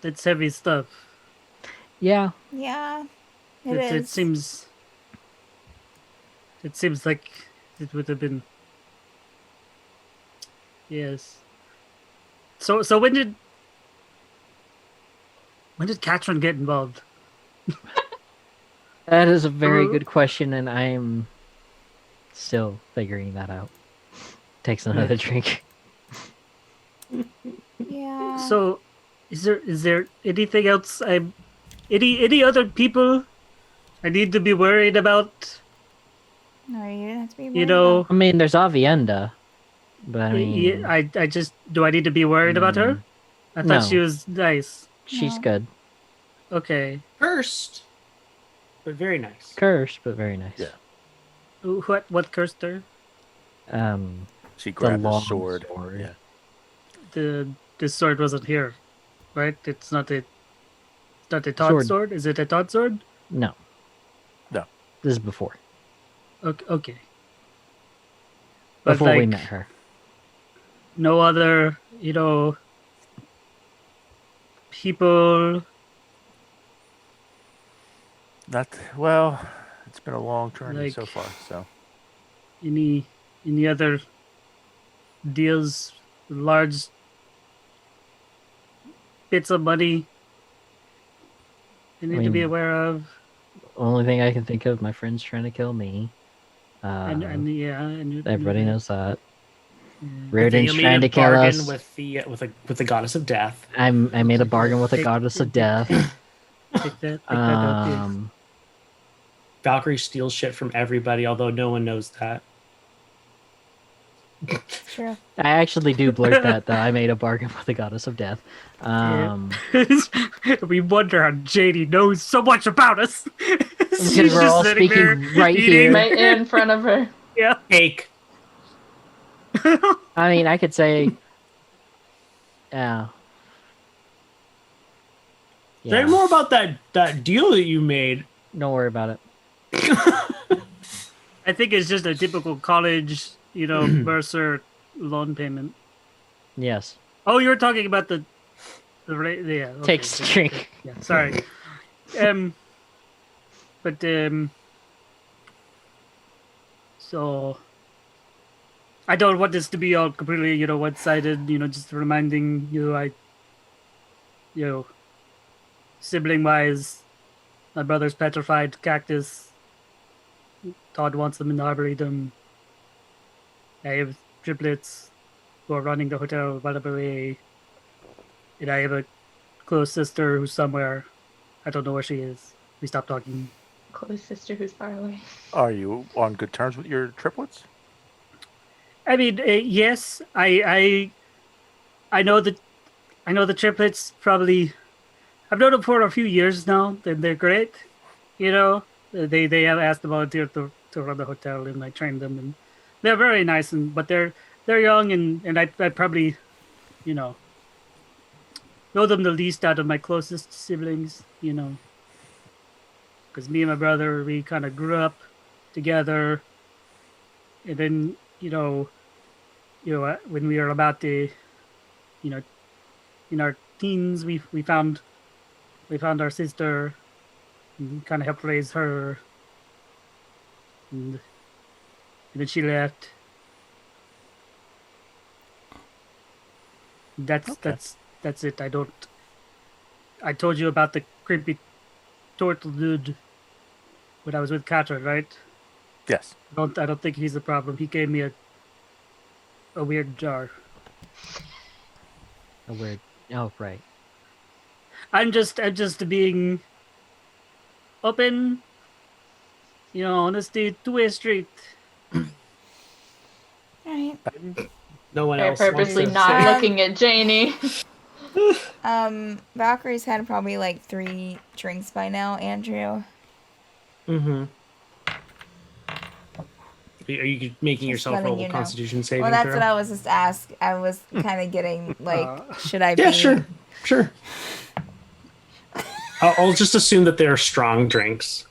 that's heavy stuff. Yeah. Yeah. It seems like it would have been. Yes. So when did Katrin get involved? That is a very Uh, good question, and I am still figuring that out. Takes another drink. Yeah. So, is there anything else? Any other people I need to be worried about? No, you didn't have to be. You worried know, about- I mean, there's Avienda, but I mean, yeah, I just do I need to be worried about her? I thought she No. was nice. she's No. good. Okay. Cursed, but very nice. Cursed, but very nice. Yeah. What cursed her? She grabbed long a sword. sword. Yeah. The sword wasn't here, right? It's not a Todd Sword. sword. Is it a Todd sword? No. No. This is before. Okay. But Before we like, met her. no other, you know, people. Not well. It's been a long journey so Like- far. So Any other deals, large bits of money you need to be mean, aware of? Only thing I can think of, my friend's trying to kill me. And yeah, and Everybody knows that. Yeah. Rirdin's You made trying a to kill bargain us. with the goddess of death. I made a bargain with the Take- goddess of death. Take that out, yes. Valkyrie steals shit from everybody, although no one knows that. True. I actually do blurt that, though. I made a bargain with the goddess of death. We wonder how JD knows so much about us. Because She's we're just all sitting speaking there right eating. here. Right in front of her. Yeah. Cake. I mean, I could say, yeah. Say more about that deal that you made. Don't worry about it. I think it's just a typical college, Mercer loan payment. Yes. Oh, you were talking about the rate. Yeah. Okay. Takes a drink. Yeah. Sorry. But so I don't want this to be all completely, one-sided. Just reminding you, sibling-wise, my brother's petrified cactus. Todd wants them in the arboretum. I have triplets who are running the hotel right away. And I have a close sister who's somewhere. I don't know where she is. We stopped talking. Close sister who's far away. Are you on good terms with your triplets? I mean, yes. I know that. I know the triplets probably. I've known them for a few years now. They're great. They have asked to volunteer to run the hotel, and I trained them, and they're very nice. But they're young, and I probably, know them the least out of my closest siblings. Because me and my brother, we kind of grew up together, and then when we were about to, in our teens, we found our sister, and kind of helped raise her, and then she left. That's it. I told you about the creepy turtle dude when I was with Katra, right? Yes. I don't think he's the problem. He gave me a weird jar. A weird. Oh, right. I'm just being open. Honesty, two-way street. Right. No one I'm else wants purposely to not say- looking at Janie. Valkyrie's had probably like 3 drinks by now, Andrew. Mhm. Are you making Just yourself letting roll you a know. Constitution saving Well, that's throw? what I was just asking. I was kind of getting like, should I be? Yeah, sure. I'll just assume that they're strong drinks.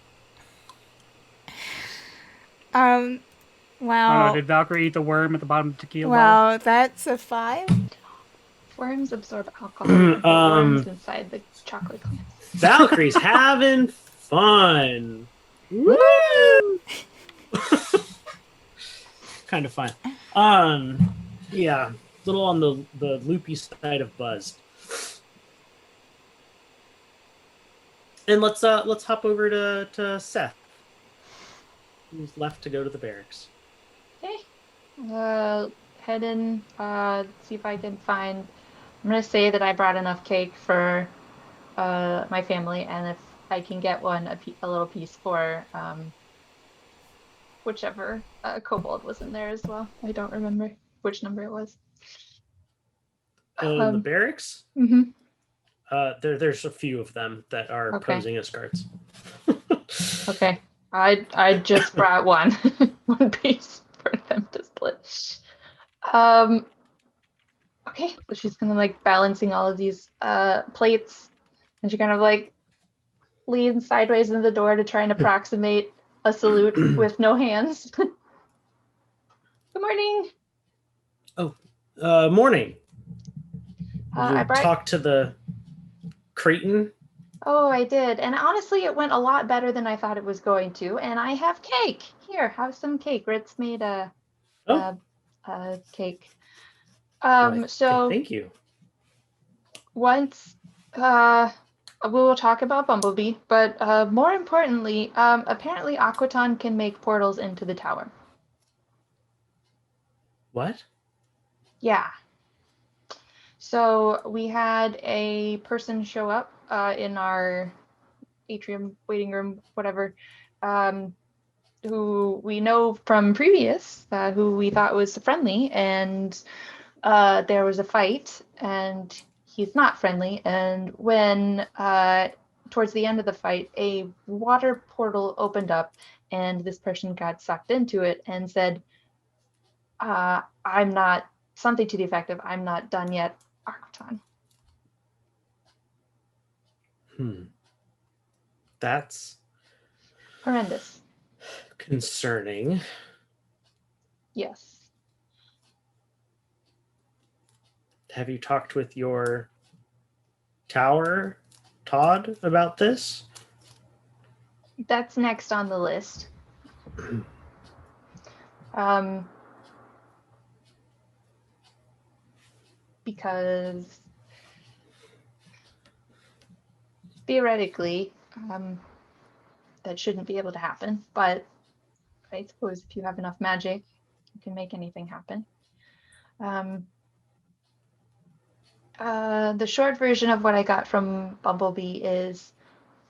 Oh, Wow. no, did Valkyrie eat the worm at the bottom of the tequila bottle? Wow, that's a 5. Worms absorb alcohol. Worms inside the chocolate clamps. Valkyrie's having fun. Woo! Kind of fun. Yeah, little on the loopy side of buzzed. And let's hop over to Seth, who's left to go to the barracks. Okay. Head in. See if I can find. I'm gonna say that I brought enough cake for my family, and if I can get one, a little piece for whichever kobold was in there as well. I don't remember which number it was. In the barracks, Mm-hmm. there's a few of them that are Okay. posing as guards. Okay. I just brought one one piece for them to split. Okay, so she's kind of like balancing all of these plates, and she kind of like leans sideways in the door to try and approximate a salute with no hands. Good morning. Morning. I You brought. talked to the Cretan. Oh, I did, and honestly, it went a lot better than I thought it was going to. And I have cake here. Have some cake. Ritz made a cake. Why, So thank you. once we will talk about Bumblebee, but more importantly, apparently Aquaton can make portals into the tower. What? Yeah. So we had a person show up in our atrium, waiting room, whatever, who we know from previous, who we thought was friendly, and there was a fight, and he's not friendly. And when towards the end of the fight, a water portal opened up, and this person got sucked into it and said, I'm not, something to the effect of, I'm not done yet, Arcton. That's Horrendous. concerning. Yes. Have you talked with your tower, Todd, about this? That's next on the list. Because theoretically, that shouldn't be able to happen. But I suppose if you have enough magic, you can make anything happen. The short version of what I got from Bumblebee is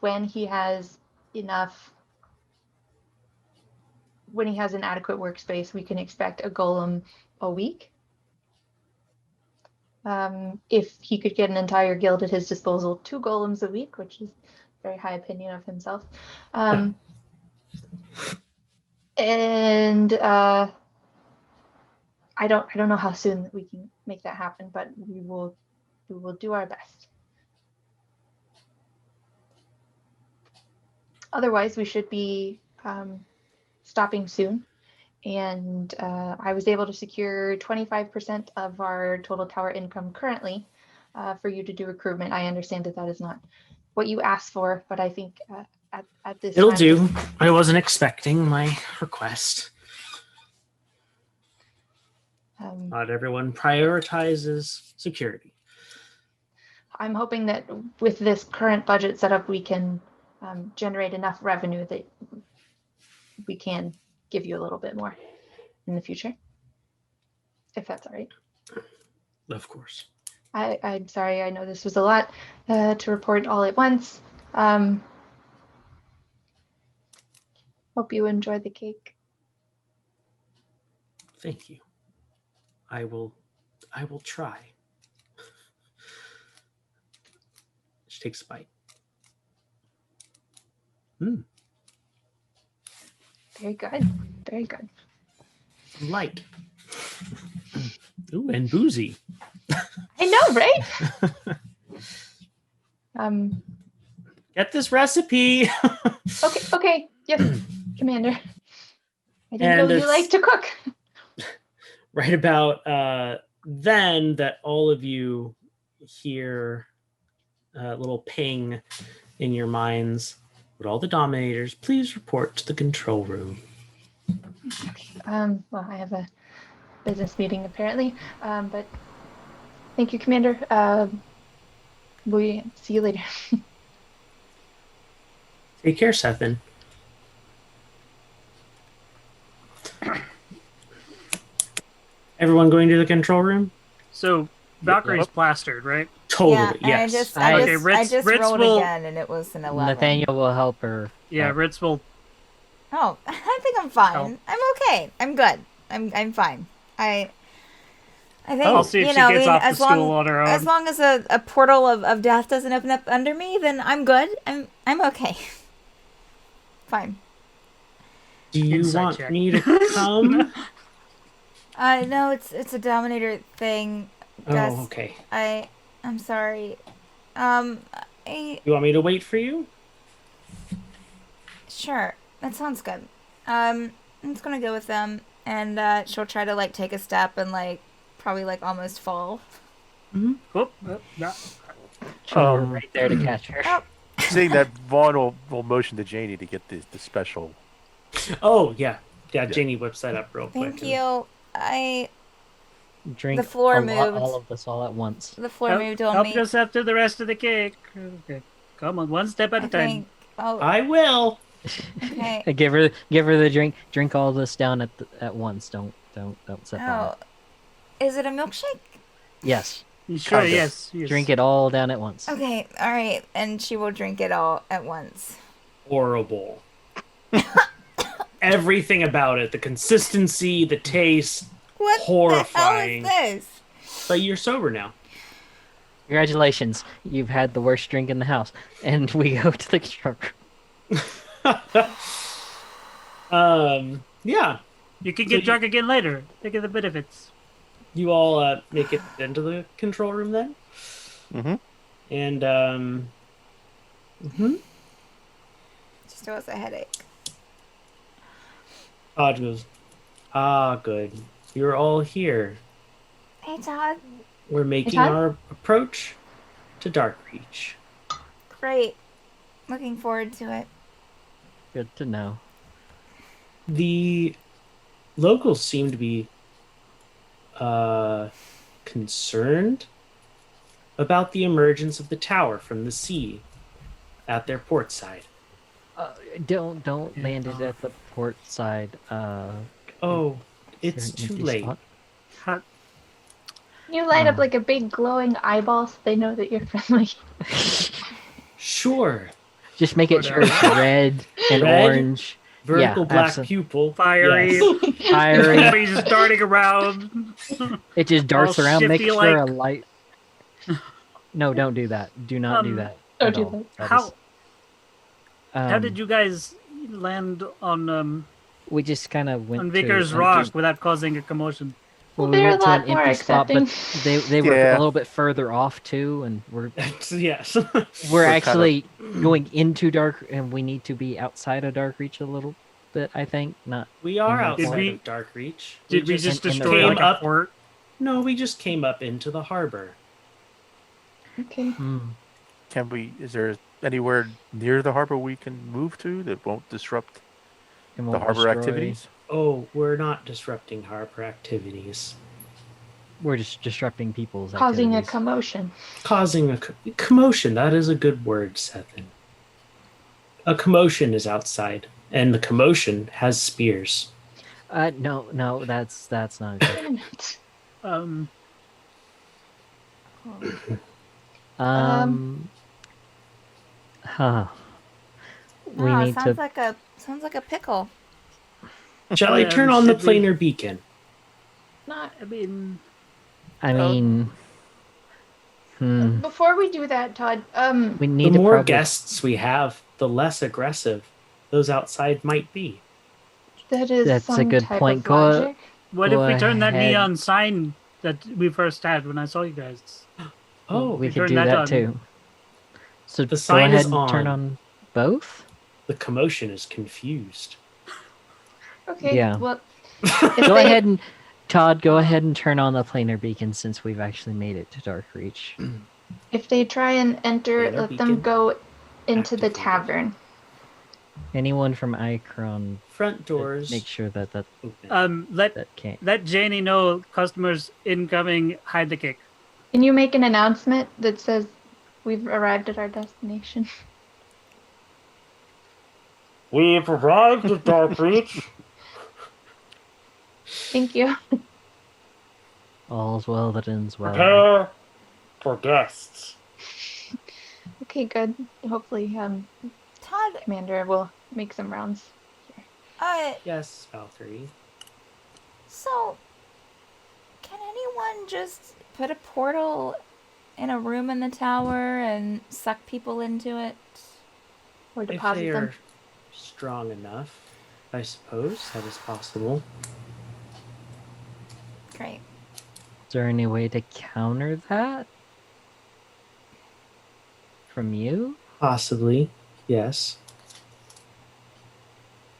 when he has an adequate workspace, we can expect a golem a week. If he could get an entire guild at his disposal, 2 golems a week, which is a very high opinion of himself. And I don't know how soon we can make that happen, but we will do our best. Otherwise, we should be stopping soon. And I was able to secure 25% of our total tower income currently for you to do recruitment. I understand that is not what you asked for, but I think at this It'll time, do. I wasn't expecting my request. Not everyone prioritizes security. I'm hoping that with this current budget setup, we can generate enough revenue that we can give you a little bit more in the future, if that's all right. Of course. I'm sorry. I know this was a lot to report all at once. Hope you enjoy the cake. Thank you. I will try. She takes a bite. Very good. Very good. Light. Ooh, and boozy. I know, right? Get this recipe. Okay. Yes, Commander. I didn't And know you like to cook. Right about then that all of you hear a little ping in your minds. Would all the Dominators please report to the control room? Well, I have a business meeting apparently, but thank you, Commander. We see you later. Take care, Cethen. Everyone going to the control room? So Valkyrie's plastered, right? Totally, Yeah, and yes. I Ritz just Ritz rolled will- again, and it was an 11. Nathaniel will help her. Yeah, Ritz will. Oh, I think I'm fine. Oh. I'm okay. I'm good. I'm fine. I think I'll see if she gets off the stool on her own. as long as a portal of death doesn't open up under me, then I'm good. I'm okay. Fine. Do you Insight want check. me to come? No, it's a Dominator thing. Gus. Oh, okay. I'm sorry. You want me to wait for you? Sure. That sounds good. I'm just gonna go with them, and she'll try to take a step and probably almost fall. Mm-hmm. Oh, no. We're right there to catch her. Oh. Seeing that, Vaughn will motion to Janie to get the special. Oh, yeah. Yeah, Janie whips that up real quick. Thank you. Drink The floor a moved. lot, all of this all at once. The floor moved on Help me. yourself to the rest of the cake. Okay. Come on, one step at a time. Oh, I will. okay. Give her the drink. Drink all this down at once. Don't sit on Oh, it. is it a milkshake? Yes. Sure, Kinda. yes. Drink it all down at once. Okay, all right. And she will drink it all at once. Horrible. Everything about it, the consistency, the taste, What horrifying. the hell is this? But you're sober now. Congratulations. You've had the worst drink in the house. And we go to the control room. Yeah. You can get drunk again later. Think of the benefits. You all make it into the control room then? Mm-hmm. And, Just was a headache. Todd goes, ah, good. You're all here. Hey, Todd. We're making Todd? our approach to Darkreach. Great. Looking forward to it. Good to know. The locals seem to be concerned about the emergence of the tower from the sea at their port side. Don't land it at the port side. Oh, Is it's there an too empty late. spot? How, Can you light up Oh. like a big glowing eyeball so they know that you're friendly? Sure. Just make it sure it's red and Red? orange. Vertical Yeah, black absolute- pupil. Fiery. Yes. Fiery. Everybody's just darting around. It just darts All around. Make shifty sure a like- light. No, don't do that. Do not do that. Don't at do all. that. That How is- how did you guys land on We just kind of went Vickers to Rock without causing a commotion? Well, we they're went a to an lot more empty spot, but accepting. they were Yeah. a little bit further off too, and we're Yes. we're kinda- actually going into dark, and we need to be outside of Darkreach a little bit. I think not. We are Did outside we- of Darkreach. Did we just in the destroy like came a up- fort? No, we just came up into the harbor. Okay. Can we? Is there anywhere near the harbor we can move to that won't disrupt And the won't harbor destroy- activities? Oh, we're not disrupting harbor activities. We're just disrupting people's Causing a activities. commotion. Causing a commotion. That is a good word, Cethen. A commotion is outside, and the commotion has spears. No, that's not good. Wait a minute. Huh. We Wow, need sounds to. like a pickle. Shall I turn on the should we- planar beacon? Not I mean, I mean, before we do that, Todd. we The need to more probably. guests we have, the less aggressive those outside might be. That is That's a some good type point. of Go- logic. what Go if we turn that ahead. neon sign that we first had when I saw you guys? Oh, we we could turn do that that on. too. So The go sign ahead is and turn on. on both. the commotion is confused. Okay. Yeah. Well, Go ahead and Todd, go ahead and turn on the planar beacon since we've actually made it to Darkreach. if they try and enter, Planar let them beacon go into the activated. tavern. Anyone from Icron, Front doors make sure that open. Let can't. Janie know customers incoming. Hide the cake. Can you make an announcement that says we've arrived at our destination? We've arrived at Darkreach. Thank you. All's well that ends well. Prepare for guests. Okay, good. Hopefully, Todd, Commander will make some rounds. Yes, Valkyrie. so can anyone just put a portal in a room in the tower and suck people into it? Or If deposit they them. are strong enough, I suppose that is possible. Great. Is there any way to counter that? From you? Possibly, yes.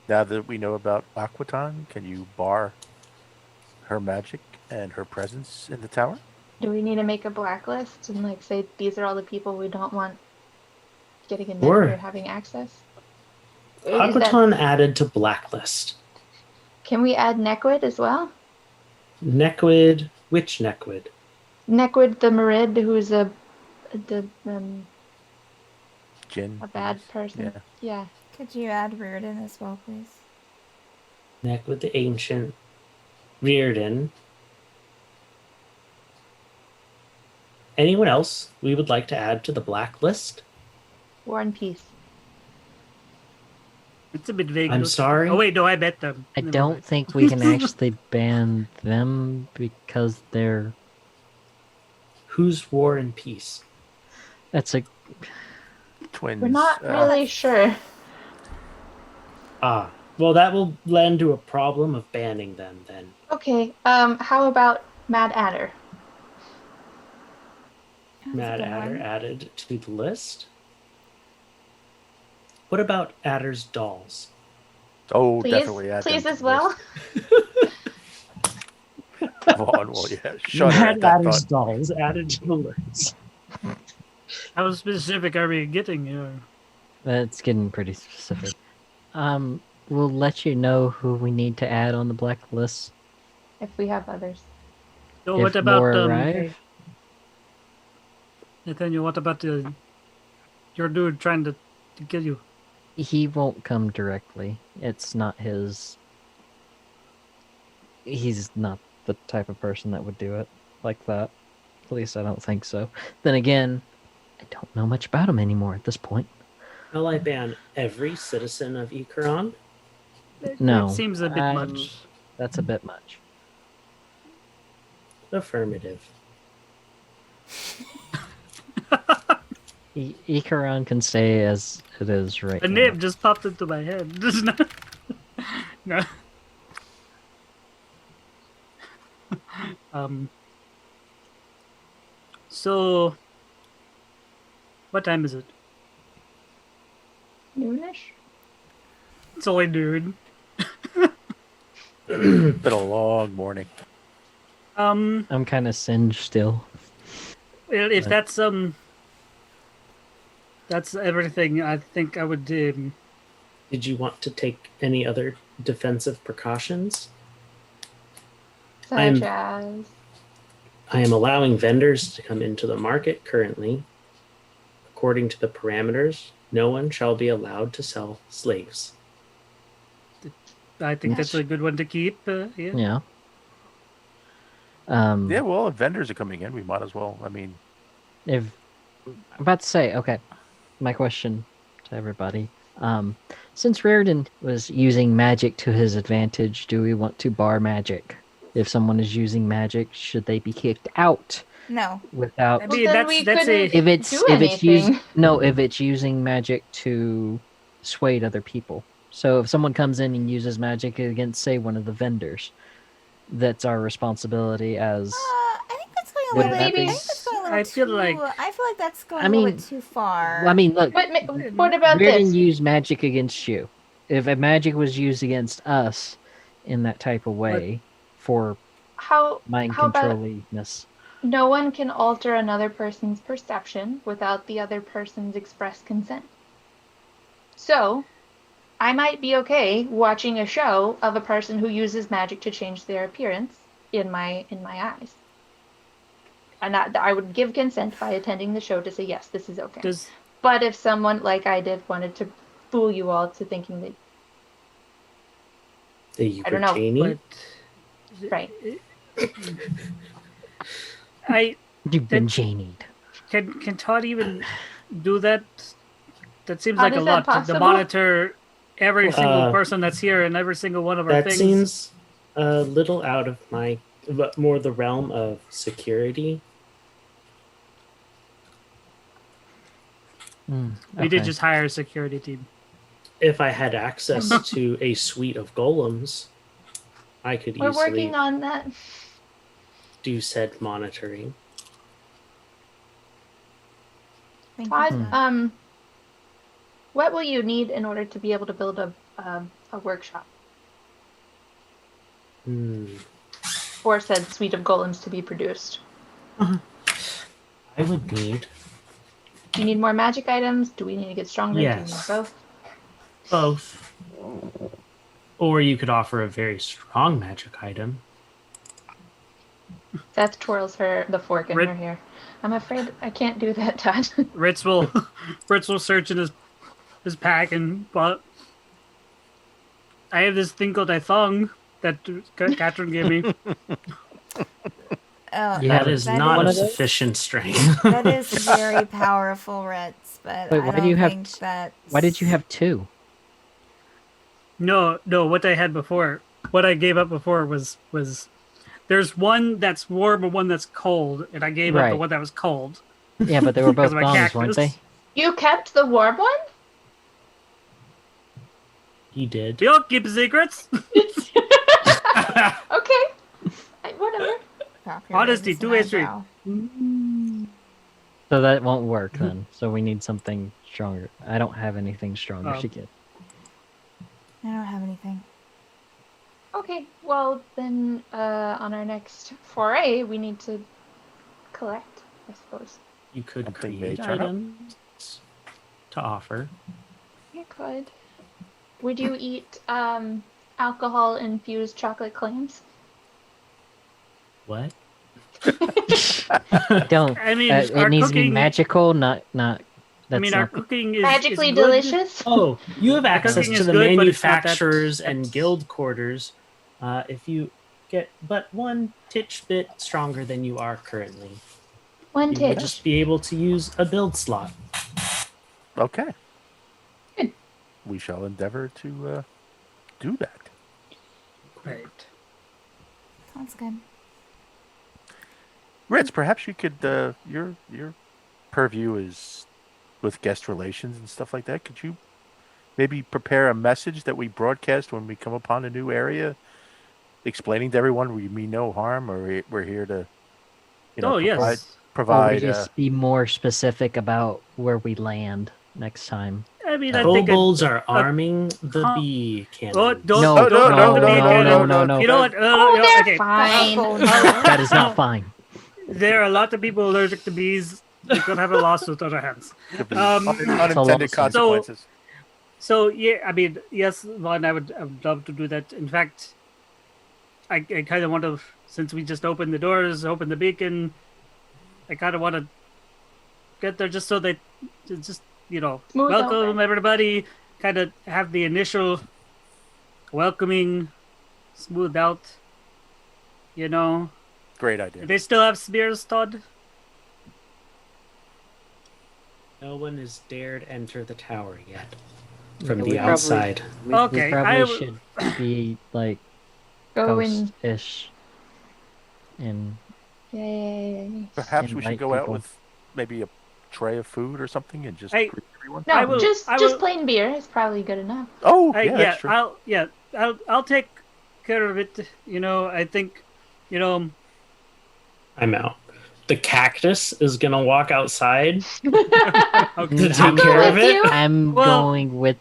Now that we know about Aquaton, can you bar her magic and her presence in the tower? Do we need to make a blacklist and like say these are all the people we don't want getting in Sure. or having access? Is that- Aquaton added to blacklist. Can we add Nequid as well? Nequid, which Nequid? Nequid the Merid, who's a Jin? bad person. Yeah. Yeah. Could you add Rirdin as well, please? Nequid the Ancient. Rirdin. Anyone else we would like to add to the blacklist? War and Peace. It's a bit vague. I'm don't you- sorry? Oh wait, no, I bet them. I Never don't mind. think we can actually ban them because they're. Who's War and Peace? That's a. Twins. We're not really sure. Ah, well, that will lend to a problem of banning them then. Okay. How about Mad Adder? That's a Mad good Adder one. added to the list. What about Adder's dolls? Oh, Please, definitely add them please to as the well. list. Vaughn will, yeah. Shudder Mad at that Ladder's thought. dolls added to the list. How specific are we getting here? It's getting pretty specific. We'll let you know who we need to add on the blacklist If we have others. So if what about more arrive. Nathaniel? What about your dude trying to kill you? He won't come directly. It's not his. He's not the type of person that would do it like that. At least I don't think so. Then again, I don't know much about him anymore at this point. Will I ban every citizen of Ikaron? No, It seems a bit much. That's a bit much. Affirmative. Ikaron can stay as it is right A now. name just popped into my head. No. So, what time is it? Noonish? It's only noon. Been a long morning. I'm kind of singed still. Well, if that's everything. I think I would. Did you want to take any other defensive precautions? Such as. I am allowing vendors to come into the market currently. According to the parameters, no one shall be allowed to sell slaves. I think that's a good one to keep. Yeah. Yeah. Yeah, well, if vendors are coming in, we might as well. I mean, If I'm about to say, okay, my question to everybody. Since Rirdin was using magic to his advantage, do we want to bar magic? If someone is using magic, should they be kicked out No. without? I Well, mean, then we that's a. couldn't- If it's do if it's anything. if it's using magic to sway other people. So if someone comes in and uses magic against, say, one of the vendors, that's our responsibility as. I think that's going a Would little that bit. be- I think that's going a little I feel too. like- I feel like that's going I a little mean- bit too far. Well, I mean, look, But what about Rirdin this? used magic against you. If a magic was used against us in that type of way for How mind How about- controllingness. no one can alter another person's perception without the other person's express consent. So, I might be okay watching a show of a person who uses magic to change their appearance in my eyes. And I would give consent by attending the show to say, yes, this is okay. Does But if someone, like I did, wanted to fool you all to thinking that, The I don't know, Ukrainian? but right, You've been janied. can Todd even do that? That seems How like a is that lot to possible? monitor every single Uh, person that's here and every single one of our That things. seems a little out of my, but more the realm of security. We did just hire a security team. If I had access to a suite of golems, I could we're easily working on that. do said monitoring. Thank you Todd, for that. what will you need in order to be able to build a workshop for said suite of golems to be produced? I would need Do you need more magic items? Do we need to get stronger? Yes. Do you need both? both. Or you could offer a very strong magic item. Seth twirls the fork in Rid- her hair. I'm afraid I can't do that, Todd. Ritz will search in his pack and but I have this thing called a thong that Catherine gave me. Oh, That is that not one of of those? sufficient strength. that is very powerful, Ritz, but Wait, I why do don't you have think that. Why did you have two? No, what I had before, what I gave up before was there's one that's warm and one that's cold, and I gave up the Right. one that was cold. Yeah, but they were both Because of my bombs, weren't cactus. they? You kept the warm one? He did. We all keep secrets. Okay. Whatever. Valkyrie Honesty, raises an two-way street. eyebrow. So that won't work then. So we need something stronger. I don't have anything stronger Oh. to get. I don't have anything. Okay, well then, on our next foray, we need to collect, I suppose. You could Something create may turn up. items to offer. You could. Would you eat alcohol-infused chocolate clams? What? Don't. I mean, It our needs to be cooking- magical, not. I mean, That's our not. cooking is Magically is good. delicious? Oh, you have access cooking to is the good, but it's not that- manufacturers and that's- guild quarters. If you get but one titch bit stronger than you are currently, One you will titch. just be able to use a build slot. Okay. Good. We shall endeavor to do that. Right. Sounds good. Ritz, perhaps you could. Your purview is with guest relations and stuff like that. Could you maybe prepare a message that we broadcast when we come upon a new area, explaining to everyone we mean no harm, or we're here to, Oh, yes. Or provide. just be more specific about where we land next time. I mean, I think Kobolds are arming the Huh. bee cannons. Oh, don't, No, don't, no, don't be no, again. no, no. You know what? Oh, they're okay. fine. That is not fine. There are a lot of people allergic to bees. We could have a lawsuit on our hands. Could be Um, unintended So- consequences. So yeah, I mean, yes, Vaughn, I would love to do that. In fact, I kind of want to, since we just opened the doors, opened the beacon, I kind of want to get there just so they just Smooth welcome over. everybody, kind of have the initial welcoming smoothed out. Great Do idea. they still have spears, Todd? No one has dared enter the tower yet from Yeah, the we probably- outside. We Okay, probably I w- should be like Go in. ghost-ish. And Yay. Perhaps we should invite go out people. with maybe a tray of food or something and just Hey. greet everyone. No, I will- just I just will- plain beer is probably good enough. Oh, yeah, that's true. I'll take care of it. I think, I'm out. The cactus is gonna walk outside okay. to take I'm care go of with it. you. I'm Well- going with.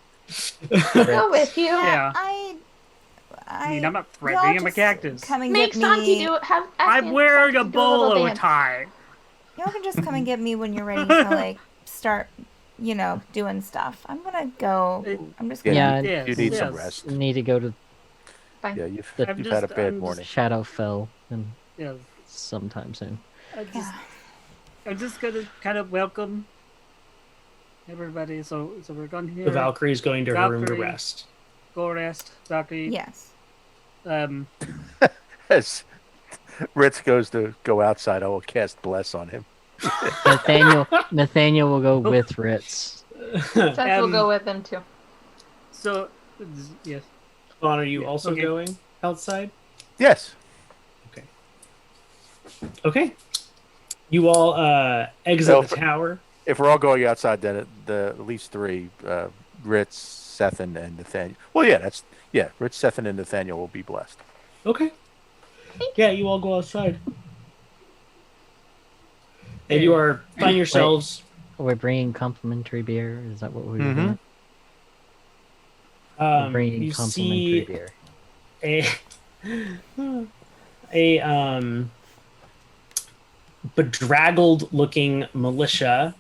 Go with you. Yeah. I mean, I'm not y'all threatening. I'm a just cactus. Come and Make get Santi me. do have. ask I'm Santi wearing a to do little bolo dance. tie. Y'all can just come and get me when you're ready to like start, doing stuff. I'm gonna go. I'm just gonna. Yeah, Yeah, you need some yes. rest. need to go to Fine. Yeah, you've The- I'm had a just- bad I'm just- morning. Shadowfell and Yeah, sometime soon. Yeah. I'm just gonna kind of welcome everybody. So we're going here. The Valkyrie is going to her room to Valkyrie. rest. Go rest, Valkyrie. Yes. As Ritz goes to go outside, I will cast Bless on him. Nathaniel will go with Ritz. Seth will Um, go with them too. So yes. Vaughn, are you Yeah, also okay. going outside? Yes. Okay. You all exit So the for- tower. If we're all going outside, then at least three, Ritz, Cethen, and Nathaniel. Well, yeah, Ritz, Cethen, and Nathaniel will be blessed. Okay. Yeah, you all go outside. And you find yourselves We're bringing complimentary beer. Is that what we were Mhm. doing? We're bringing you complimentary see beer. a bedraggled looking militia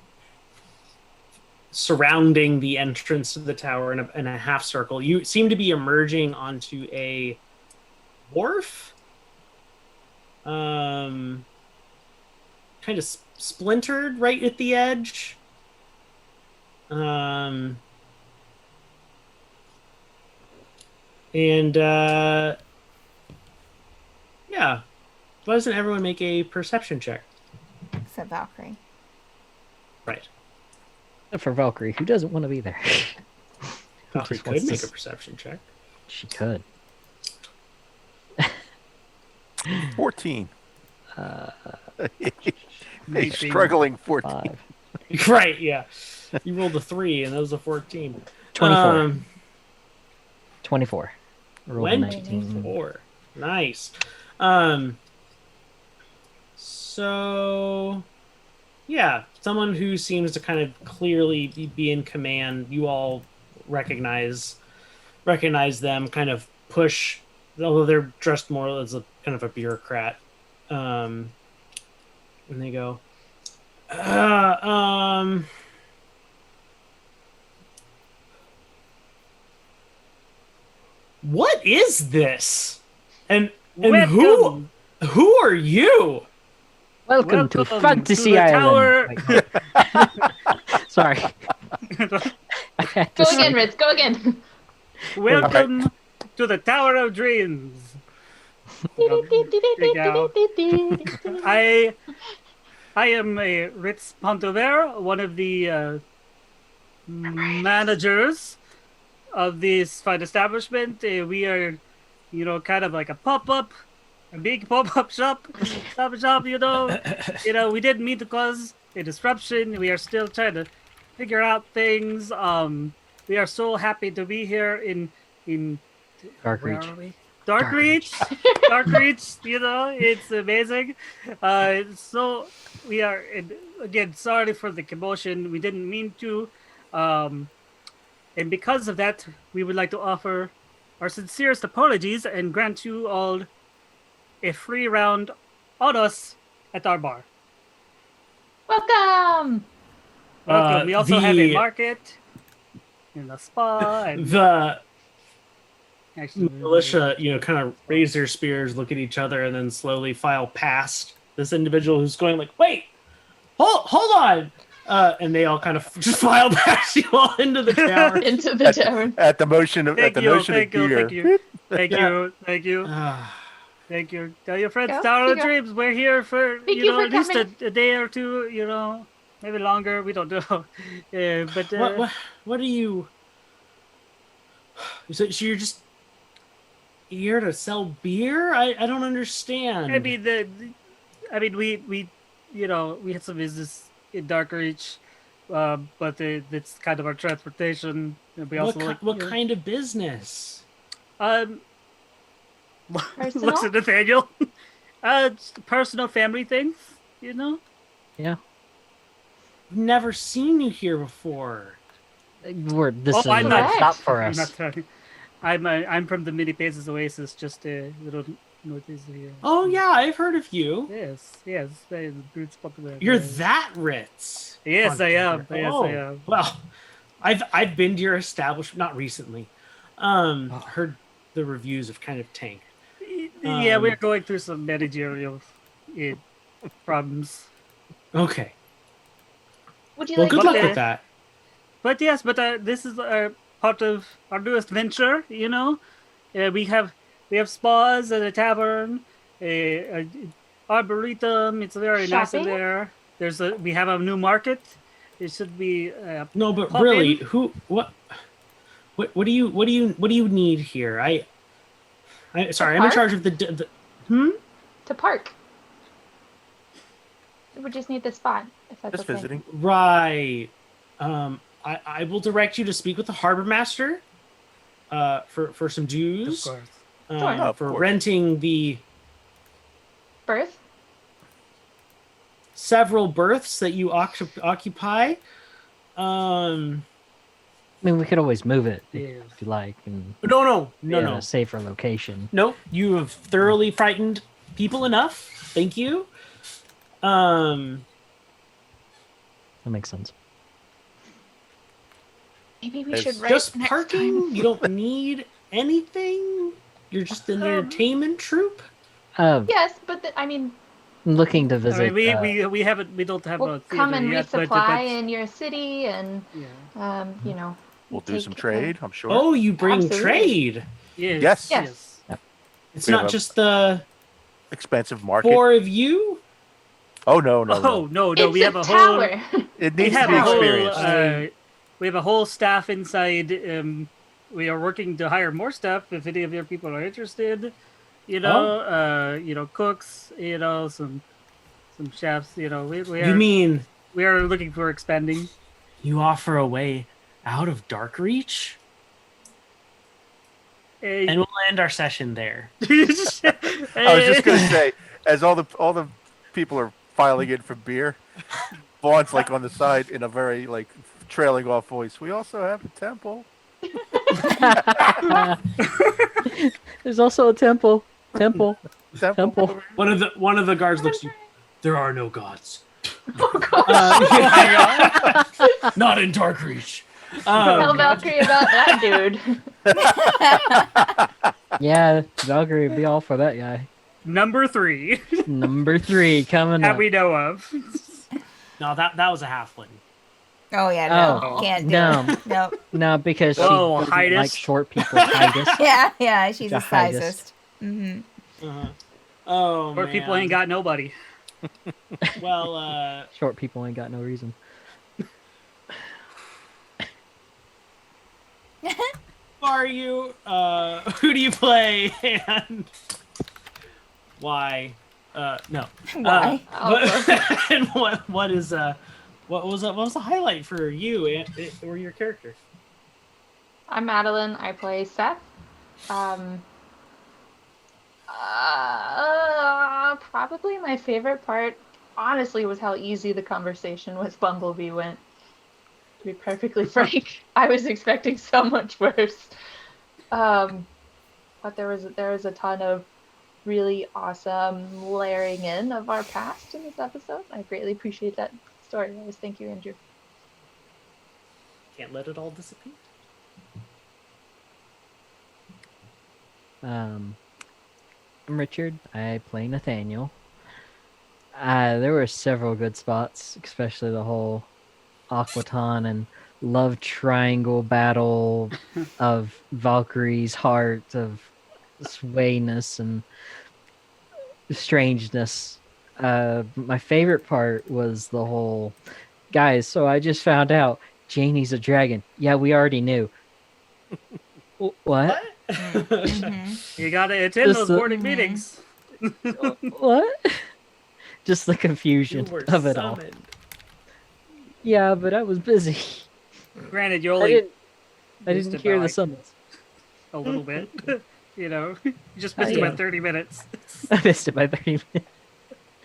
surrounding the entrance to the tower in a half circle. You seem to be emerging onto a wharf, kind of splintered right at the edge. Yeah. Why doesn't everyone make a perception check? Except Valkyrie. Right. For Valkyrie, who doesn't want to be there? Valkyrie just could wants to make a s- perception check. She could. 14. Uh, A Maybe. struggling 14. 5. Right, yeah. You rolled a 3 and that was a 14. 24. 24. Rolled a 19. 24. Nice. So yeah, someone who seems to kind of clearly be in command, you all recognize recognize them, kind of push, although they're dressed more as a kind of a bureaucrat. And they go, what is this? And Welcome. who are you? Welcome to Welcome Fantasy to the Island. tower. Wait, sorry. I had to Go say- again, Ritz. Go again. Welcome to the Tower of Dreams. I am a Ritz Pontover, one of the managers of this fine establishment. We are, kind of like a big pop-up shop, you know. We didn't mean to cause a disruption. We are still trying to figure out things. We are so happy to be here in where Darkreach. are we? Darkreach. Darkreach, it's amazing. So we are, and again, sorry for the commotion. We didn't mean to. And because of that, we would like to offer our sincerest apologies and grant you all a free round on us at our bar. Welcome. Welcome. We also have a the- market and a spa. And The actually, militia, kind of raise their spears, look at each other, and then slowly file past this individual who's going like, "Wait, hold on!" And they all kind of just file past you all into the tower. Into the tavern. At the motion of Thank at the you, notion thank of you, beer. thank you, thank Yeah. you, thank you, Ah, thank you. Tell your friends, Go, Tower of go. Dreams, we're here for Thank you for at least coming. a day or two, maybe longer. We don't know. But what are you? So you're just here to sell beer? I don't understand. I mean we had some business in Darkreach, but it's kind of our transportation. And we also what kind of business? Personal? looks at Nathaniel. Just personal family things, Yeah. I've never seen you here before. This is I'm not not- stop for I'm us. not sorry. I'm from the Mini Paces Oasis, just a little northeast of here. Oh yeah, I've heard of you. Yes, the brute spot there. You're that Ritz. Yes, I am. Yes, Oh, I am. Well, I've been to your establishment, not recently. Heard the reviews have kind of tanked. Yeah, we're going through some managerial problems. Okay. Would you Well, like good to luck Okay. with that. But yes, this is part of our newest venture. We have spas and a tavern, a arboretum. It's very nice in Shopping? there. We have a new market. It should be No, but Pop really, in. what do you need here? Sorry, I'm in park? charge of the to park? We just need the spot, if that's Just okay. visiting. Right. I will direct you to speak with the harbor master for some of dues course. Sure. Of for course. renting the Birth? several berths that you occupy. I mean, we could always move it Yeah. if you like, and No, in a safer location. No, you have thoroughly frightened people enough. Thank you. That makes sense. Maybe we It's should write Just next parking. time. You don't need anything. You're just an entertainment troupe. Yes, but I mean, I'm looking to I visit. mean, we don't have a we'll theater come and yet, but resupply that's- in your city, and yeah. we'll do take, some trade, I'm sure. Oh, you bring Absolutely. trade. Yes. Yes. It's We have not a- just the Expensive market. four of you. Oh no. Oh no! It's We have a whole. tower. It We needs have to be a whole. experienced. We have a whole staff inside. We are working to hire more staff if any of your people are interested. Cooks. Some chefs. We are. You mean we are looking for expanding. you offer a way out of Darkreach? And we'll end our session there. I was just gonna say, as all the people are filing in for beer, Vaughn's like on the side in a very like trailing off voice. We also have a temple. There's also a temple. Temple. One of the guards looks at you. There are no gods. Oh god. Not in Darkreach. Tell Valkyrie about that dude. Yeah, Valkyrie would be all for that guy. Number 3 Number 3 coming that up. we know of. No, that was a halfling. Oh yeah, no, Oh. can't do No. it. No. No, because she Oh, doesn't Hydus? like short people. Hydus. Yeah, she's a The highest. sizist. Mm-hmm. Uh-huh. Oh, Or man. people ain't got nobody. Well, Short people ain't got no reason. who are you? Who do you play? And why? No. Why? And what is what was the highlight for you or your character? I'm Madeline. I play Seth. Probably my favorite part, honestly, was how easy the conversation with Bumblebee went. To be perfectly frank, I was expecting so much worse. But there was a ton of really awesome layering in of our past in this episode. I greatly appreciate that story. Always thank you, Andrew. Can't let it all disappear. I'm Richard. I play Nathaniel. There were several good spots, especially the whole Aquaton and love triangle battle of Valkyrie's heart, of swayness and strangeness. My favorite part was the whole, guys, so I just found out Janie's a dragon. Yeah, we already knew. What? Mm-hmm. You gotta attend Just those the- morning meetings. What? Just the You confusion were of it all. summoned. Yeah, but I was busy. Granted, you I only didn't missed hear it by, the like, summons. a little bit. You know, you just missed it yeah. by 30 minutes. I missed it by 30 minutes.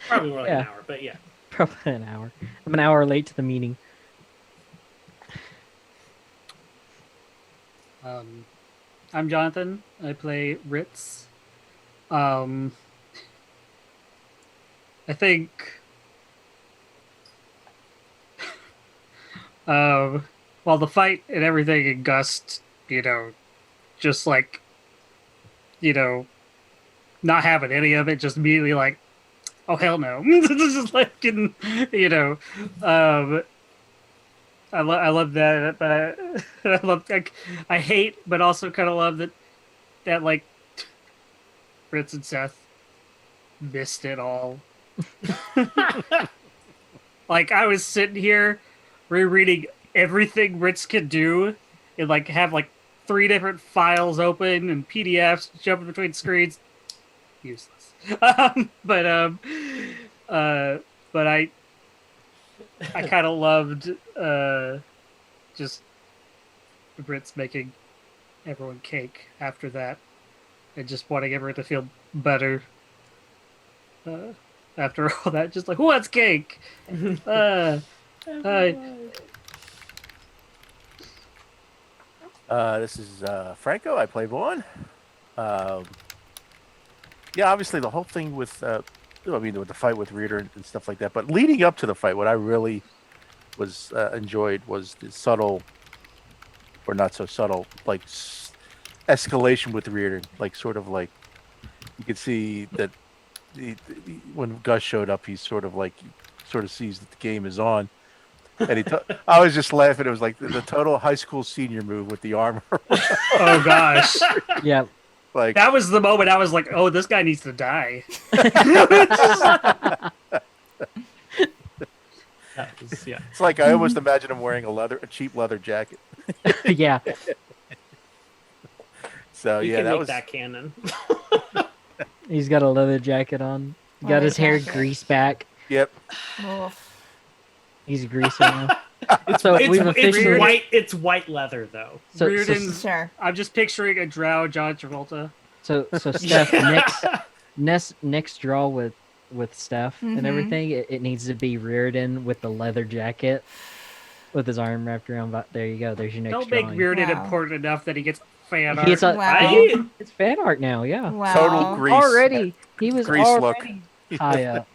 Probably more like an Yeah. hour, but yeah. Probably an hour. I'm an hour late to the meeting. I'm Jonathan. I play Ritz. I think while the fight and everything in Gust, just like, not having any of it, just immediately like, oh hell no. Just like, I love that, but I hate, but also kind of love that like Fritz and Seth missed it all. Like, I was sitting here rereading everything Ritz could do and like have like 3 different files open and PDFs jumping between screens. Useless. But I kind of loved just Ritz making everyone cake after that, and just wanting everyone to feel better after all that. Just like, what's cake? This is Franco. I play Vaughn. Yeah, obviously the whole thing with, with the fight with Rirdin and stuff like that. But leading up to the fight, what I really was enjoyed was the subtle, or not so subtle, like escalation with Rirdin. Like, sort of like, you could see that when Gus showed up, he's sort of sees that the game is on. And I was just laughing. It was like the total high school senior move with the armor. Oh gosh. Yeah. Like, That was the moment I was like, oh, this guy needs to die. Yeah. it's like I almost imagine him wearing a cheap leather jacket. Yeah. So You yeah, can that make was that canon. He's got a leather jacket on. Got Leather his hair jacket. greased back. yep. Oof. He's greasing now. It's, So it's, we've it's officially- white. It's white leather though. So Riordan's- Sure. I'm just picturing a drow John Travolta. so Steph, next draw with Steph Mhm. and everything, it needs to be Riordan with the leather jacket with his arm wrapped around. There you go. There's your next Don't make drawing. Rirdin Wow. important enough that he gets fan He art. gets a, Wow. It's fan art now. Yeah. Wow. Total grease. Already, he was Grease look. already high up.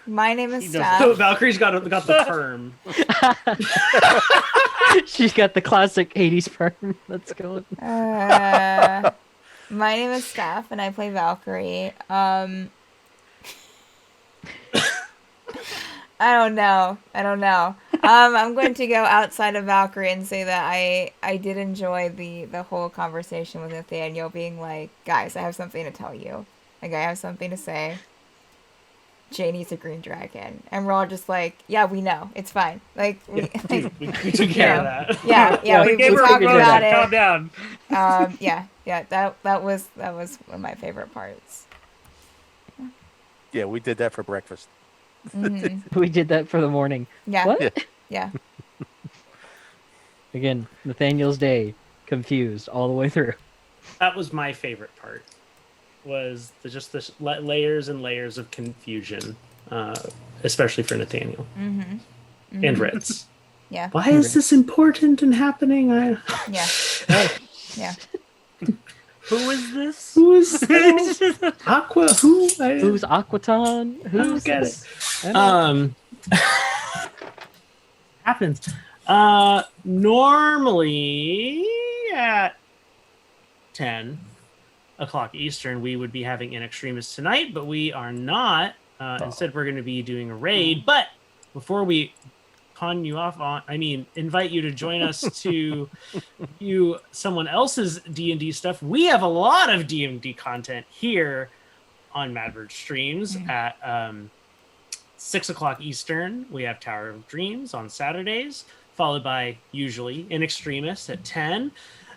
My name is He doesn't- Steph. So Valkyrie's got the perm. She's got the classic 80s perm that's going. My name is Steph, and I play Valkyrie. I don't know. I'm going to go outside of Valkyrie and say that I did enjoy the whole conversation with Nathaniel being like, guys, I have something to tell you. Like, I have something to say. Janie's a green dragon. And we're all just like, yeah, we know. It's fine. Like, we We took care of that. yeah, we Gave her talked a rose, about calm it. down. That was one of my favorite parts. Yeah, we did that for breakfast. Mm-hmm. We did that for the morning. Yeah. What? Yeah. Again, Nathaniel's day, confused all the way through. That was my favorite part. Was just the layers and layers of confusion, especially for Nathaniel and Ritz. Yeah. Why is this important and happening? Yeah. Yeah. Who is this? Who is this? Aqua? Who? Who's Aquaton? I don't Who's get this? it. Happens. Normally at 10 o'clock Eastern, we would be having In Extremis tonight, but we are not. Instead, we're going to be doing a raid. But before we invite you to join us to view someone else's D&D stuff. We have a lot of D&D content here on Madbird Streams at 6 o'clock Eastern. We have Tower of Dreams on Saturdays, followed by usually In Extremis at 10.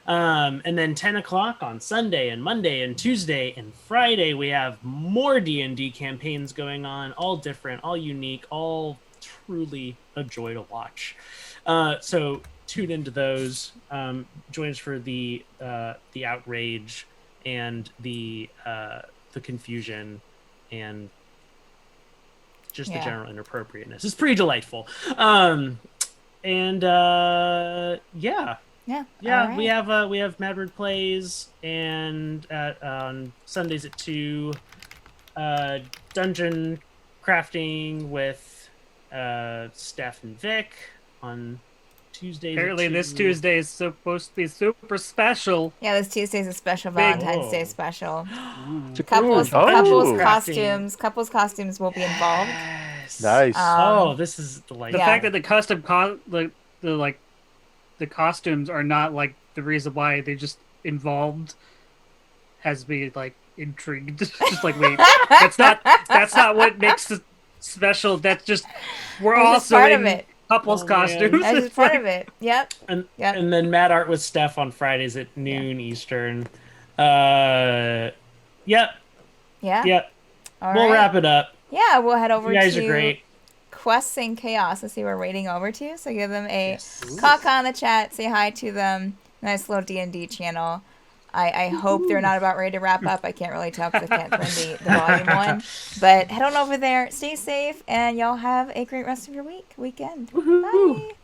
And then 10 o'clock on Sunday and Monday and Tuesday and Friday, we have more D&D campaigns going on, all different, all unique, all truly a joy to watch. So tune into those. Join us for the outrage and the confusion and just the general inappropriateness. It's pretty delightful. Yeah, right. we have Madbird Plays and on Sundays at 2, dungeon crafting with Steph and Vic on Tuesdays. Apparently, at 2. this Tuesday is supposed to be super special. Yeah, this Tuesday's a special Big- Valentine's Day special. Ooh. Couples Oh. costumes will be involved. Nice. This is delightful. The Yeah. fact that the custom the costumes are not like the reason why they just involved has me like intrigued. Just like, wait, that's not what makes it special. That's just we're That's also just part of in it. couples Oh, man. costumes. That's just It's part like- of it. Yep. And Yep. and then Mad Art with Steph on Fridays at noon Eastern. Yep. Yeah. All We'll right. wrap it up. Yeah, we'll head over You guys to are great. Quests and Chaos to see what we're raiding over to. So give them a caca on the chat. Say hi to them. Nice little D&D channel. I hope they're not about ready to wrap up. I can't really tell because I can't turn the volume on. But head on over there. Stay safe. And y'all have a great rest of your weekend. Woohoo. Bye.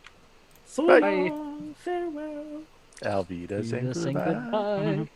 So Bye. long, farewell. Alvida saying Saying goodbye. goodbye.